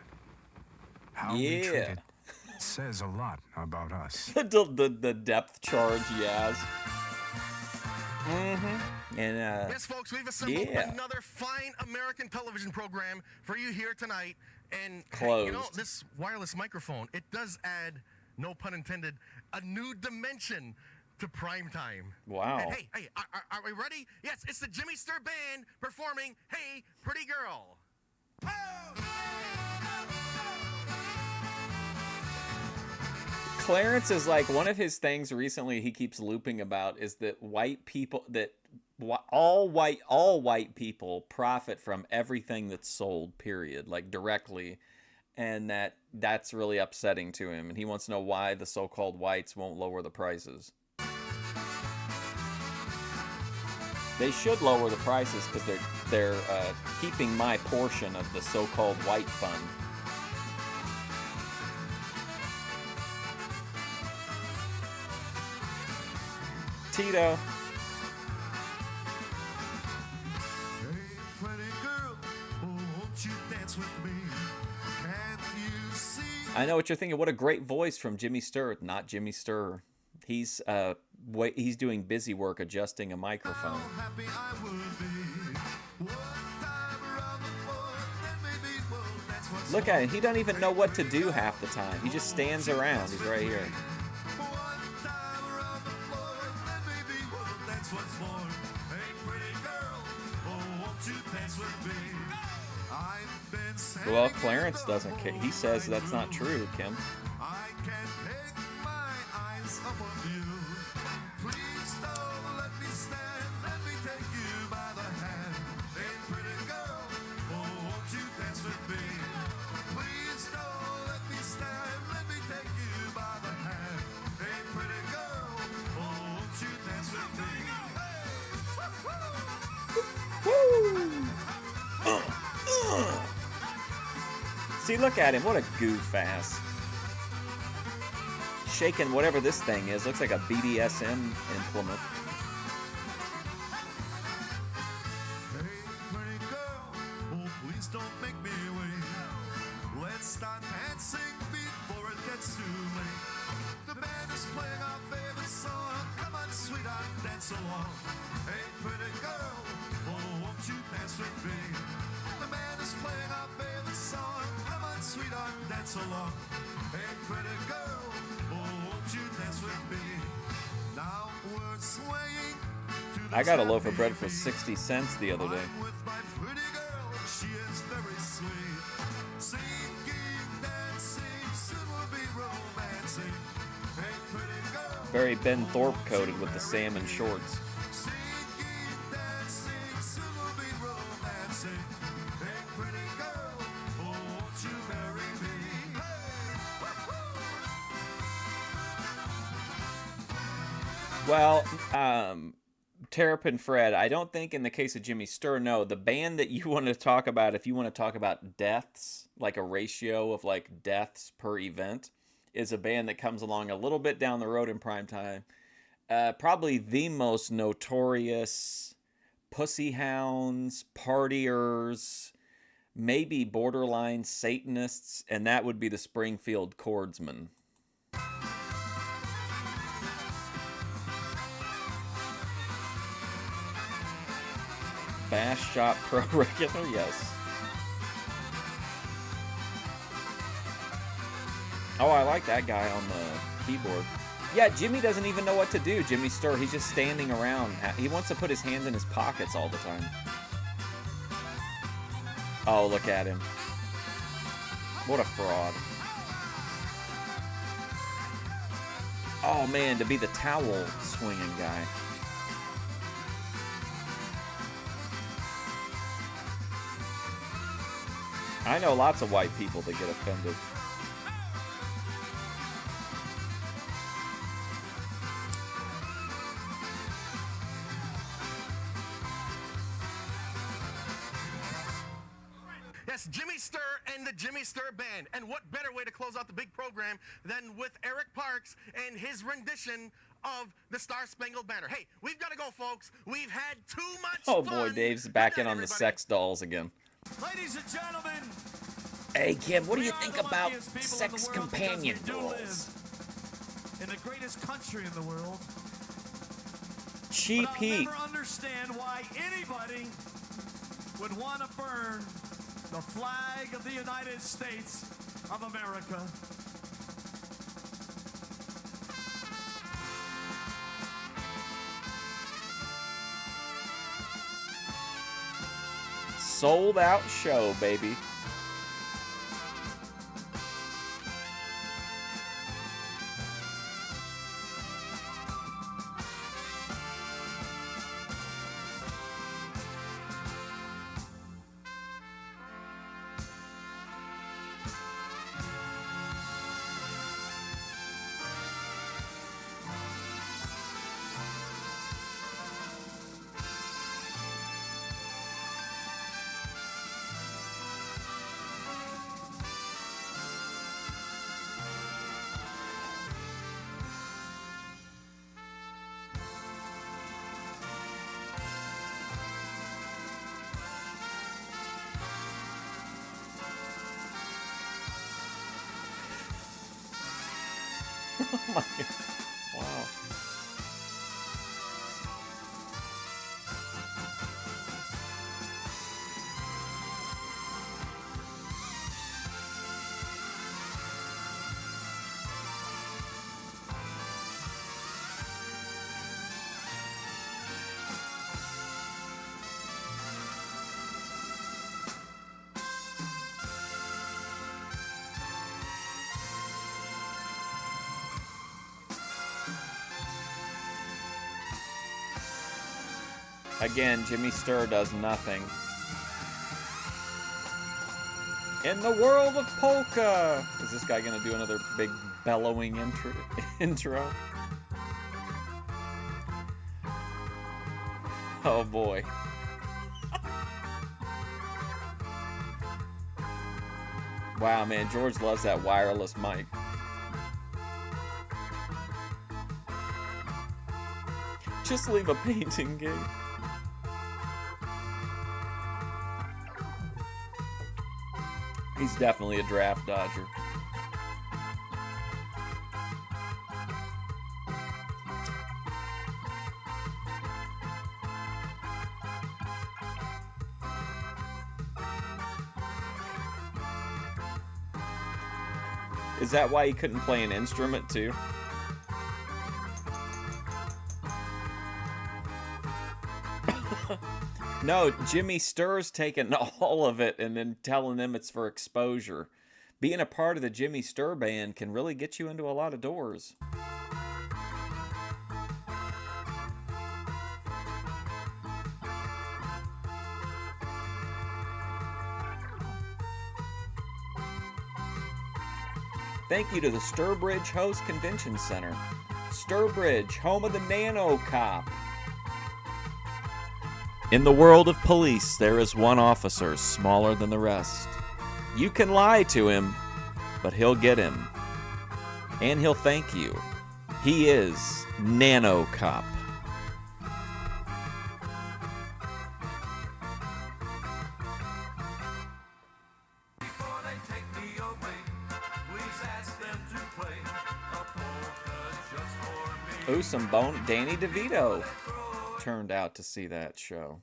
How we treat Yeah. it says a lot about us. the depth charge, yes. And Yes, folks, we've assembled yeah. another fine American television program for you here tonight. And hey, you know, Closed. this wireless microphone, it does add, no pun intended, a new dimension to prime time. Wow. And hey, are we ready? Yes, it's the Jimmy Stir Band performing Hey, Pretty Girl. Clarence is like, one of his things recently he keeps looping about is that all white people profit from everything that's sold, period, like directly, and that's really upsetting to him, and he wants to know why the so-called whites won't lower the prices. They should lower the prices because they're keeping my portion of the so-called white fund. Tito. Hey, pretty girl, won't you dance with me? Can't you see? I know what you're thinking. What a great voice from Jimmy Stir. Not Jimmy Stir. He's doing busy work adjusting a microphone. How happy I would be. One time around the floor, then maybe we'll dance once Look at him. He doesn't even know what to do half the time. He just stands around. He's right here. more. One time around the floor, then maybe we'll dance once more. Hey, pretty girl, won't you dance with me? I've been saying Well, Clarence doesn't care. He says that's not true, Kim. I can't take my eyes up on you. Please don't let me stand. Let me take you by the hand. Hey, pretty girl, won't you dance with me? Please don't let me stand. Let me take you by the hand. Hey, pretty girl, won't you dance with me? See, look at him. What a goof ass. Shaking whatever this thing is. Looks like a BDSM implement. Hey, pretty girl, please don't make me wait. Let's start dancing before it gets too late. The band is playing our favorite song. Come on, sweetheart, dance along. Hey, pretty girl, won't you dance with me? The band is playing our favorite song. Come on, sweetheart, dance along. Hey, pretty girl, won't you dance with me? Now we're swaying to the I got a loaf of happy bread for beat. 60 cents the other day. I'm with my pretty girl, she is very sweet. Singing, dancing, soon we'll be romancing. Hey, pretty girl. Very Ben Thorpe coated with the salmon shorts. Sing, keep dancing, soon we'll be romancing. Hey, pretty girl, oh, won't you marry me? Hey! Well, Terrapin Fred, I don't think in the case of Jimmy Sturr, no, the band that you want to talk about, if you want to talk about deaths, like a ratio of like deaths per event, is a band that comes along a little bit down the road in prime time. Probably the most notorious pussy hounds, partiers, maybe borderline Satanists, and that would be the Springfield Chordsmen. Bass Shop Pro Regular, yes. Oh, I like that guy on the keyboard. Yeah, Jimmy doesn't even know what to do, Jimmy Sturr. He's just standing around. He wants to put his hands in his pockets all the time. Oh, look at him. What a fraud. Oh, man, to be the towel swinging guy. I know lots of white people that get offended. Yes, Jimmy Sturr and the Jimmy Sturr Band. And what better way to close out the big program than with Eric Parks and his rendition of the Star Spangled Banner. Hey, we've got to go, folks. We've had too much Oh fun. boy, Dave's back in on the sex dolls again. Ladies and gentlemen, Hey Kim, what do we you are think the about luckiest people in sex the world because companion we do dolls? live in the greatest country in the world. Cheap But I'll Heat. never understand why anybody would want to burn the flag of the United States of America. Sold out show, baby. Oh my God. Wow. Again, Jimmy Sturr does nothing. In the world of polka! Is this guy gonna do another big bellowing intro? Oh boy. Wow, man, George loves that wireless mic. Just leave a painting gig. He's definitely a draft dodger. Is that why he couldn't play an instrument too? No, Jimmy Sturr's taking all of it and then telling them it's for exposure. being a part of the Jimmy Sturr Band can really get you into a lot of doors. Thank you to the Sturbridge Host Convention Center. Sturbridge, home of the Nano Cop. In the world of police, there is one officer smaller than the rest. You can lie to him, but he'll get him. And he'll thank you. He is Nano Cop. Ooh, some bone. Danny DeVito turned out to see that show.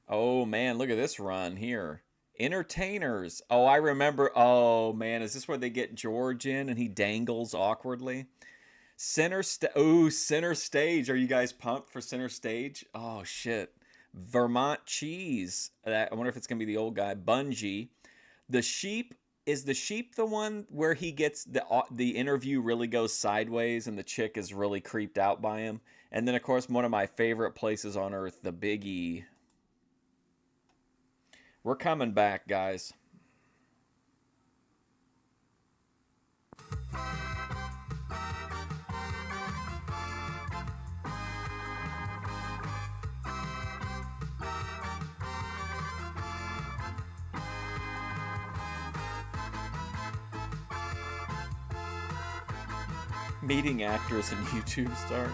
Oh, man, look at this run here. Entertainers. Oh, I remember. Oh, man, is this where they get George in and he dangles awkwardly? Center Stage. Are you guys pumped for Center Stage? Oh, shit. Vermont Cheese. I wonder if it's going to be the old guy. Bungie. The Sheep. Is the Sheep the one where he gets the interview really goes sideways and the chick is really creeped out by him? And then, of course, one of my favorite places on earth, the Big E. We're coming back, guys. Meeting actors and YouTube stars.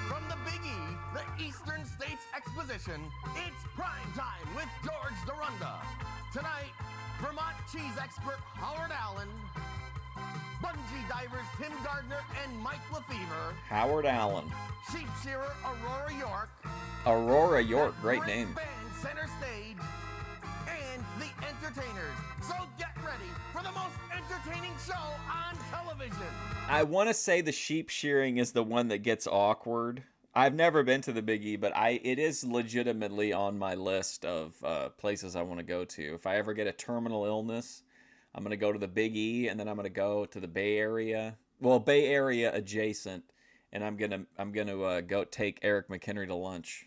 From the Big E, the Eastern States Exposition, it's prime time with George Dorunda. Tonight, Vermont cheese expert Howard Allen, bungee divers Tim Gardner and Mike Lefevre, Howard Allen. sheep shearer Aurora York, Aurora York, great Great name. Band Center Stage, and the entertainers. So get ready for the most entertaining show on television. I want to say the sheep shearing is the one that gets awkward. I've never been to the Big E, but it is legitimately on my list of places I want to go to. If I ever get a terminal illness, I'm going to go to the Big E, and then I'm going to go to the Bay Area. Well, Bay Area adjacent, and I'm gonna go take Eric McHenry to lunch.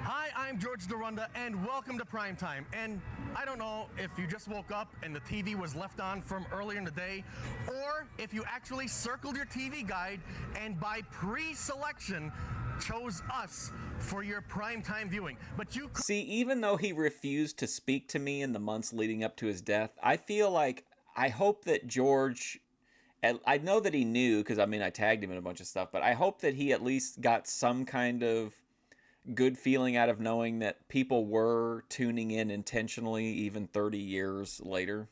Hi, I'm George Dorunda, and welcome to Primetime. And I don't know if you just woke up and the TV was left on from earlier in the day, or if you actually circled your TV guide and by pre-selection chose us for your primetime viewing. But you See, even though he refused to speak to me in the months leading up to his death, I feel like I hope that George, I know that he knew because I tagged him in a bunch of stuff, but I hope that he at least got some kind of good feeling out of knowing that people were tuning in intentionally even 30 years later.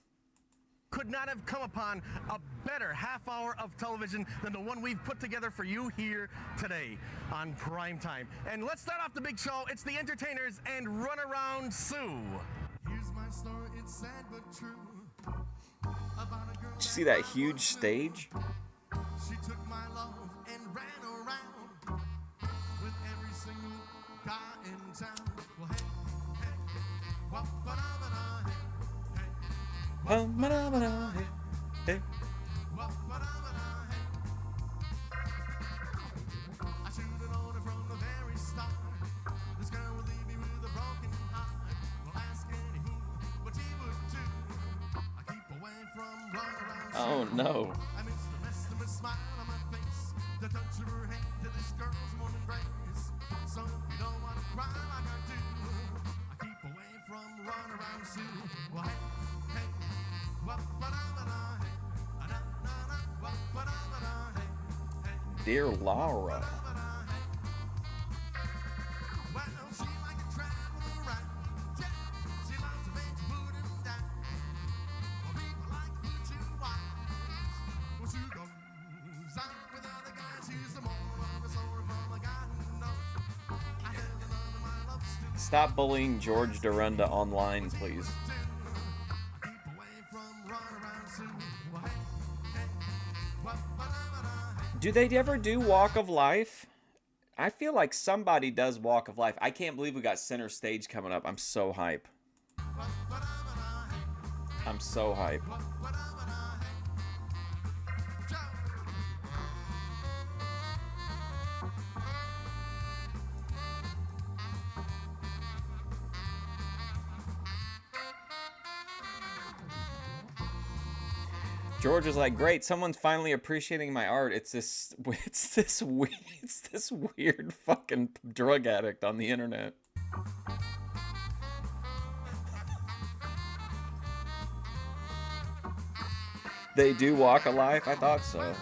could not have come upon a better half hour of television than the one we've put together for you here today on Primetime. And let's start off the big show. It's the entertainers and Runaround Sue. Here's my story, it's sad but true. About a girl Did you see that huge stage? She took my love and ran around with every single guy in town. Well, hey, hey, wa-ba-da-ba-da, hey, Hey. wa-ba-da-ba-da, hey. I should've known it from the very start. This girl would leave me with a broken heart. Well, ask any fool what she would do. I keep away from runaround. Oh no. I miss the rest of her smile on my face, the touch of her hand to this girl's warm embrace. So if you don't want to cry like I do, I keep away from runaround Sue. Well, hey, hey, wa-ba-da-ba-da, hey, da-da-da-da, wa-ba-da-ba-da, hey, hey, Dear Laura. ba-da-ba-da, hey. Well, she like to travel around, yeah, she loves to make you put him down. Well, people like who you wise. Well, she goes out with other guys. She's the moral of the story from a guy who knows. I had the love of my love still Stop bullying George Dorunda online, please. do. I keep away from runaround Sue. Well, hey, hey, wa-ba-da-ba-da, hey. Do they ever do Walk of Life? I feel like somebody does Walk of Life. I can't believe we got Center Stage coming up. I'm so hype. I'm so hype. George is like, great, someone's finally appreciating my art. It's this weird fucking drug addict on the internet. They do Walk of Life? I thought so.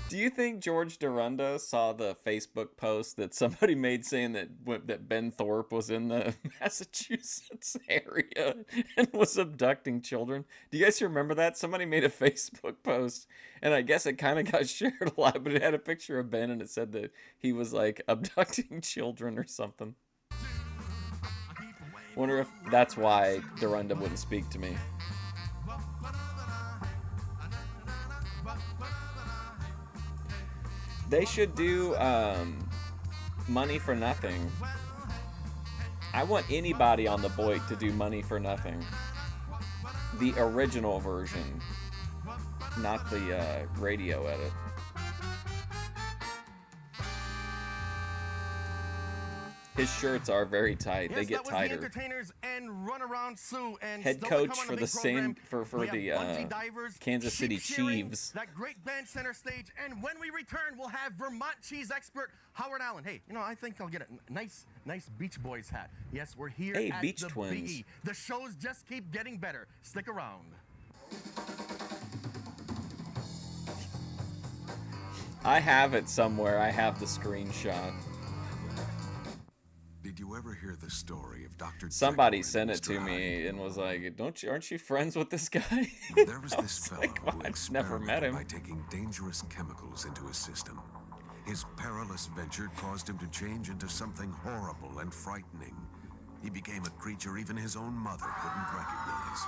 Do you think George Dorunda saw the Facebook post that somebody made saying that Ben Thorpe was in the Massachusetts area and was abducting children? Do you guys remember that? Somebody made a Facebook post, and I guess it kind of got shared a lot, but it had a picture of Ben, and it said that he was, like, abducting children or something. Wonder if that's why Dorunda wouldn't speak to me. They should do Money for Nothing. I want anybody on the Boit to do Money for Nothing. The original version, not the radio edit. His shirts are very tight. Yes, they get that was tighter. The entertainers and Run Around Sue and Head still coach to come on for the the big program, for we have the bungee divers, Kansas City sheep shearing, Chiefs. That great band Center Stage, and when we return, we'll have Vermont cheese expert Howard Allen. Hey, you know, I think I'll get a nice Beach Boys hat. Yes, we're here Hey, at Beach the Twins. Big E. The shows just keep getting better. Stick around. I have it somewhere. I have the screenshot. Did you ever hear the story of Dr. Somebody Jekyll and sent it Mr. to me Hyde? and was like, aren't you friends with this guy? There was I this fellow like, who I've never met experimented him. by taking dangerous chemicals into his system. His perilous venture caused him to change into something horrible and frightening. He became a creature even his own mother couldn't recognize.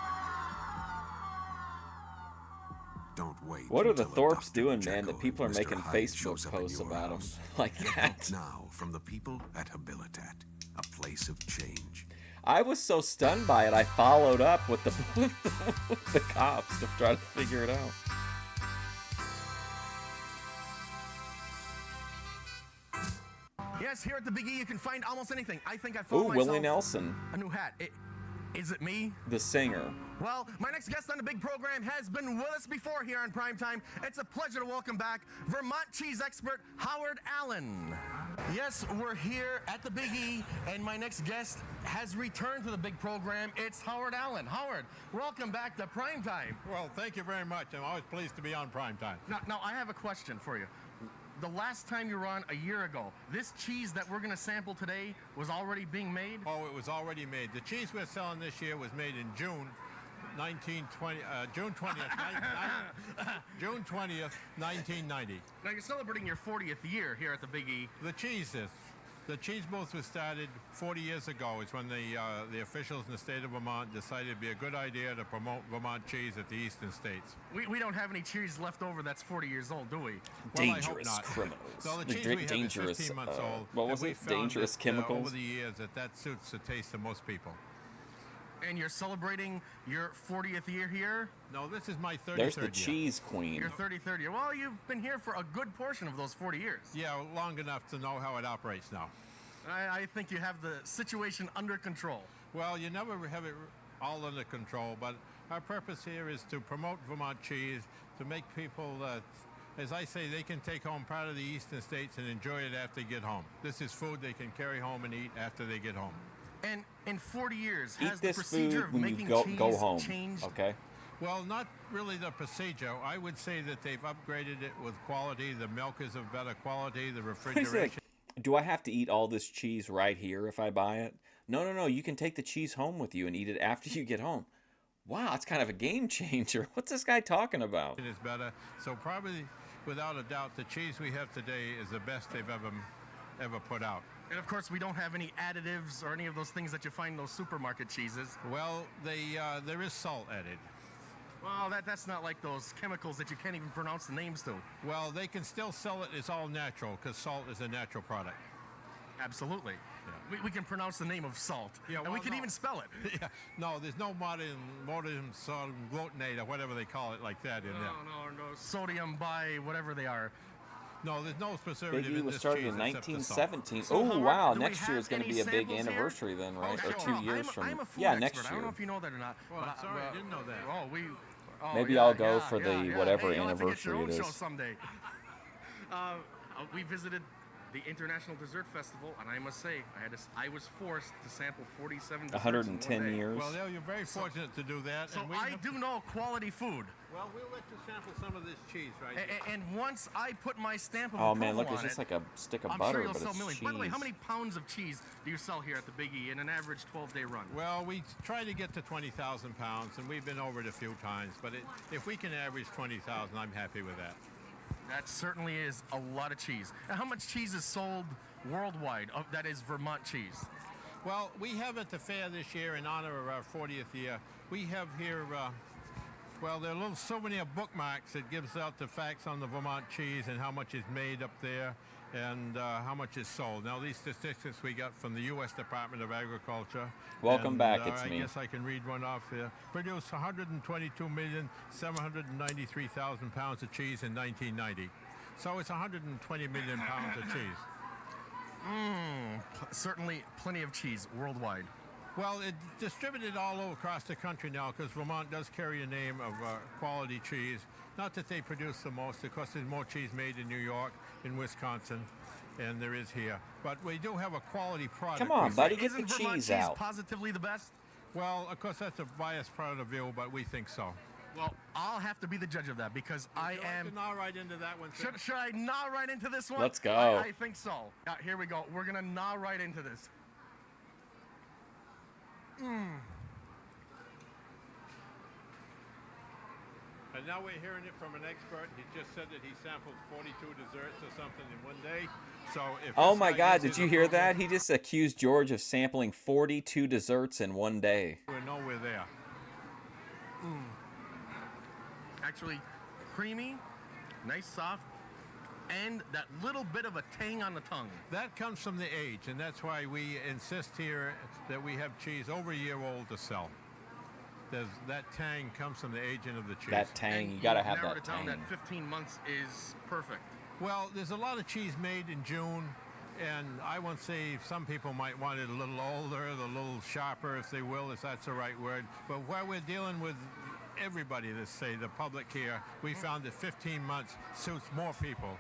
Don't wait. What are the until a Thorpes Dr. doing, Jekyll man, that and people are Mr. making Hyde shows Facebook up in posts your about him house? like Get that? help now from the people at Habilitat, a place of change. I was so stunned by it, I followed up with the cops to try to figure it out. Yes, here at the Big E, you can find almost anything. I think I Ooh, found myself Willie Nelson, a new hat. Is it me? the singer. Well, my next guest on the big program has been with us before here on Primetime. It's a pleasure to welcome back Vermont cheese expert Howard Allen. Yes, we're here at the Big E, and my next guest has returned to the big program. It's Howard Allen. Howard, welcome back to Primetime. Well, thank you very much. I'm always pleased to be on Primetime. Now, I have a question for you. The last time you were on a year ago, this cheese that we're going to sample today was already being made? Oh, it was already made. The cheese we're selling this year was made in June 1920, June 20th, June 20th, 1990. Now, you're celebrating your 40th year here at the Big E. The cheese is. The cheese booth was started 40 years ago. It's when the officials in the state of Vermont decided it'd be a good idea to promote Vermont cheese at the eastern states. We don't have any cheese left over that's 40 years old, do we? Well, I hope Dangerous not. criminals. So the The cheese we have dangerous, is 15 months old. what was and we it? found Dangerous that, chemicals? over the years that suits the taste of most people. And you're celebrating your 40th year here? No, this is my 33rd There's the year. cheese queen. Your 33rd year. Well, you've been here for a good portion of those 40 years. Yeah, long enough to know how it operates now. I think you have the situation under control. Well, you never have it all under control, but our purpose here is to promote Vermont cheese, to make people, as I say, they can take home part of the eastern states and enjoy it after they get home. This is food they can carry home and eat after they get home. And in 40 years, Eat has the this procedure food of when making you cheese go home, changed? okay? Well, not really the procedure. I would say that they've upgraded it with quality. The milk is of better quality. The Wait a refrigeration. sec. Do I have to eat all this cheese right here if I buy it? No. You can take the cheese home with you and eat it after you get home. Wow, that's kind of a game changer. What's this guy talking about? It is better. So probably, without a doubt, the cheese we have today is the best they've ever put out. And of course, we don't have any additives or any of those things that you find in those supermarket cheeses. Well, there is salt added. Well, that's not like those chemicals that you can't even pronounce the names to. Well, they can still sell it. It's all natural because salt is a natural product. Absolutely. Yeah. We can pronounce the name of salt, and we can even spell it. Yeah. No, there's no modern sodium glutamate or whatever they call it like that in there. No. Sodium whatever they are. No, there's no preservative Biggie in was this started cheese in except the salt. 1917. So, Oh, Howard, wow. do we Next year is have going to any be a big samples here? anniversary then, right? Oh, Or sure. 2 years I'm a food Yeah, expert. next I year. don't know if you know that or not. Well, I'm sorry, I didn't know that. Maybe yeah, I'll go yeah, for yeah, the yeah. whatever Hey, you'll have to get your anniversary own it show is. someday. We visited the International Dessert Festival, and I must say, I was forced to sample 47 desserts 110 in one day. years. Well, you're very fortunate to do that. So and we I have- do know quality food. Well, we'll let you sample some of this cheese right here. And once I put my stamp of Oh, man, approval look, it's on just it, like a stick of I'm butter, sure you'll but sell it's millions. cheese. By the way, how many pounds of cheese do you sell here at the Biggie in an average 12-day run? Well, we try to get to 20,000 pounds, and we've been over it a few times. But if we can average 20,000, I'm happy with that. That certainly is a lot of cheese. And how much cheese is sold worldwide? That is Vermont cheese. Well, we have at the fair this year, in honor of our 40th year, we have here, well, they're little souvenir bookmarks that gives out the facts on the Vermont cheese and how much is made up there and how much is sold. Now, these statistics we got from the U.S. Department of Agriculture. Welcome and, back, it's I me. guess I can read one off here. Produced 122,793,000 pounds of cheese in 1990. So it's 120 million pounds of cheese. Certainly plenty of cheese worldwide. Well, it's distributed all over across the country now because Vermont does carry a name of quality cheese. Not that they produce the most, because there's more cheese made in New York, in Wisconsin, and there is here. But we do have a quality product. Come on, buddy, get Isn't the Vermont cheese cheese out. positively the best? Well, of course, that's a biased part of the view, but we think so. Well, I'll have to be the judge of that because I am. Gnaw right into that one. Sir? Should I gnaw right into this one? Let's go. I think so. Yeah, here we go. We're gonna gnaw right into this. And now we're hearing it from an expert. He just said that he sampled 42 desserts or something in one day. So if Oh this my guy God, gets did his you hear approval, that? He just accused George of sampling 42 desserts in one day. We know we're there. Actually, creamy, nice, soft, and that little bit of a tang on the tongue. That comes from the age, and that's why we insist here that we have cheese over a year old to sell. That tang comes from the aging of the cheese. That tang, And you gotta you've have narrowed that it down tang. that 15 months is perfect. Well, there's a lot of cheese made in June, and I won't say some people might want it a little older, a little sharper, if they will, if that's the right word. But while we're dealing with everybody, let's say the public here, we found that 15 months suits more people.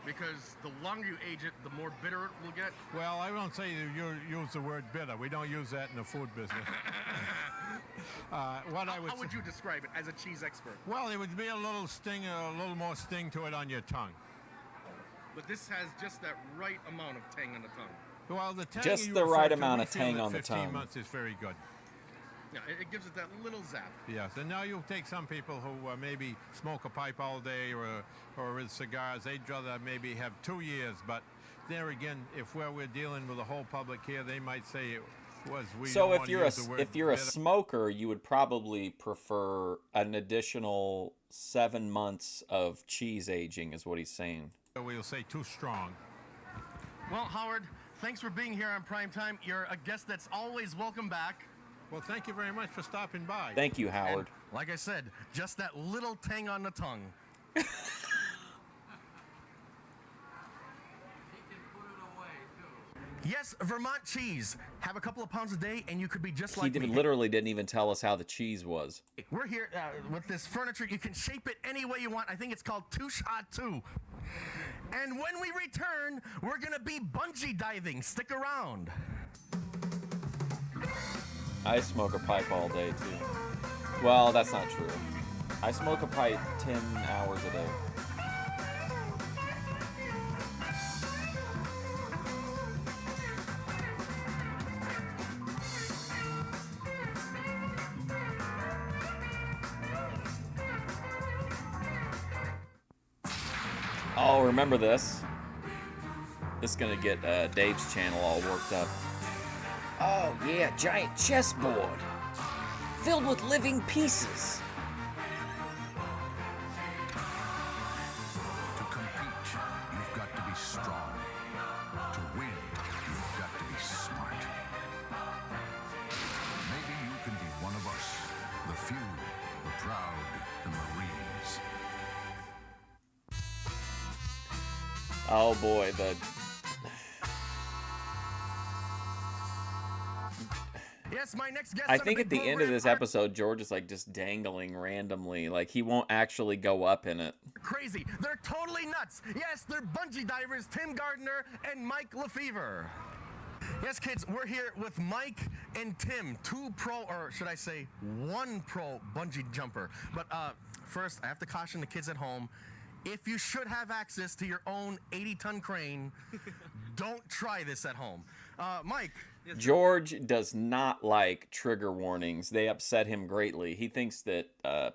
Because the longer you age it, the more bitter it will get. Well, I don't say you use the word bitter. We don't use that in the food business. How would you describe it as a cheese expert? Well, it would be a little sting, a little more sting to it on your tongue. But this has just that right amount of tang on the tongue. Well, the tang Just you the refer right to, amount we of feel tang that on the 15 tongue. months is very good. Yeah, it gives it that little zap. Yes, and now you take some people who maybe smoke a pipe all day or with cigars. They'd rather maybe have 2 years. But there again, if we're dealing with the whole public here, they might say it was. We So don't if wanna you're use the word a bitter. smoker, you would probably prefer an additional 7 months of cheese aging, is what he's saying. We'll say too strong. Well, Howard, thanks for being here on Prime Time. You're a guest that's always welcome back. Well, thank you very much for stopping by. Thank you, Howard. And like I said, just that little tang on the tongue. Yes, Vermont cheese. Have a couple of pounds a day, and you could be just He like me. literally didn't even tell us how the cheese was. We're here with this furniture. You can shape it any way you want. I think it's called Touche à Tout. And when we return, we're going to be bungee diving. Stick around. I smoke a pipe all day, too. Well, that's not true. I smoke a pipe 10 hours a day. Oh, remember this? This is gonna get Dave's channel all worked up. Oh yeah, giant chessboard filled with living pieces. To compete, you've got to be strong. To win, you've got to be smart. Maybe you can be one of us. The few, the proud, the Marines. Oh boy, Yes, my next guest. I think at the end of this episode, George is like just dangling randomly, like he won't actually go up in it. Crazy. They're totally nuts. Yes, they're bungee divers, Tim Gardner and Mike Lefevre. Yes, kids, we're here with Mike and Tim, two pro, or should I say, one pro bungee jumper. But first, I have to caution the kids at home. If you should have access to your own 80-ton crane, don't try this at home. Mike. George does not like trigger warnings. They upset him greatly. He thinks that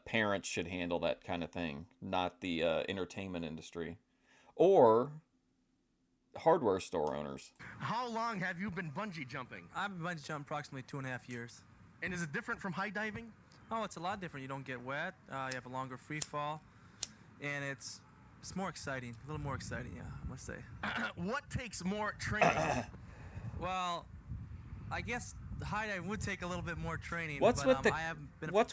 parents should handle that kind of thing, not the entertainment industry. Or hardware store owners. How long have you been bungee jumping? I've been bungee jumping approximately 2.5 years. And is it different from high diving? Oh, it's a lot different. You don't get wet. You have a longer free fall. And it's more exciting. A little more exciting, yeah, I must say. What takes more training? Well, I guess the high dive would take a little bit more training. What's but,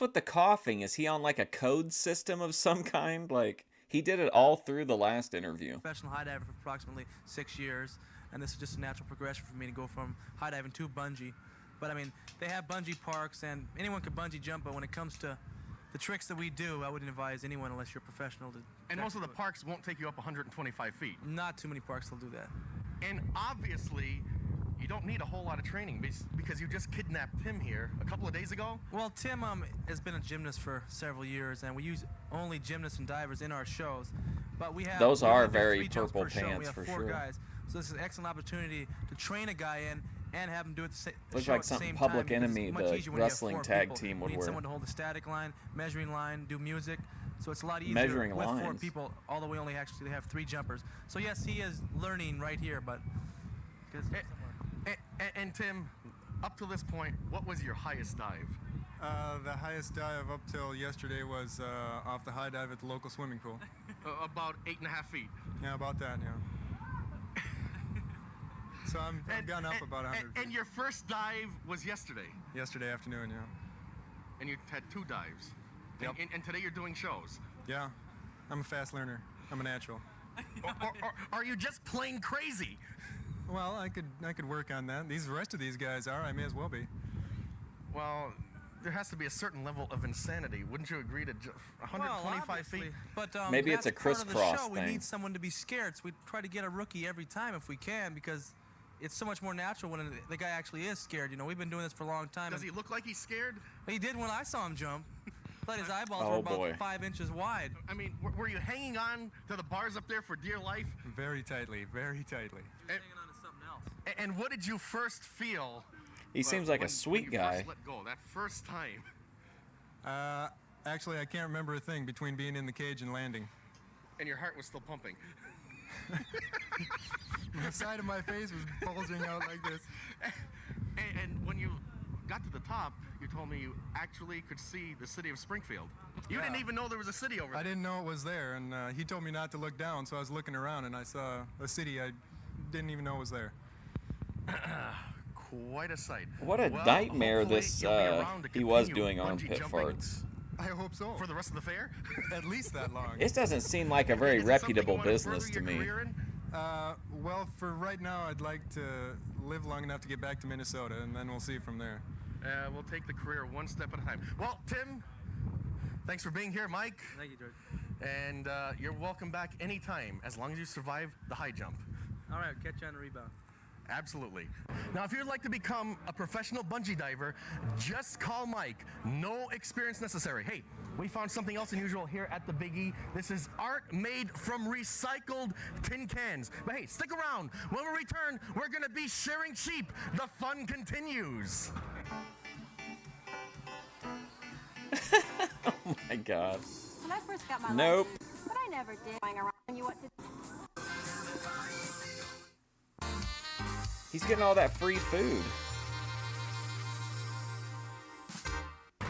with the coughing? Is he on like a code system of some kind? Like he did it all through the last interview. Professional high diver for approximately 6 years, and this is just a natural progression for me to go from high diving to bungee. But I mean, they have bungee parks, and anyone can bungee jump. But when it comes to the tricks that we do, I wouldn't advise anyone unless you're a professional to. And most of the parks won't take you up 125 feet. Not too many parks will do that. And obviously, you don't need a whole lot of training because you just kidnapped Tim here a couple of days ago. Well, Tim has been a gymnast for several years, and we use only gymnasts and divers in our shows. But we have those are very 3 jumps purple per show. pants We have for 4 sure. guys, so this is an excellent opportunity to train a guy in and have him do it the Looks show like at the something same Public time, because Enemy, it's much the easier when you have wrestling 4 tag people. team, would you need wear. someone to hold the static line, measuring line, do music. So it's a lot easier Measuring with 4 lines. people, although we only actually have 3 jumpers. So yes, he is learning right here, but and Tim, up to this point, what was your highest dive? The highest dive up till yesterday was off the high dive at the local swimming pool. About 8.5 feet. Yeah, about that, yeah. So I've gone up about 100 feet. And your first dive was yesterday? Yesterday afternoon, yeah. And you had 2 dives? Yep. And today you're doing shows? Yeah, I'm a fast learner. I'm a natural. or are you just plain crazy? Well, I could work on that. The rest of these guys are. I may as well be. Well, there has to be a certain level of insanity. Wouldn't you agree to 125 feet? But Maybe it's a that's part of the crisscross show. We thing. need someone to be scared, so we try to get a rookie every time if we can, because it's so much more natural when the guy actually is scared. You know, we've been doing this for a long time. Does he look like he's scared? He did when I saw him jump. But his eyeballs Oh, were about boy. 5 inches wide. I mean, were you hanging on to the bars up there for dear life? Very tightly, very tightly. Hanging on to something else. And what did you first feel? He seems like a when sweet you guy. First let go, that first time. Actually, I can't remember a thing between being in the cage and landing. And your heart was still pumping. The side of my face was bulging out like this. And when you got to the top, you told me you actually could see the city of Springfield. You didn't even know there was a city over there. I didn't know it was there, and he told me not to look down, so I was looking around, and I saw a city I didn't even know was there. Quite a sight. What a Well, nightmare hopefully this you'll be around to he was continue doing bungee armpit jumping farts. I hope so. For the rest of the fair? At least that long. This doesn't seem like a very Is it something reputable you wanna business further to your me. career in? Well, for right now, I'd like to live long enough to get back to Minnesota, and then we'll see from there. We'll take the career one step at a time. Well, Tim, thanks for being here. Mike. Thank you, George. And you're welcome back anytime, as long as you survive the high jump. All right, catch you on the rebound. Absolutely. Now, if you'd like to become a professional bungee diver, just call Mike. No experience necessary. Hey, we found something else unusual here at the Big E. This is art made from recycled tin cans. But hey, stick around. When we return, we're going to be sharing cheap. The fun continues. Oh my god. When I first got my Nope. license, but I never did. Going around you what to He's getting all that free food.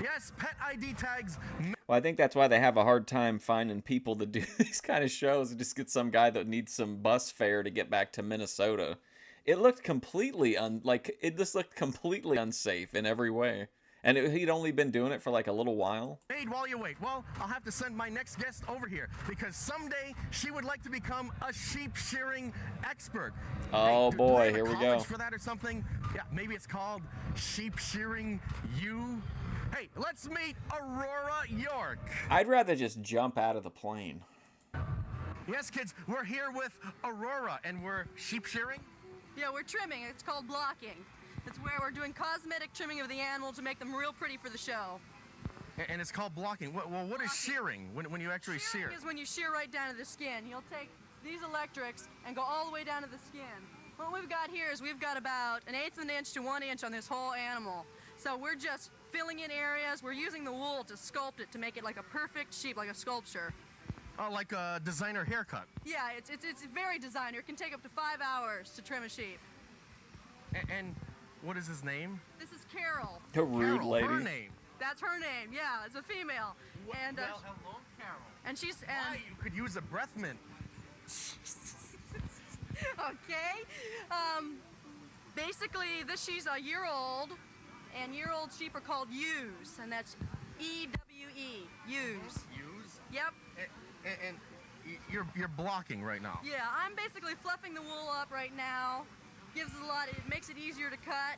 Yes, pet ID tags. Well, I think that's why they have a hard time finding people to do these kind of shows. Just get some guy that needs some bus fare to get back to Minnesota. It looked completely it just looked completely unsafe in every way. And he'd only been doing it for like a little while. Made while you wait. Well, I'll have to send my next guest over here because someday she would like to become a sheep shearing expert. Oh do boy, they have here a we college go. for that or something? Yeah, maybe it's called Sheep Shearing U. Hey, let's meet Aurora York. I'd rather just jump out of the plane. Yes, kids, we're here with Aurora, and we're sheep shearing. Yeah, we're trimming. It's called blocking. It's where we're doing cosmetic trimming of the animal to make them real pretty for the show. And it's called blocking. Well, what is shearing when you actually shear? Shearing is when you shear right down to the skin. You'll take these electrics and go all the way down to the skin. What we've got here is we've got about 1/8 of an inch to 1 inch on this whole animal. So we're just filling in areas. We're using the wool to sculpt it to make it like a perfect sheep, like a sculpture. Oh, like a designer haircut. Yeah, it's very designer. It can take up to 5 hours to trim a sheep. And what is his name? This is Carol. A rude Carol, lady. her name. That's her name. Yeah, it's a female. And well, hello, Carol. and she's Why, you could use a breath mint. Okay. Basically, she's a year old, and year-old sheep are called ewes, and that's E-W-E, ewes. Ewes? Yep. And you're blocking right now. Yeah, I'm basically fluffing the wool up right now. Gives it a lot. It makes it easier to cut.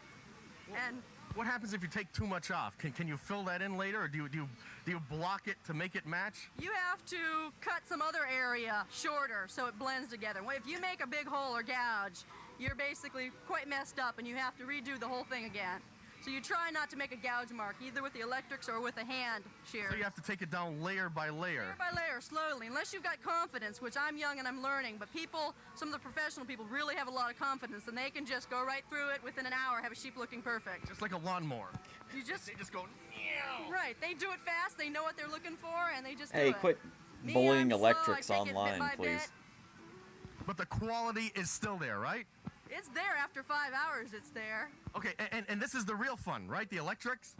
And what happens if you take too much off? Can you fill that in later, or do you block it to make it match? you have to cut some other area shorter so it blends together. If you make a big hole or gouge, you're basically quite messed up, and you have to redo the whole thing again. So you try not to make a gouge mark, either with the electrics or with a hand shear. So you have to take it down layer by layer. Layer by layer, slowly, unless you've got confidence, which I'm young and I'm learning, but some of the professional people really have a lot of confidence, and they can just go right through it within an hour, have a sheep looking perfect. Just like a lawnmower. They just go, meow. Right, they do it fast, they know what they're looking for, and they just do Hey, it. quit Me, bullying I'm slow, I electrics take it bit online, by please. bit. But the quality is still there, right? It's there after 5 hours, it's there. Okay, and this is the real fun, right? The electrics?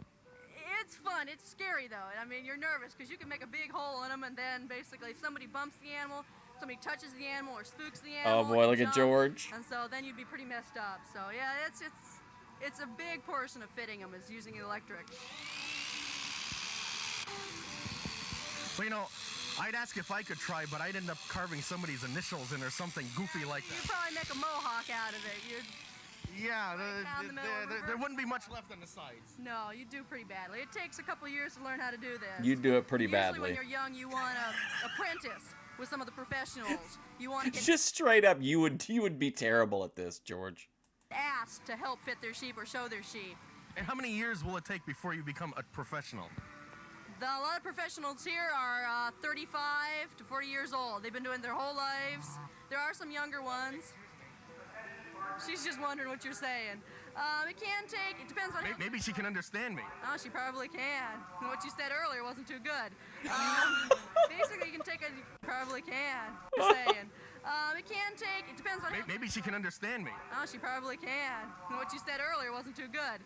It's fun. It's scary, though. I mean, you're nervous because you can make a big hole in them, and then basically if somebody bumps the animal, somebody touches the animal or spooks the animal. Oh boy, you look at jump, George. And so then you'd be pretty messed up. So yeah, it's a big portion of fitting them is using the electric. Well, you know, I'd ask if I could try, but I'd end up carving somebody's initials in or something goofy like You'd that. probably make a mohawk out of it. Yeah, down the middle, there wouldn't be much left on the sides. No, you do pretty badly. It takes a couple years to learn how to do this. You do it pretty Usually badly. when you're young, you want to apprentice with some of the professionals. You want to get Just straight up, you would be terrible at this, George. asked to help fit their sheep or show their sheep. And how many years will it take before you become a professional? A lot of professionals here are 35 to 40 years old. They've been doing it their whole lives. There are some younger ones. She's just wondering what you're saying. It depends on... Maybe she can understand me. Oh, she probably can. What you said earlier wasn't too good. Basically, you can take it... Probably can. You're saying. It depends on... Maybe she can understand me. Oh, she probably can. What you said earlier wasn't too good.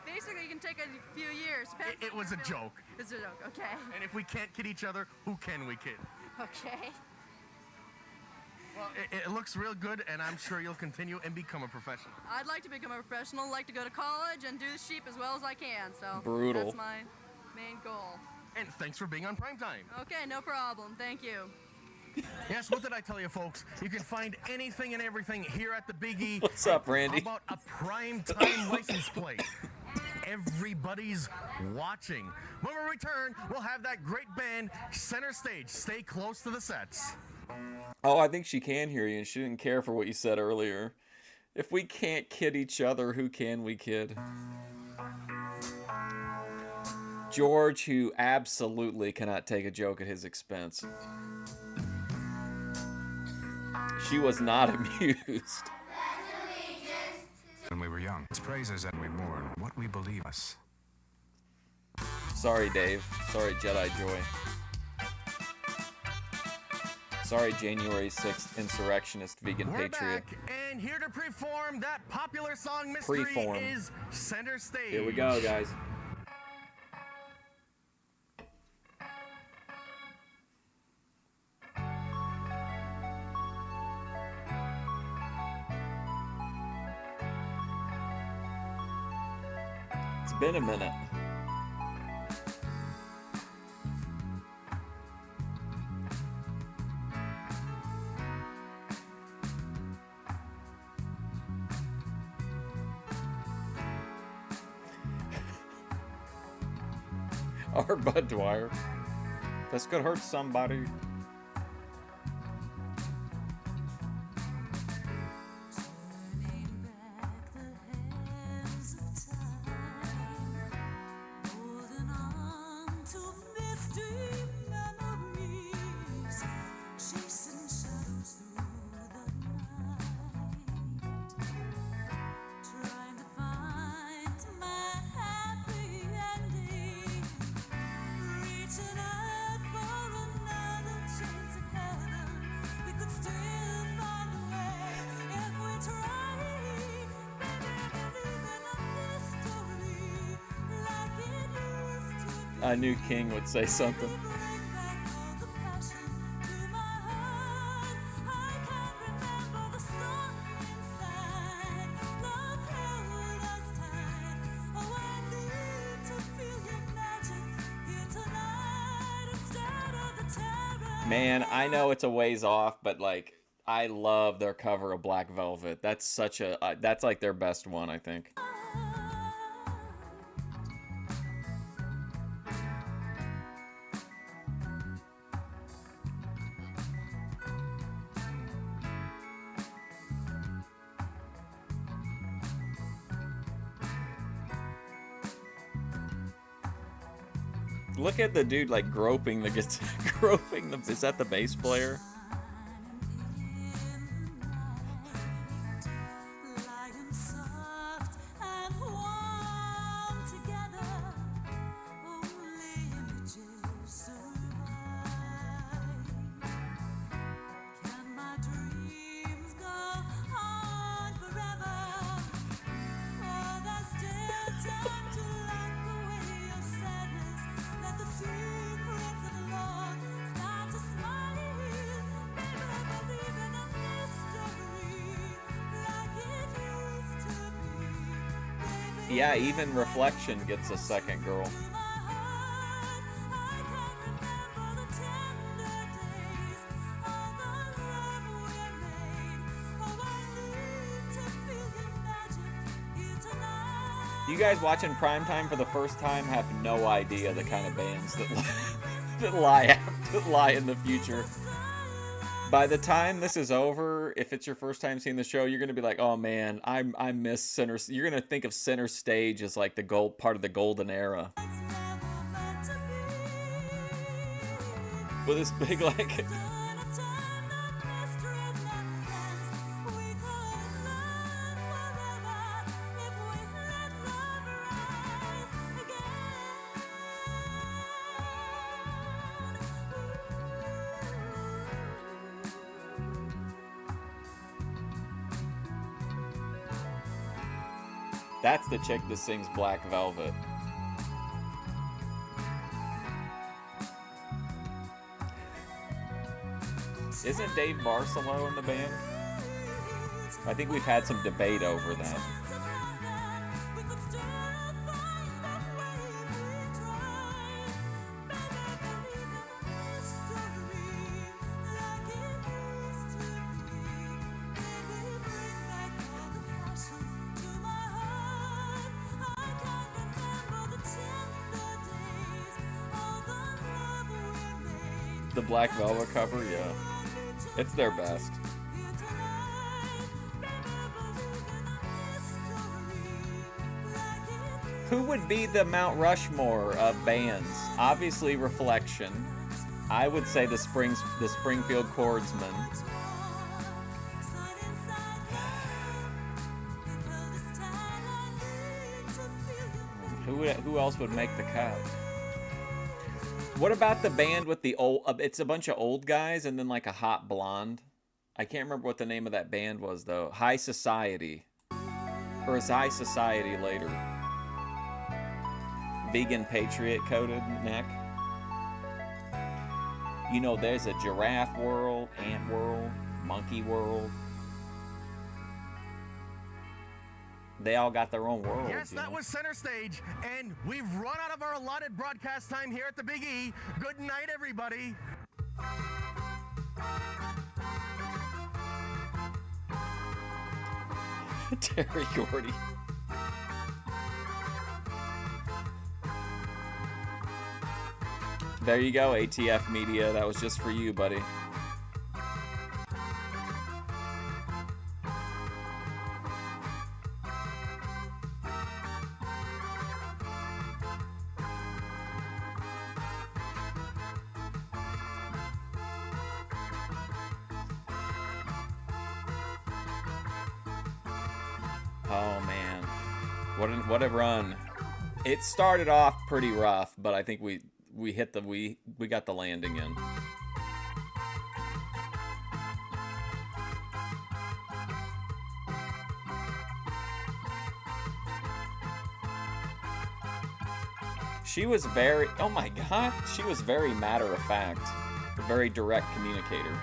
Basically, you can take a few years. It was a joke. It's a joke, okay. And if we can't kid each other, who can we kid? Okay. Well, it looks real good, and I'm sure you'll continue and become a professional. I'd like to become a professional, like to go to college and do the sheep as well as I can, so Brutal. that's my main goal. And thanks for being on Primetime. Okay, no problem. Thank you. Yes, what did I tell you, folks? You can find anything and everything here at the Big E. What's up, Randy? How about a Primetime license plate? Everybody's watching. When we return, we'll have that great band center stage. Stay close to the sets. Oh, I think she can hear you, and she didn't care for what you said earlier. If we can't kid each other, who can we kid? George, who absolutely cannot take a joke at his expense. She was not amused. When we were young, it's praises that we mourn, what we believe us. Sorry, Dave. Sorry, Jedi Joy. Sorry, January 6th, insurrectionist, vegan We're patriot. back and here to perform that popular song mystery Preform. is Center Stage. Here we go, guys. It's been a minute. Or Bud Dwyer. This could hurt somebody. I knew King would say something. Man, I know it's a ways off, but like, I love their cover of Black Velvet. That's such a, that's like their best one, I think. Look at the dude like groping the guitar, groping the. Is that the bass player? Yeah, even Reflection gets a second girl. You guys watching Primetime for the first time have no idea the kind of bands that lie in the future. By the time this is over, if it's your first time seeing the show, you're gonna be like, "Oh man, I miss Center." You're gonna think of Center Stage as like the gold part of the golden era. With this big like. That's the chick that sings Black Velvet. Isn't Dave Barcelo in the band? I think we've had some debate over that. The Black Velvet cover, yeah. It's their best. Who would be the Mount Rushmore of bands? Obviously Reflection. I would say the Springfield Chordsmen. Who else would make the cut? What about the band with the old? It's a bunch of old guys and then like a hot blonde. I can't remember what the name of that band was though. High Society, or is High Society later? Vegan Patriot coated neck. You know, there's a giraffe world, ant world, monkey world. They all got their own world. Yes, that was Center Stage, and we've run out of our allotted broadcast time here at the Big E. Good night, everybody. Terry Gordy. There you go, ATF Media. That was just for you, buddy. Oh man, what a run! It started off pretty rough, but I think we hit the we got the landing in. She was very, oh my god, she was very matter of fact, a very direct communicator.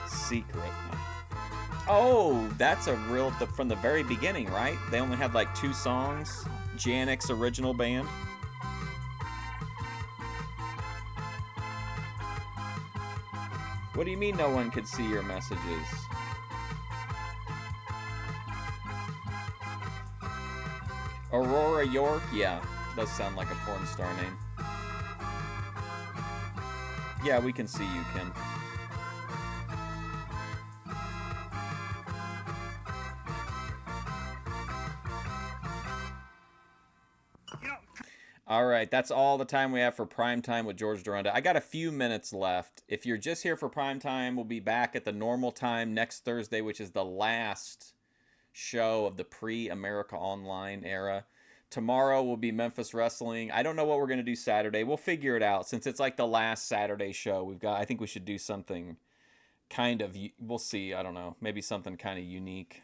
Secret. Oh, that's a real, from the very beginning, right? They only had like 2 songs. Janek's original band. What do you mean no one could see your messages? Aurora York? Yeah, does sound like a porn star name. Yeah, we can see you, Kim. All right, that's all the time we have for Prime Time with George Dorunda. I got a few minutes left. If you're just here for Prime Time, we'll be back at the normal time next Thursday, which is the last show of the pre-America Online era. Tomorrow will be Memphis Wrestling. I don't know what we're going to do Saturday. We'll figure it out. Since it's like the last Saturday show, I think we should do something kind of, we'll see. I don't know. Maybe something kind of unique.